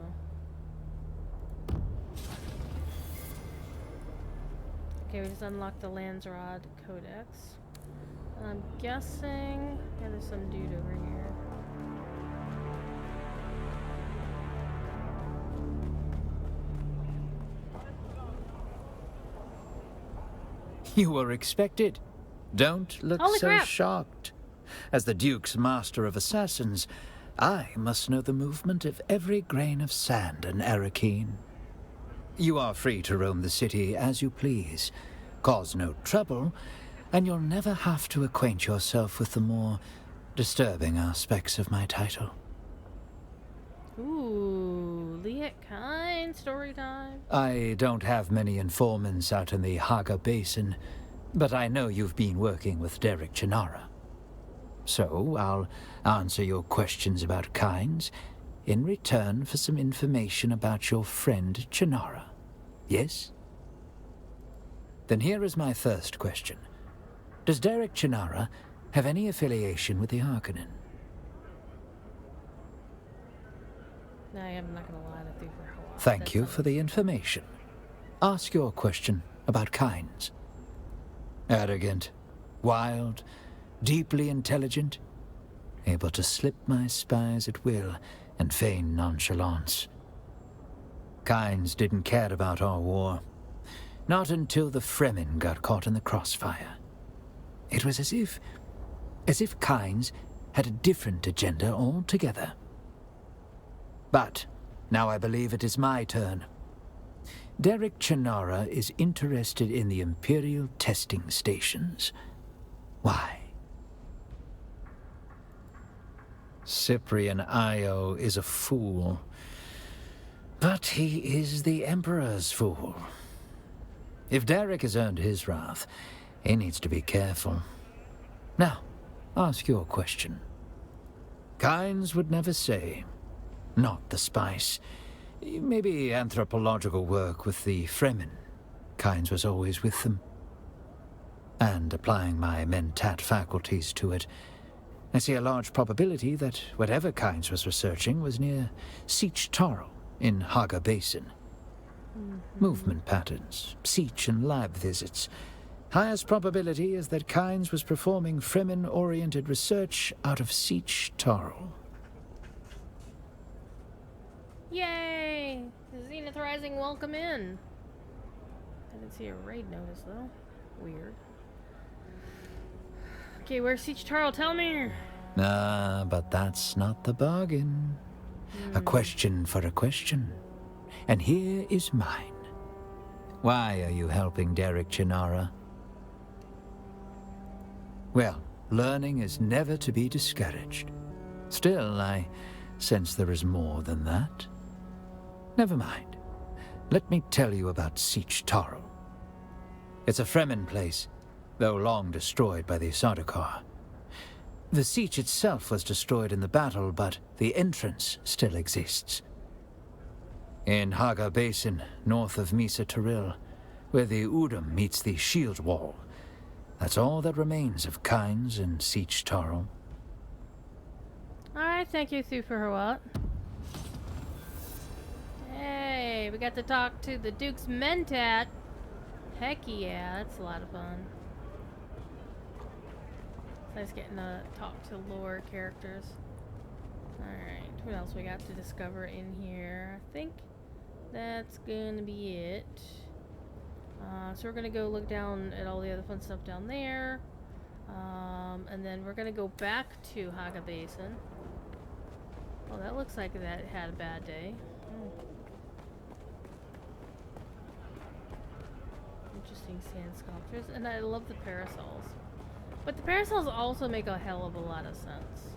Okay, we just unlocked the Landsrod Codex. I'm guessing... Yeah, there's some dude over here. You were expected. Don't look Holy so crap. shocked. As the Duke's master of assassins, I must know the movement of every grain of sand in Arrakis. You are free to roam the city as you please. Cause no trouble, and you'll never have to acquaint yourself with the more disturbing aspects of my title. Ooh, Liet Kyne story time. I don't have many informants out in the Haga Basin, but I know you've been working with Derek Chinara. So I'll answer your questions about Kynes in return for some information about your friend Chinara. Yes? Then here is my first question. Does Derek Chinara have any affiliation with the Harkonnen? No, I'm not gonna lie to you for a while. Thank you for the information. Ask your question about Kynes. Arrogant, wild, deeply intelligent, able to slip my spies at will and feign nonchalance. Kynes didn't care about our war. Not until the Fremen got caught in the crossfire. It was as if Kynes had a different agenda altogether. But now I believe it is my turn. Derek Chinara is interested in the Imperial testing stations. Why? Cyprian Io is a fool. But he is the Emperor's fool. If Derek has earned his wrath, he needs to be careful. Now, ask your question. Kynes would never say. Not the spice. Maybe anthropological work with the Fremen. Kynes was always with them. And applying my mentat faculties to it, I see a large probability that whatever Kynes was researching was near Sietch Tarl in Haga Basin. Movement patterns, Sietch and lab visits. Highest probability is that Kynes was performing Fremen-oriented research out of Sietch Tarl. Yay! Zenith Rising, welcome in. I didn't see a raid notice though. Weird. Okay, where's Sietch Tarl? Tell me! Ah, but that's not the bargain. A question for a question. And here is mine. Why are you helping Derek Chinara? Well, learning is never to be discouraged. Still, I sense there is more than that. Never mind. Let me tell you about Siege Taro. It's a Fremen place, though long destroyed by the Sardaukar. The siege itself was destroyed in the battle, but the entrance still exists. In Haga Basin, north of Misa Tiril, where the Udum meets the shield wall. That's all that remains of Kynes and Siege Taro. Alright, thank you, Thu, for her what? Hey, we got to talk to the Duke's Mentat. Heck yeah, that's a lot of fun. It's nice getting to talk to lore characters. Alright, what else we got to discover in here? I think that's gonna be it. So we're gonna go look down at all the other fun stuff down there. And then we're gonna go back to Haga Basin. Oh, that looks like that had a bad day. Interesting sand sculptures. And I love the parasols. But the parasols also make a hell of a lot of sense.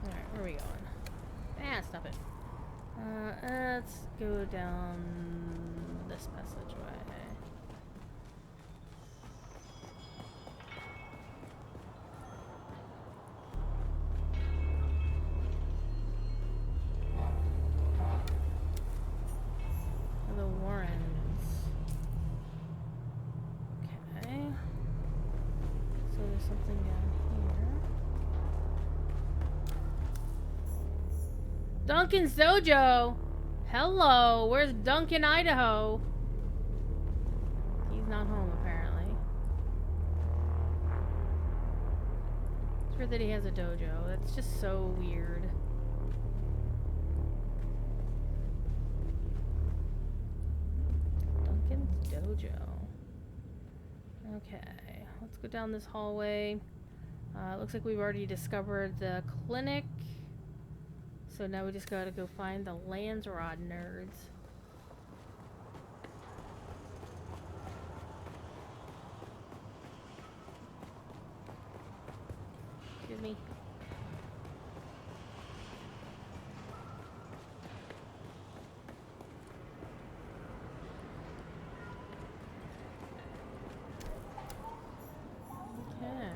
Alright, where are we going? Ah, stop it. Let's go down this passageway. The Warrens. Okay. So there's something down here. Duncan's Dojo! Hello! Where's Duncan, Idaho? He's not home, apparently. It's weird that he has a dojo. That's just so weird. Duncan's Dojo. Okay, let's go down this hallway. Looks like we've already discovered the clinic. So now we just gotta go find the Landsrod nerds. Excuse me. Okay.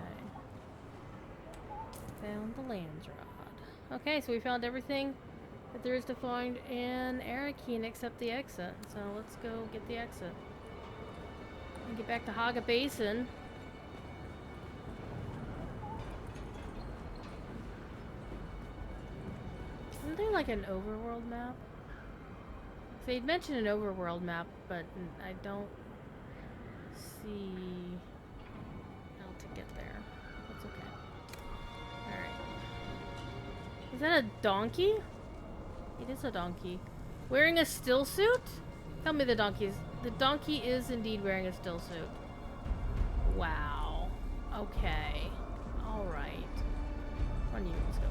Found the Landsrod. Okay, so we found everything that there is to find in Arrakis except the exit. So let's go get the exit. And get back to Haga Basin. Isn't there like an overworld map? So you'd mentioned an overworld map, but I don't see how to get there. That's okay. Alright. Is that a donkey? It is a donkey. Wearing a still suit? Tell me the donkey is indeed wearing a still suit. Wow. Okay. Alright. On you, let's go.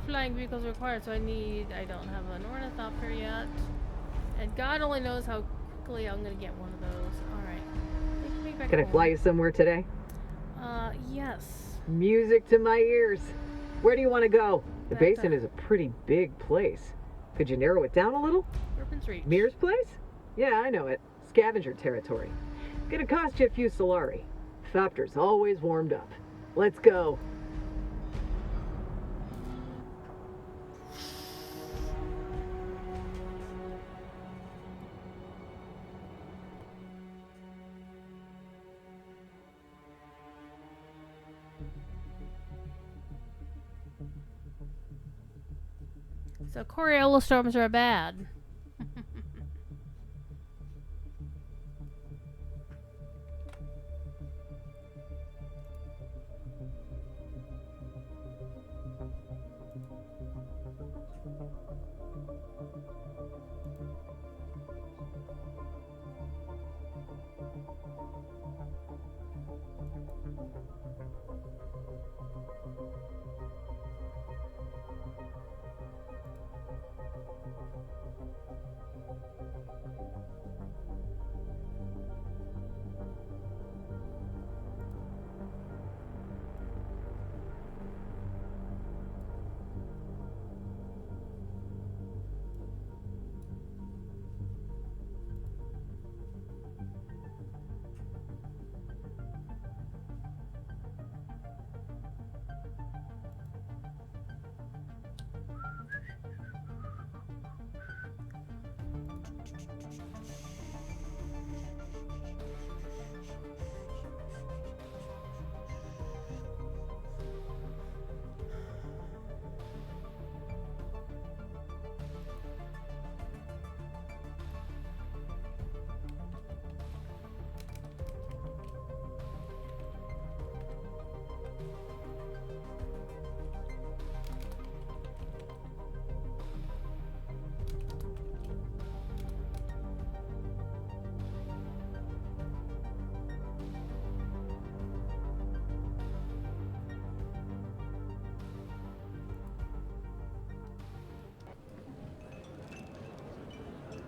Flying vehicles required, so I don't have an ornithopter yet. And God only knows how quickly I'm gonna get one of those. Alright. Can I fly you somewhere today? Yes. Music to my ears. Where do you want to go? The Back basin to- is a pretty big place. Could you narrow it down a little? Urban's Reach. Mir's place? Yeah, I know it. Scavenger territory. Gonna cost you a few Solari. Thopter's always warmed up. Let's go. So Coriolis storms are bad.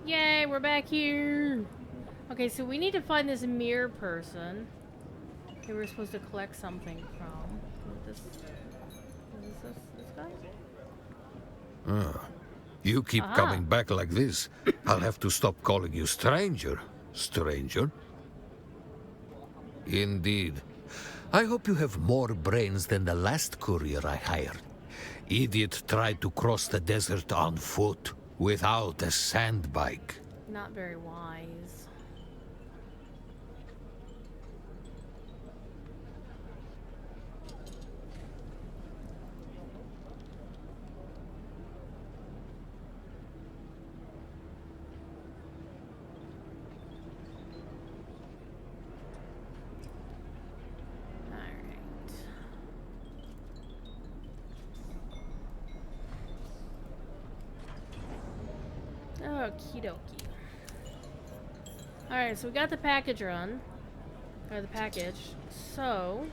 Yay, we're back here. Okay, so we need to find this mirror person who we're supposed to collect something from. This guy? You keep coming back like this. I'll have to stop calling you stranger. Stranger? Indeed. I hope you have more brains than the last courier I hired. Idiot tried to cross the desert on foot without a sand bike. Not very wise. Okie dokie. Alright, so we got the package run. Or the package. So...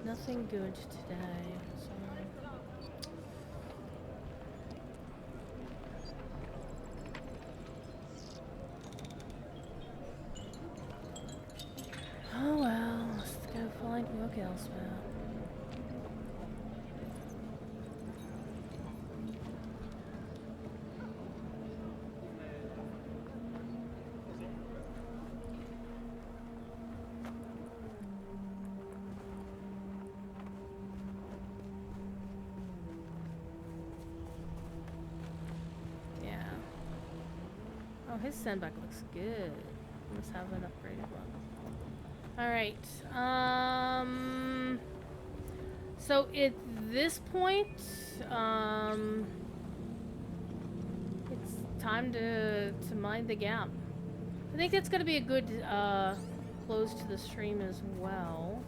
nothing good today. So. Oh well, let's go find work elsewhere. Oh, his sandbag looks good. Must have an upgraded one. Alright. So at this point, it's time to mind the gap. I think that's gonna be a good close to the stream as well.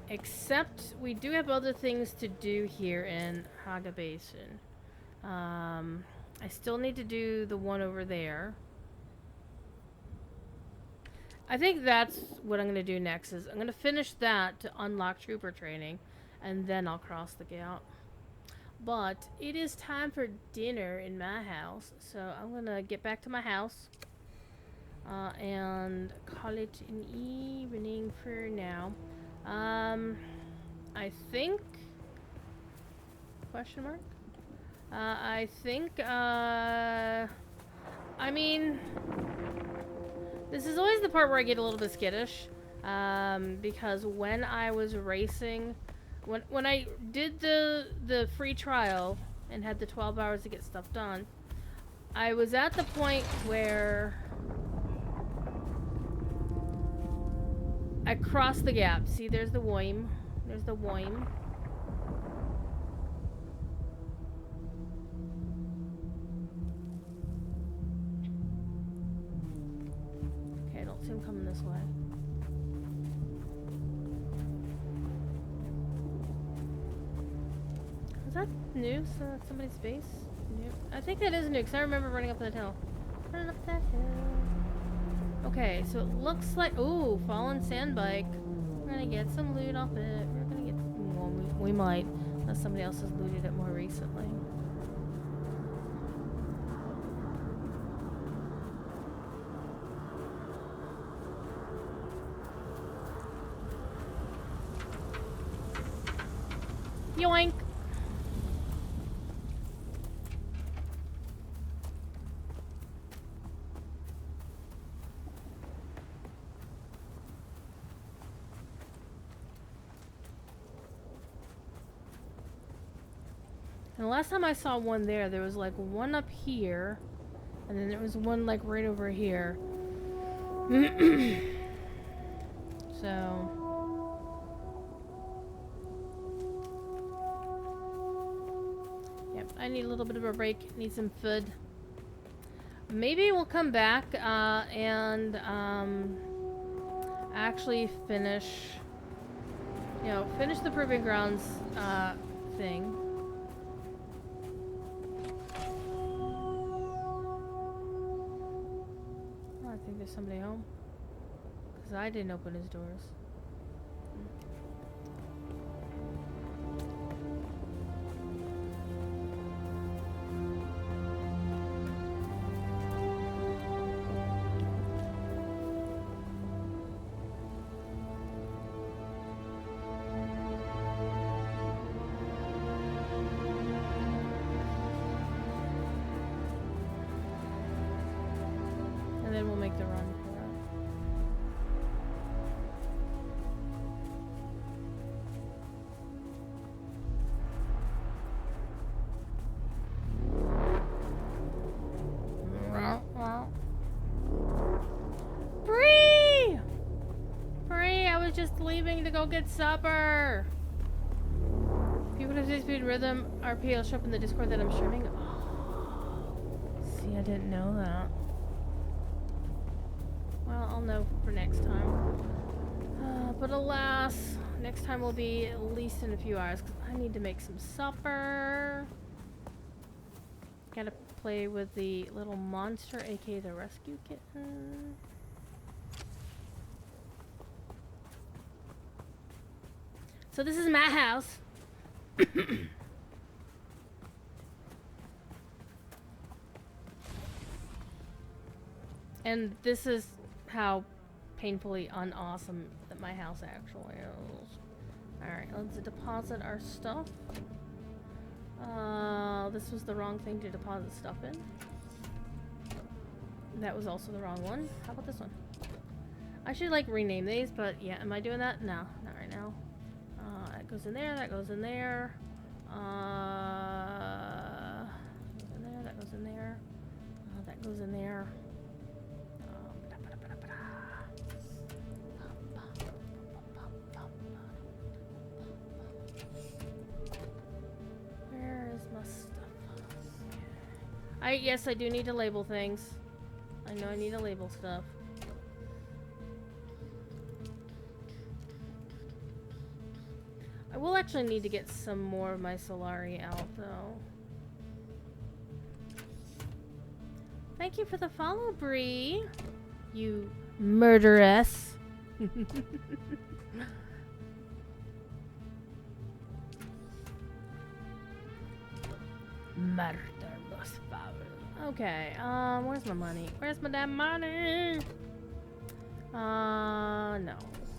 Except we do have other things to do here in Haga Basin. I still need to do the one over there. I think that's what I'm going to do next. Is I'm going to finish that to unlock trooper training, and then I'll cross the gap. But it is time for dinner in my house, so I'm going to get back to my house and call it an evening for now. I think, question mark? I think, I mean, this is always the part where I get a little bit skittish, because when I was racing when I did the free trial and had the 12 hours to get stuff done, I was at the point where I crossed the gap. See, there's the worm. There's the worm. Okay, I don't see him coming this way. Is that new? Somebody's base? New? I think that is new, because I remember running up that hill. Running up that hill. Okay, so it looks like... Ooh, fallen sandbike. We're gonna get some loot off it. We're gonna get... Well, we might, unless somebody else has looted it more recently. Yoink! And the last time I saw one there was like one up here, and then there was one like right over here. So... Yep, I need a little bit of a break, need some food. Maybe we'll come back and actually finish, finish the Proving Grounds thing. Oh, I think there's somebody home, because I didn't open his doors. And then we'll make the run for it. Bree! Bree, I was just leaving to go get supper. People who speed RhythmRP will show up in the Discord that I'm streaming. Oh. See, I didn't know that. Well, I'll know for next time. But alas, next time will be at least in a few hours, because I need to make some supper. Gotta play with the little monster, aka the rescue kitten. So this is my house. And this is how painfully unawesome that my house actually is. Alright, let's deposit our stuff. This was the wrong thing to deposit stuff in. That was also the wrong one. How about this one? I should like rename these, but yeah, am I doing that? No, not right now. That goes in there, that goes in there. Goes in there, that goes in there. That goes in there. Where is my stuff? Yes, I do need to label things. I know I need to label stuff. I will actually need to get some more of my Solari out, though. Thank you for the follow, Bree. You murderess. Murderous foul. Okay, where's my money? Where's my damn money? No.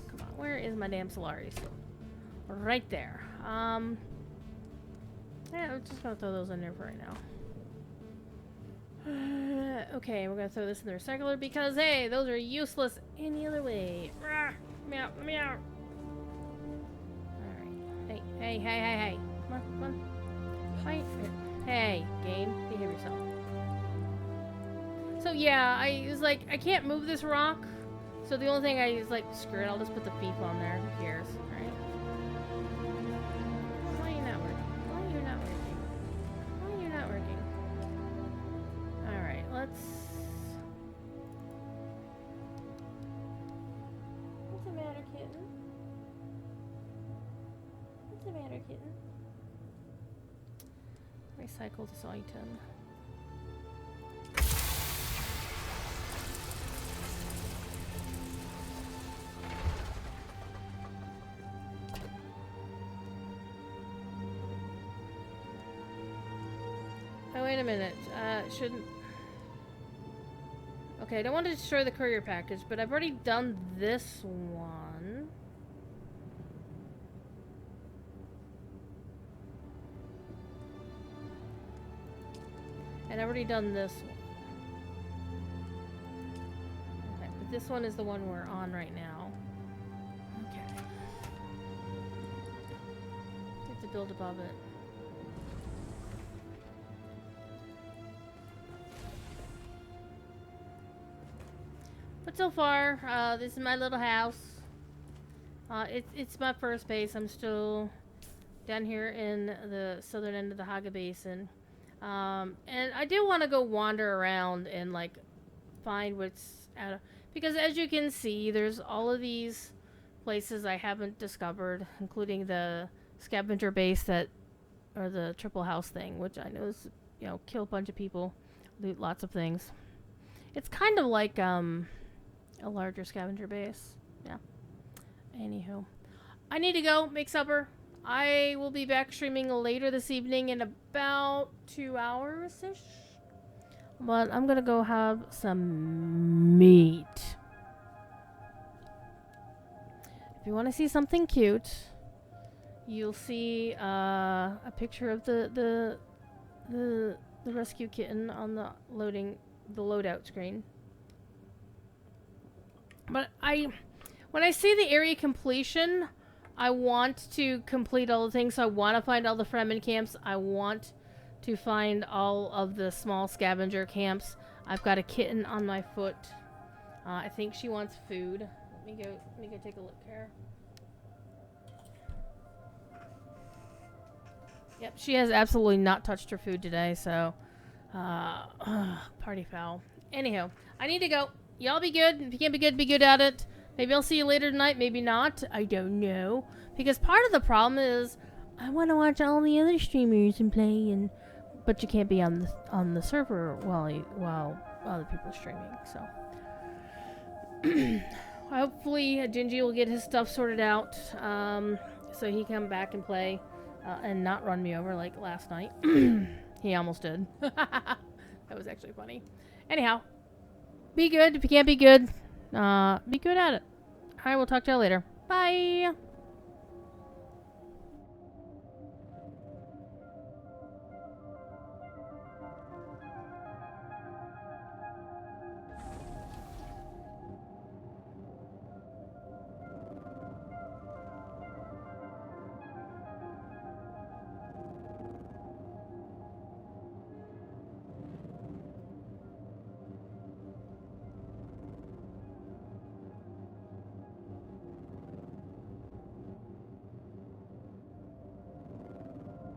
Come on, where is my damn Solaris? Right there. Yeah, I'm just gonna throw those in there for right now. Okay, we're gonna throw this in the recycler because, hey, those are useless any other way. Meow, meow. Alright, Hey, hey, hey, hey, hey. Come on, come on. Wait. Hey, game, behave yourself. So yeah, I was like, I can't move this rock. So the only thing I was like, screw it, I'll just put the thief on there. Who cares? Alright. Why are you not working? Why are you not working? Why are you not working? Alright, let's... What's the matter, kitten? What's the matter, kitten? Recycle this item. Oh, wait a minute. Shouldn't... Okay, I don't want to destroy the courier package, but I've already done this one. And I've already done this one. Okay, but this one is the one we're on right now. Okay. You have to build above it. But so far, this is my little house. It's my first base. I'm still down here in the southern end of the Haga Basin. And I do want to go wander around and like find what's out of, because as you can see, there's all of these places I haven't discovered, including the scavenger base that, or the triple house thing, which I know is, you know, kill a bunch of people, loot lots of things. It's kind of like a larger scavenger base. Yeah. Anywho, I need to go make supper. I will be back streaming later this evening in about 2 hours-ish. But I'm gonna go have some meat. If you want to see something cute, you'll see a picture of the rescue kitten on the loadout screen. But when I see the area completion, I want to complete all the things. So I want to find all the Fremen camps. I want to find all of the small scavenger camps. I've got a kitten on my foot. I think she wants food. Let me go take a look here. Yep, she has absolutely not touched her food today, so party foul. Anyhow, I need to go. Y'all be good. If you can't be good, be good at it. Maybe I'll see you later tonight, maybe not. I don't know. Because part of the problem is I want to watch all the other streamers and play, but you can't be on the server while other people are streaming. So hopefully Gingy will get his stuff sorted out, so he can come back and play and not run me over like last night. He almost did. That was actually funny. Anyhow, be good. If you can't be good, be good at it. Alright, we'll talk to y'all later. Bye!